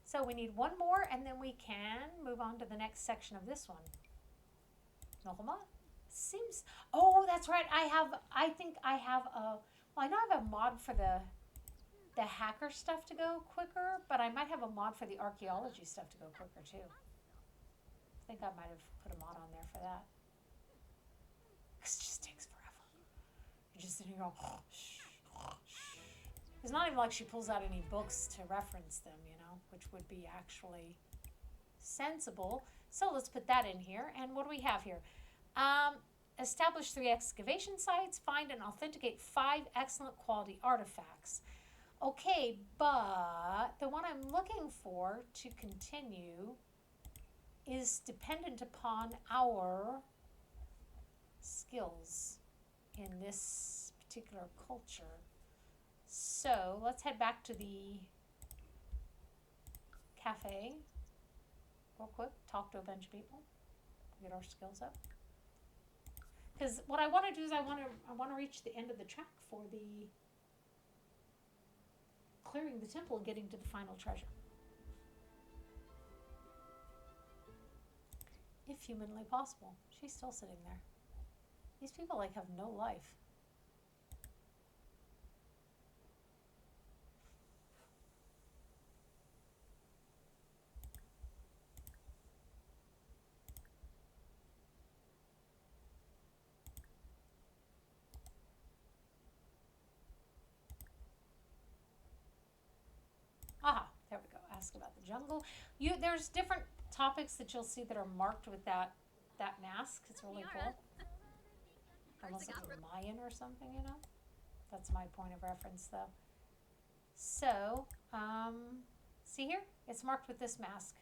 So we need 1 more and then we can move on to the next section of this one. Nog eenmaal. seems, oh, that's right. I think I have a, well, I know I have a mod for the hacker stuff to go quicker, but I might have a mod for the archaeology stuff to go quicker too. I think I might have put a mod on there for that. Because it just takes forever. You're just sitting here going, shh, shh. It's not even like she pulls out any books to reference them, you know, which would be actually sensible. So let's put that in here. And what do we have here? Establish 3 excavation sites, find and authenticate 5 excellent quality artifacts. Okay, but the one I'm looking for to continue is dependent upon our skills in this particular culture. So let's head back to the cafe real quick, talk to a bunch of people, get our skills up. Because what I want to do is I want to reach the end of the track for the clearing the temple and getting to the final treasure. If humanly possible. She's still sitting there. These people like have no life. Aha, there we go. Ask about the jungle. There's different topics that you'll see that are marked with that mask. It's really cool. Almost like a Mayan or something, you know? That's my point of reference, though. So, see here? It's marked with this mask.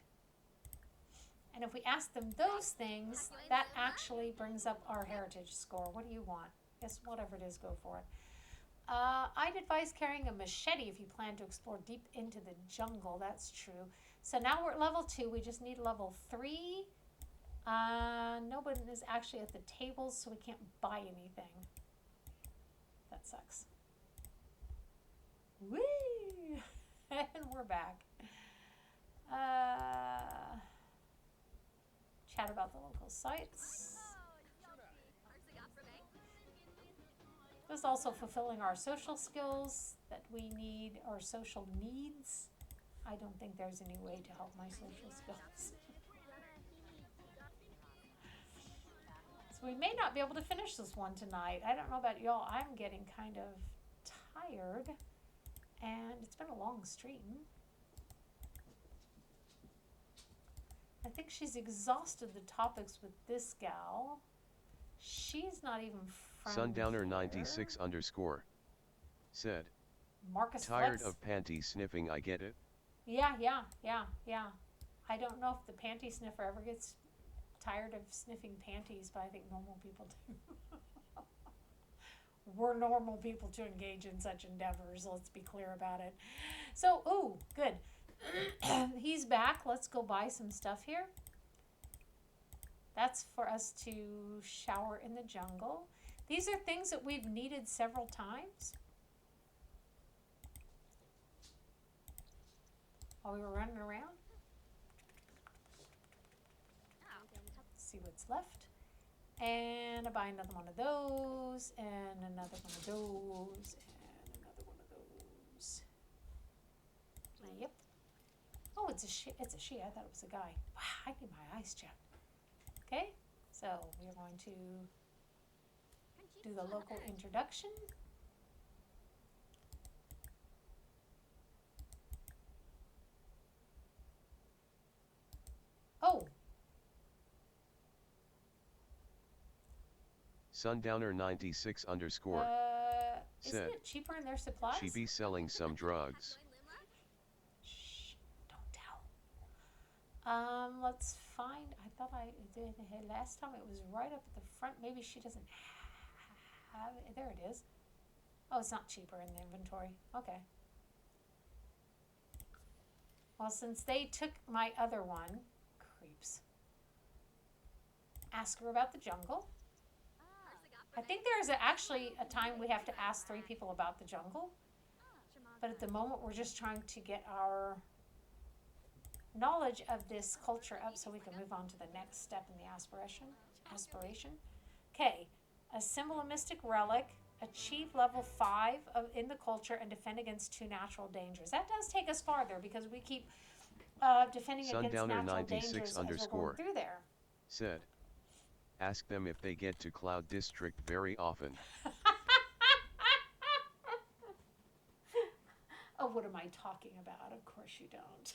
And if we ask them those things, that actually brings up our heritage score. What do you want? Guess whatever it is, go for it. I'd advise carrying a machete if you plan to explore deep into the jungle. That's true. So now we're at level 2. We just need level 3. Nobody is actually at the tables, so we can't buy anything. That sucks. Whee! And we're back. Chat about the local sites. There's also fulfilling our social skills that we need, or social needs. I don't think there's any way to help my social skills. So we may not be able to finish this one tonight. I don't know about y'all. I'm getting kind of tired, and it's been a long stream. I think she's exhausted the topics with this gal. She's not even from Sundowner here. 96 _ said, Marcus tired Flex. of panty sniffing, I get it. Yeah. I don't know if the panty sniffer ever gets tired of sniffing panties, but I think normal people do. We're normal people to engage in such endeavors, let's be clear about it. So, ooh, good. He's back. Let's go buy some stuff here. That's for us to shower in the jungle. These are things that we've needed several times. While we were running around. See what's left. And I buy another one of those, and another one of those, and another one of those. Yep. Oh, it's a she. It's a she. I thought it was a guy. Wow, I need my eyes checked. Okay, so we're going to do the local introduction. Oh. Sundowner 96 _ Isn't said, it cheaper in their supplies? she be selling some drugs. Shh, don't tell. Let's find, I thought I did, last time it was right up at the front. Maybe she doesn't have it. There it is. Oh, it's not cheaper in the inventory. Okay. Well, since they took my other one, creeps. Ask her about the jungle. I think there's actually a time we have to ask 3 people about the jungle. But at the moment, we're just trying to get our knowledge of this culture up so we can move on to the next step in the aspiration. Okay, assemble a mystic relic, achieve level 5 in the culture, and defend against 2 natural dangers. That does take us farther because we keep defending against Sundowner natural 96 dangers as we're going underscore through there. said, ask them if they get to Cloud District very often. Oh, what am I talking about? Of course you don't.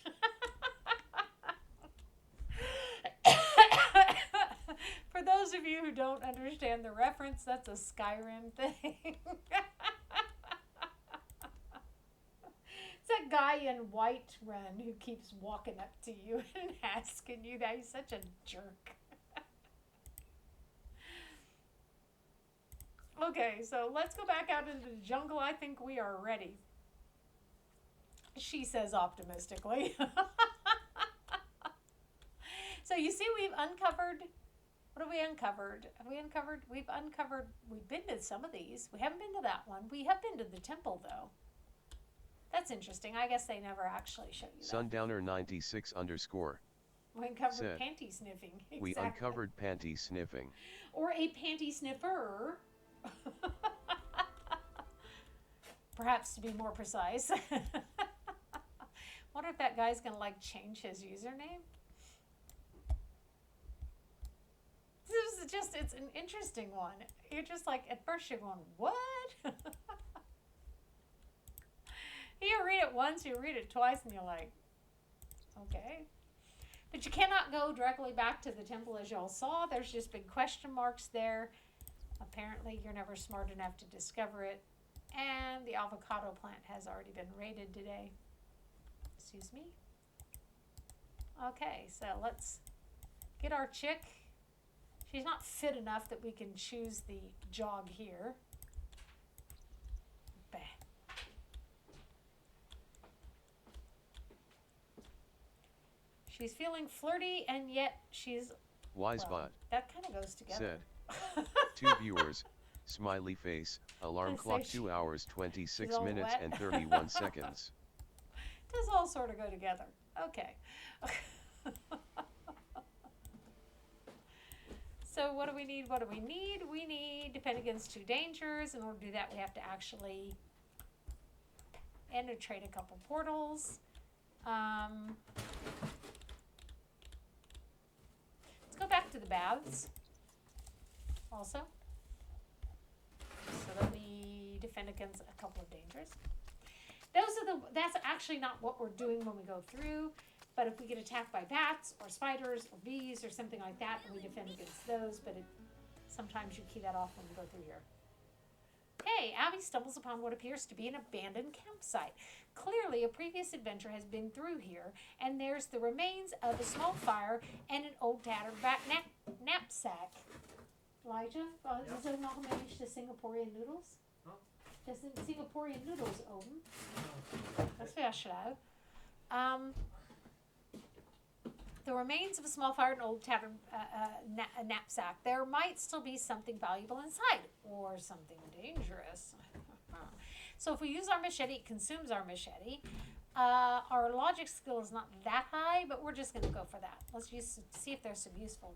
For those of you who don't understand the reference, that's a Skyrim thing. It's that guy in Whiterun who keeps walking up to you and asking you that. He's such a jerk. Okay, so let's go back out into the jungle. I think we are ready. She says optimistically. So you see we've uncovered, what have we uncovered? We've been to some of these. We haven't been to that one. We have been to the temple though. That's interesting. I guess they never actually show you that. Sundowner 96 underscore We uncovered said, panty sniffing. Exactly. We uncovered panty sniffing. Or a panty sniffer. Perhaps to be more precise. Wonder if that guy's gonna like change his username. This is just, it's an interesting one. You're just like, at first you're going, what? You read it once, you read it twice, and you're like, okay. But you cannot go directly back to the temple as y'all saw. There's just big question marks there. Apparently you're never smart enough to discover it. And the avocado plant has already been raided today. Excuse me. Okay, so let's get our chick. She's not fit enough that we can choose the jog here. Bah. She's feeling flirty and yet she's... Wisebot, well, that kind of goes together. said, 2 viewers, smiley face, alarm clock 2 hours 26 minutes wet. and 31 seconds. Does all sort of go together. Okay. So what do we need? What do we need? We need defend against 2 dangers. In order to do that, we have to actually penetrate a couple portals. Let's go back to the baths also, so that we defend against a couple of dangers. That's actually not what we're doing when we go through, but if we get attacked by bats or spiders or bees or something like that, and we defend against those, but sometimes you key that off when you go through here. Okay, Abby stumbles upon what appears to be an abandoned campsite. Clearly, a previous adventure has been through here, and there's the remains of a small fire and an old tattered knapsack. Elijah, is er nog een beetje Singaporean noodles? Dat zijn Singaporean noodles open. Dat is wel schlau. The remains of a small fire and old tattered knapsack. There might still be something valuable inside, or something dangerous. So if we use our machete, it consumes our machete. Our logic skill is not that high, but we're just going to go for that. Let's see if there's some useful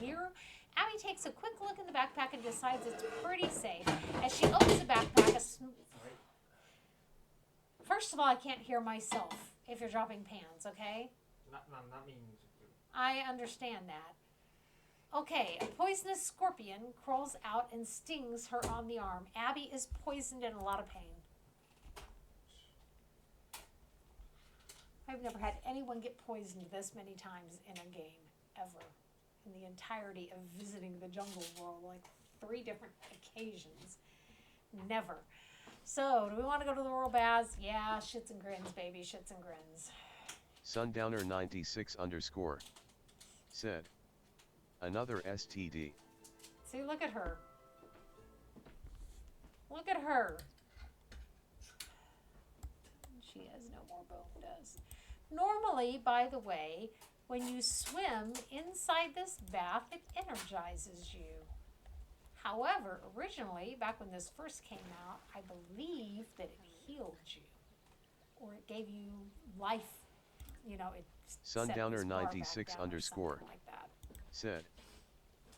gear. Abby takes a quick look in the backpack and decides it's pretty safe. As she opens the backpack, first of all, I can't hear myself if you're dropping pans, okay? Not me. I understand that. Okay, a poisonous scorpion crawls out and stings her on the arm. Abby is poisoned and in a lot of pain. I've never had anyone get poisoned this many times in a game, ever. In the entirety of visiting the jungle world, like 3 different occasions. Never. So, do we want to go to the rural baths? Yeah, shits and grins, baby, shits and grins. Sundowner 96 underscore said, another STD. See, look at her. Look at her. She has no more bone dust. Normally, by the way, when you swim inside this bath, it energizes you. However, originally, back when this first came out, I believe that it healed you. Or it gave you life. You know, it Sundowner 96 underscore like that. said,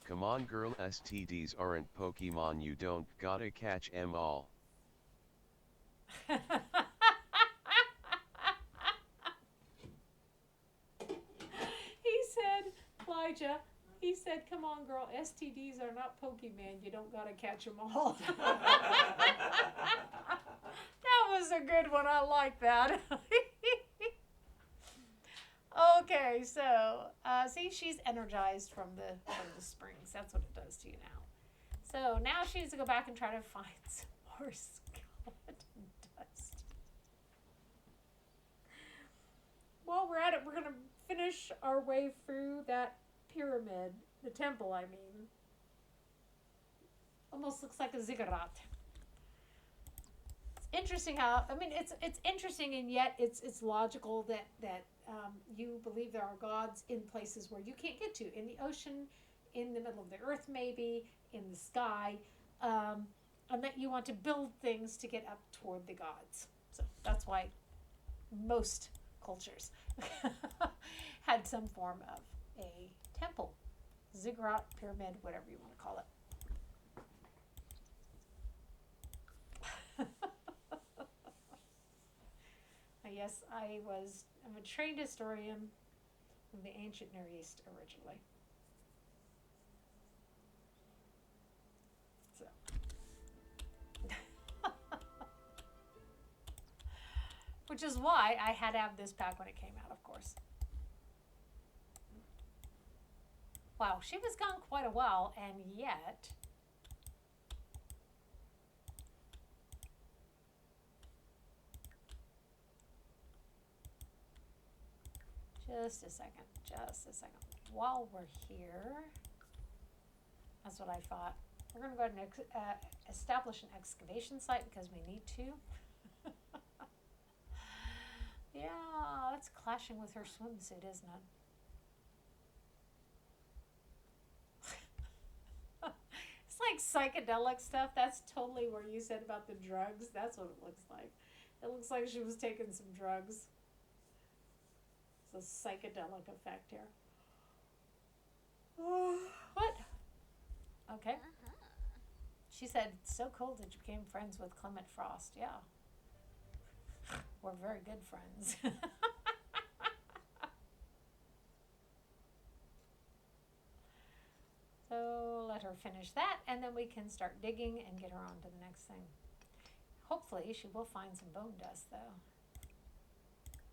Come on girl, STDs aren't Pokemon, you don't gotta catch 'em all. He said, Elijah, he said, come on girl, STDs are not Pokemon, you don't gotta catch them all. That was a good one, I like that. Okay, so, see, she's energized from the springs, that's what it does to you now. So now she needs to go back and try to find some more skeleton dust. While we're at it, we're going to finish our way through that pyramid, the temple, I mean. Almost looks like a ziggurat. It's interesting how, I mean, it's interesting, and yet it's logical that you believe there are gods in places where you can't get to, in the ocean, in the middle of the earth maybe, in the sky, and that you want to build things to get up toward the gods. So that's why most cultures had some form of a temple, ziggurat, pyramid, whatever you want to call it. Yes, I'm a trained historian from the ancient Near East originally. So. Which is why I had to have this pack when it came out, of course. Wow, she was gone quite a while, and yet... Just a second. While we're here, that's what I thought. We're going to go ahead and establish an excavation site because we need to. Yeah, that's clashing with her swimsuit, isn't it? It's like psychedelic stuff. That's totally where you said about the drugs. That's what it looks like. It looks like she was taking some drugs. It's a psychedelic effect here. What? Okay. She said, it's so cool that you became friends with Clement Frost. Yeah. We're very good friends. So let her finish that, and then we can start digging and get her on to the next thing. Hopefully she will find some bone dust, though.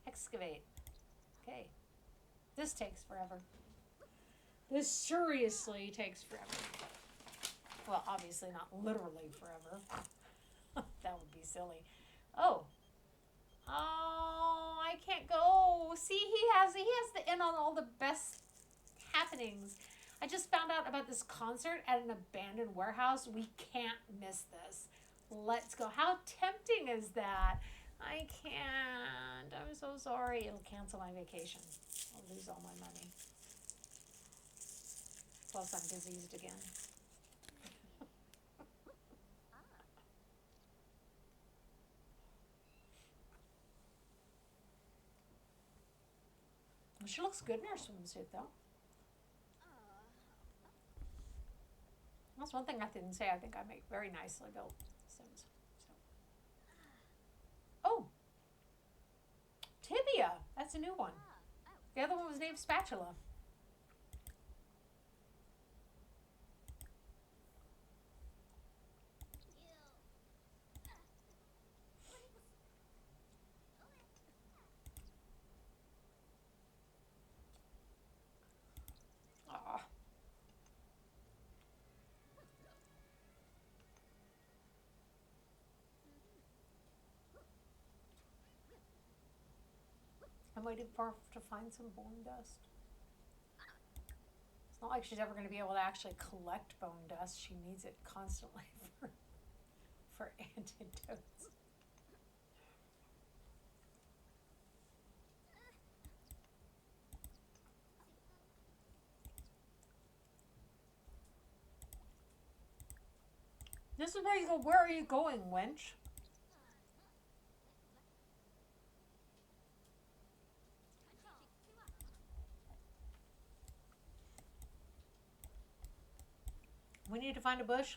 Excavate. Okay. This takes forever. This seriously takes forever. Well, obviously not literally forever. That would be silly. Oh, I can't go. See, he has the in on all the best happenings. I just found out about this concert at an abandoned warehouse. We can't miss this. Let's go. How tempting is that? I can't. I'm so sorry. It'll cancel my vacation. I'll lose all my money. Plus, I'm diseased again. She looks good in her swimsuit, though. That's one thing I didn't say. I think I make very nicely built Sims. So. Oh! Tibia! That's a new one. The other one was named Spatula. I'm waiting for her to find some bone dust. It's not like she's ever going to be able to actually collect bone dust. She needs it constantly for antidotes. This is where you go, where are you going, wench? We need to find a bush.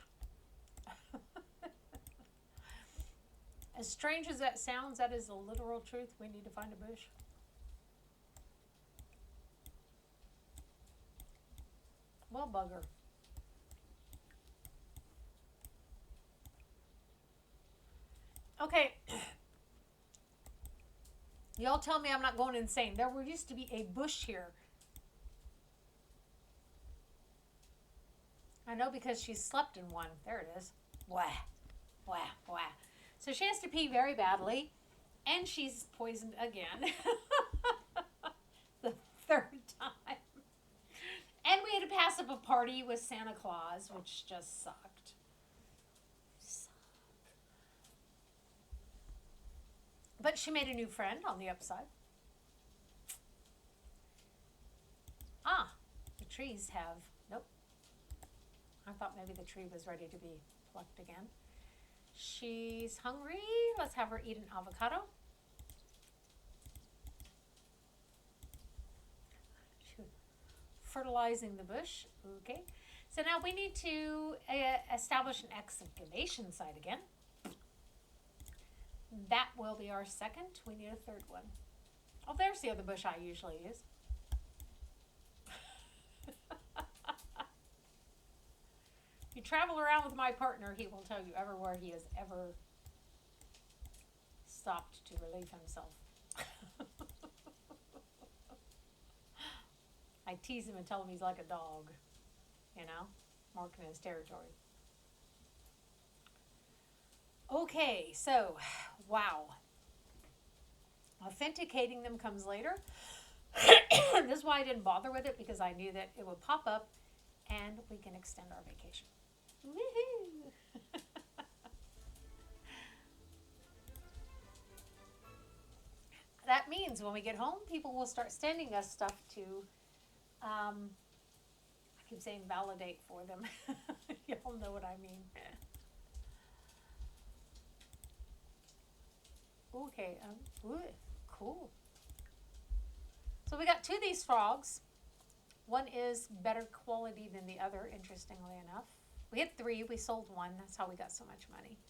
As strange as that sounds, that is the literal truth. We need to find a bush. Well, bugger. Okay. Y'all tell me I'm not going insane. There used to be a bush here. I know because she slept in one. There it is. Wah, wah, wah. So she has to pee very badly, and she's poisoned again. The third time. And we had to pass up a party with Santa Claus, which just sucked. But she made a new friend on the upside. Ah, the trees have, nope. I thought maybe the tree was ready to be plucked again. She's hungry. Let's have her eat an avocado. Fertilizing the bush. Okay. So now we need to establish an excavation site again. That will be our second. We need a third one. Oh, there's the other bush I usually use. You travel around with my partner, he will tell you everywhere he has ever stopped to relieve himself. I tease him and tell him he's like a dog, you know, marking his territory. Okay, so, wow. Authenticating them comes later. This is why I didn't bother with it, because I knew that it would pop up and we can extend our vacation. Woohoo! That means when we get home, people will start sending us stuff to, I keep saying validate for them. Y'all know what I mean. Okay, cool. So we got two of these frogs. One is better quality than the other, interestingly enough. We had three, we sold one, that's how we got so much money.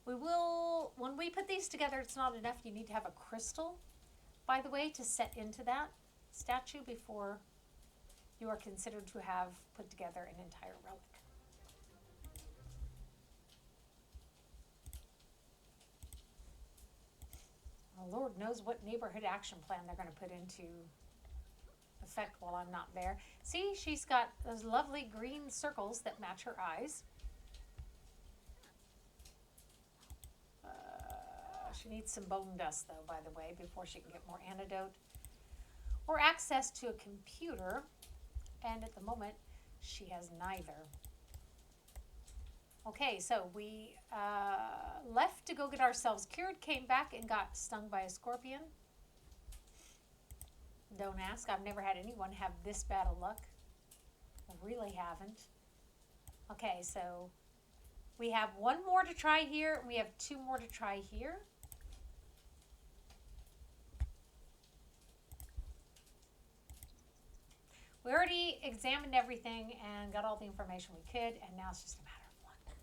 We will, when we put these together, it's not enough. You need to have a crystal, by the way, to set into that statue before you are considered to have put together an entire relic. Well, Lord knows what neighborhood action plan they're going to put into effect while I'm not there. See, she's got those lovely green circles that match her eyes. She needs some bone dust, though, by the way, before she can get more antidote or access to a computer. And at the moment, she has neither. Okay, so we left to go get ourselves cured, came back and got stung by a scorpion. Don't ask. I've never had anyone have this bad of luck. I really haven't. Okay, so we have one more to try here, and we have two more to try here. We already examined everything and got all the information we could, and now it's just a matter of one.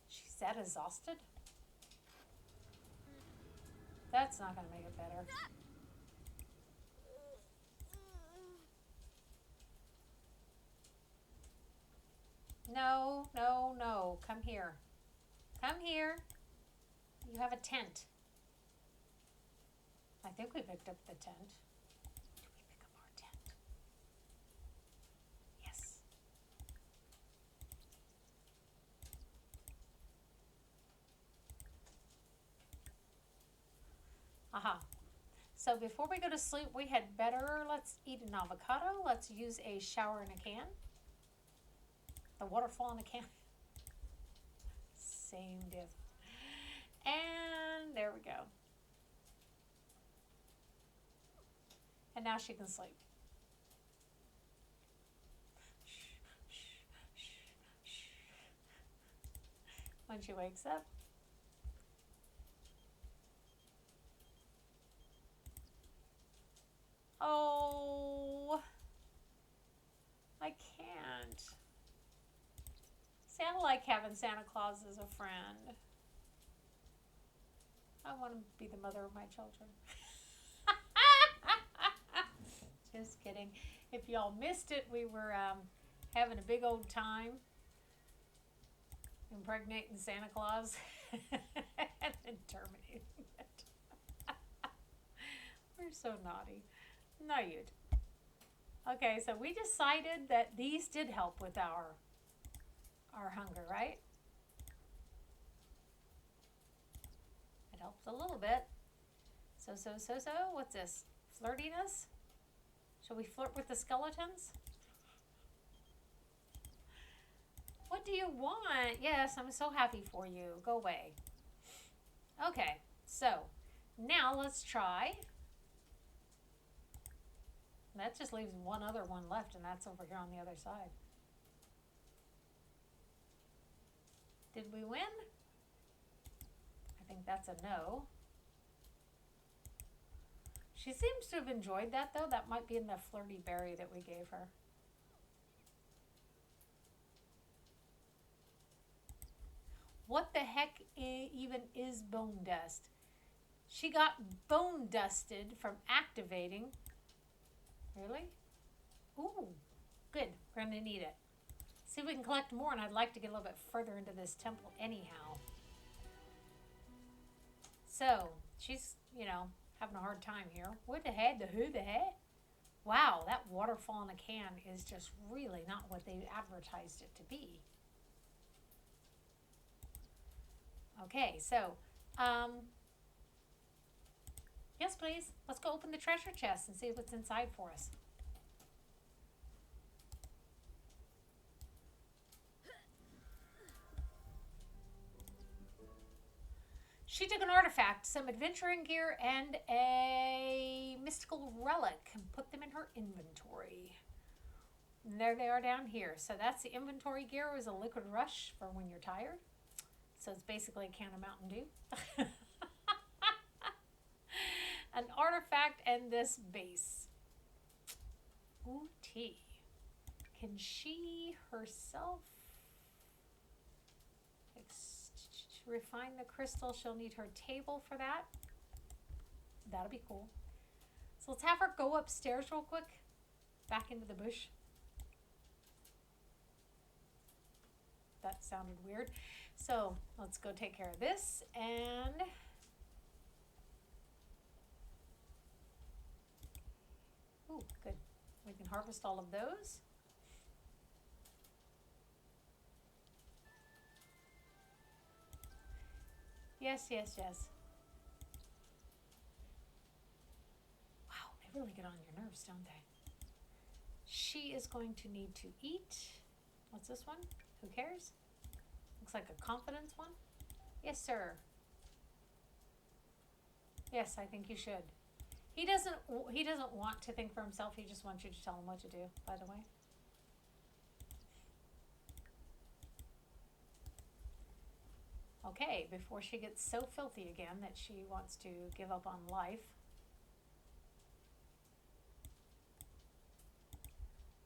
She's that exhausted? That's not going to make it better. No, no, no. Come here. Come here. You have a tent. I think we picked up the tent. Did we pick up our tent? Yes. Aha. So before we go to sleep, we had better, let's eat an avocado. Let's use a shower in a can. The waterfall in a can. Same diff. And there we go. And now she can sleep. When she wakes up, Oh, I can't. See, I like having Santa Claus as a friend. I want to be the mother of my children. Just kidding. If y'all missed it, we were having a big old time impregnating Santa Claus and then terminating it. We're so naughty. No, you'd. Okay, so we decided that these did help with our hunger, right? It helps a little bit. So, what's this? Flirtiness? Shall we flirt with the skeletons? What do you want? Yes, I'm so happy for you. Go away. Okay, so now let's try. That just leaves one other one left, and that's over here on the other side. Did we win? I think that's a no. She seems to have enjoyed that, though. That might be in the flirty berry that we gave her. What the heck even is bone dust? She got bone dusted from activating. Really? Ooh, good. We're going to need it. See if we can collect more, and I'd like to get a little bit further into this temple anyhow. So, she's, having a hard time here. What the heck? Who the heck? Wow, that waterfall in a can is just really not what they advertised it to be. Okay, so, yes, please. Let's go open the treasure chest and see what's inside for us. She took an artifact, some adventuring gear, and a mystical relic and put them in her inventory. And there they are down here. So that's the inventory gear. It was a liquid rush for when you're tired. So it's basically a can of Mountain Dew. An artifact and this base. Ooh, tea. Can she herself refine the crystal? She'll need her table for that. That'll be cool. So let's have her go upstairs real quick. Back into the bush. That sounded weird. So let's go take care of this and ooh, good. We can harvest all of those. Yes, yes, yes. Wow, they really get on your nerves, don't they? She is going to need to eat. What's this one? Who cares? Looks like a confidence one. Yes, sir. Yes, I think you should. He doesn't want to think for himself. He just wants you to tell him what to do, by the way. Okay, before she gets so filthy again that she wants to give up on life.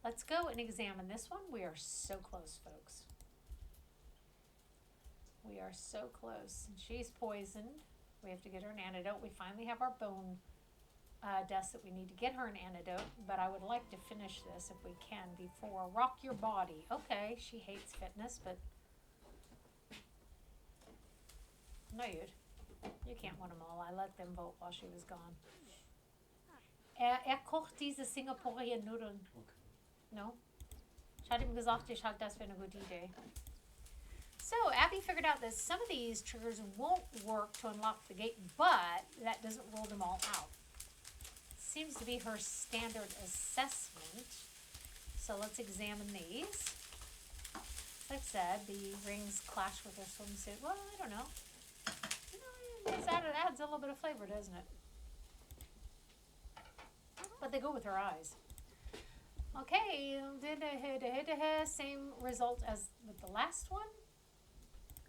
Let's go and examine this one. We are so close, folks. We are so close. She's poisoned. We have to get her an antidote. We finally have our bone dust that we need to get her an antidote, but I would like to finish this if we can before. Rock your body. Okay, she hates fitness, but no, you can't win them all. I let them vote while she was gone. Kocht diese Singaporean Nudeln. Okay. No? Ich hatte ihm gesagt, ich halte das für eine gute Idee. So, Abby figured out that some of these triggers won't work to unlock the gate, but that doesn't rule them all out. Seems to be her standard assessment. So let's examine these. As I've said, the rings clash with her swimsuit. Well, I don't know. It adds a little bit of flavor, doesn't it? But they go with her eyes. Okay, same result as with the last one.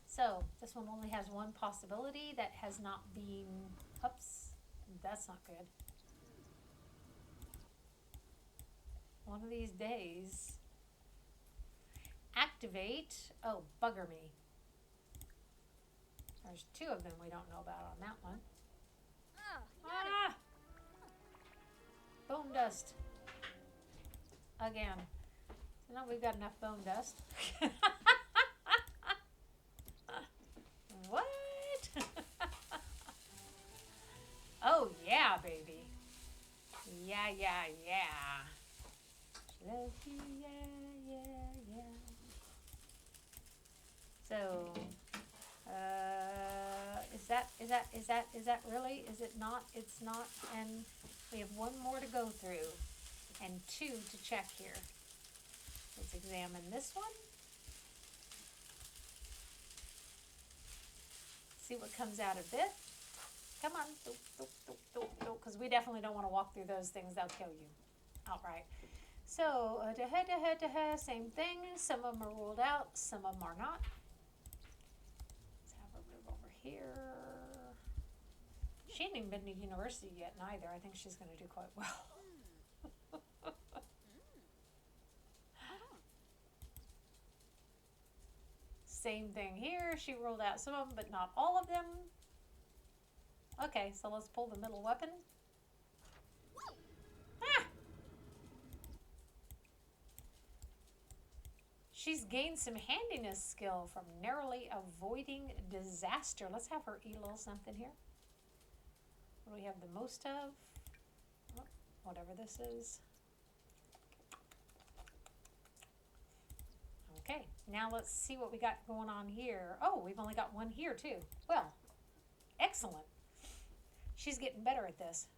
So this one only has one possibility that has not been, oops, that's not good. one of these days. Activate. Oh, bugger me. There's 2 of them we don't know about on that one. Ah! Bone dust. Again. So now we've got enough bone dust. What? Oh, yeah, baby. Yeah, yeah, yeah. Love you, yeah, yeah, yeah. So, is that really? Is it not? It's not. And we have 1 more to go through and 2 to check here. Let's examine this one. See what comes out of this. Come on, because we definitely don't want to walk through those things. They'll kill you outright. So, same thing. Some of them are ruled out, some of them are not. Let's have her move over here. She ain't even been to university yet, neither. I think she's going to do quite well. Same thing here. She ruled out some of them, but not all of them. Okay, so let's pull the middle weapon. Ah! She's gained some handiness skill from narrowly avoiding disaster. Let's have her eat a little something here. What do we have the most of? Oh, whatever this is. Okay, now let's see what we got going on here. Oh, we've only got 1 here too. Well, excellent. She's getting better at this.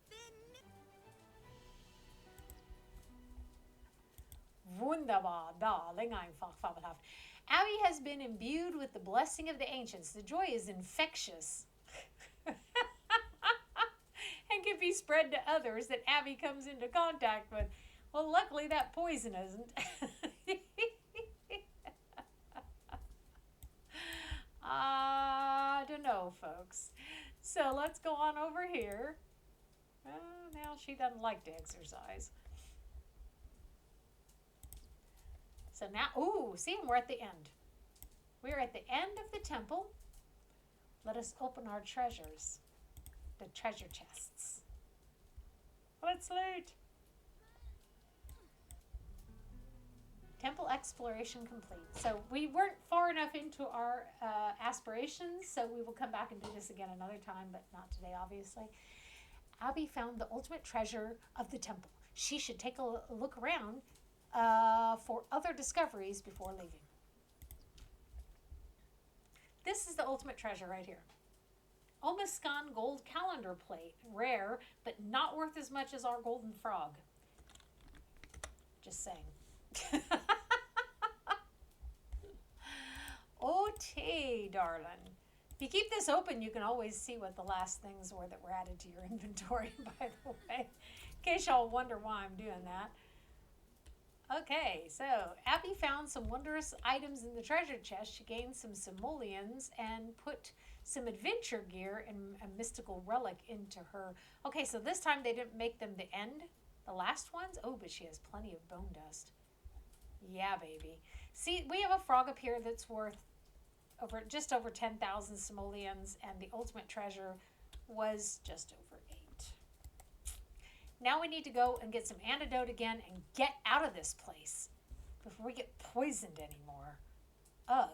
Wunderbar, darling, einfach fabelhaft. Abby has been imbued with the blessing of the ancients. The joy is infectious and can be spread to others that Abby comes into contact with. Well, luckily that poison isn't. I don't know, folks. So let's go on over here. Now she doesn't like to exercise. So now, ooh, see, we're at the end. We're at the end of the temple. Let us open our treasures, the treasure chests. Well, it's late. Temple exploration complete. So we weren't far enough into our aspirations, so we will come back and do this again another time, but not today, obviously. Abby found the ultimate treasure of the temple. She should take a look around for other discoveries before leaving. This is the ultimate treasure right here. Omiskan gold calendar plate. Rare, but not worth as much as our golden frog. Just saying. Okay, darling. If you keep this open, you can always see what the last things were that were added to your inventory, by the way. In case y'all wonder why I'm doing that. Okay, so Abby found some wondrous items in the treasure chest. She gained some simoleons and put some adventure gear and a mystical relic into her. Okay, so this time they didn't make them the end, the last ones. Oh, but she has plenty of bone dust. Yeah, baby. See, we have a frog up here that's worth just over 10,000 simoleons, and the ultimate treasure was just over 8. Now we need to go and get some antidote again and get out of this place before we get poisoned anymore. Ugh.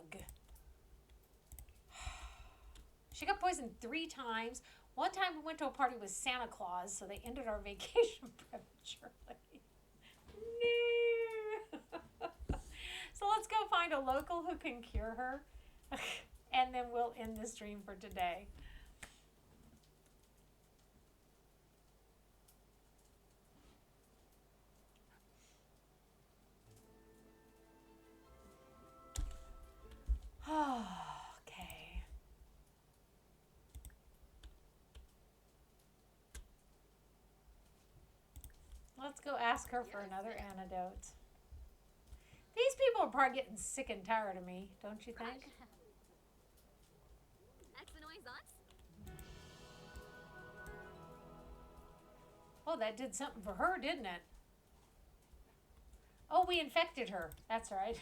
She got poisoned 3 times. One time we went to a party with Santa Claus, so they ended our vacation prematurely. No. So let's go find a local who can cure her, and then we'll end the stream for today. Okay. Let's go ask her for another antidote. These people are probably getting sick and tired of me, don't you think? Oh, that did something for her, didn't it? we infected her. That's right.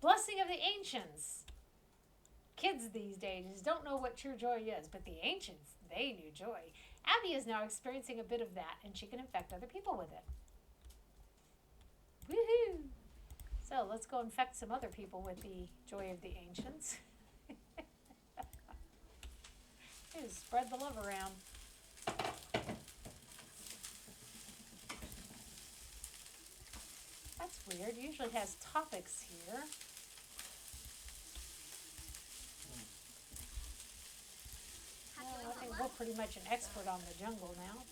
Blessing of the ancients. Kids these days don't know what true joy is, but the ancients, they knew joy. Abby is now experiencing a bit of that, and she can infect other people with it. Woohoo! So let's go infect some other people with the joy of the ancients. Just spread the love around. That's weird. Usually it has topics here. Well, I think we're pretty much an expert on the jungle now.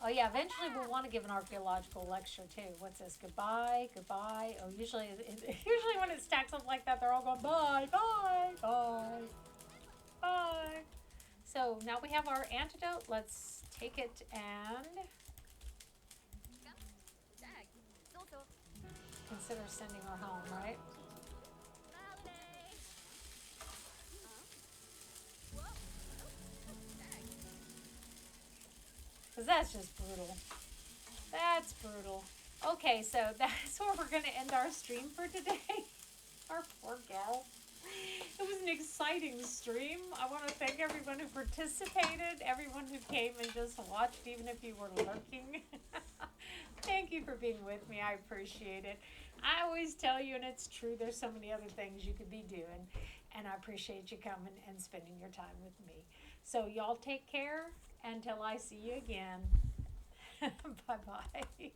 Oh yeah, eventually we'll want to give an archaeological lecture too. What's this? Goodbye, goodbye. Oh, usually when it stacks up like that, they're all going bye, bye, bye, bye. So now we have our antidote. Let's take it and consider sending her home, right? Because that's just brutal. That's brutal. Okay, so that's where we're going to end our stream for today. Our poor gal. It was an exciting stream. I want to thank everyone who participated, everyone who came and just watched, even if you were lurking. Thank you for being with me. I appreciate it. I always tell you, and it's true, there's so many other things you could be doing, and I appreciate you coming and spending your time with me. So y'all take care until I see you again. Bye-bye.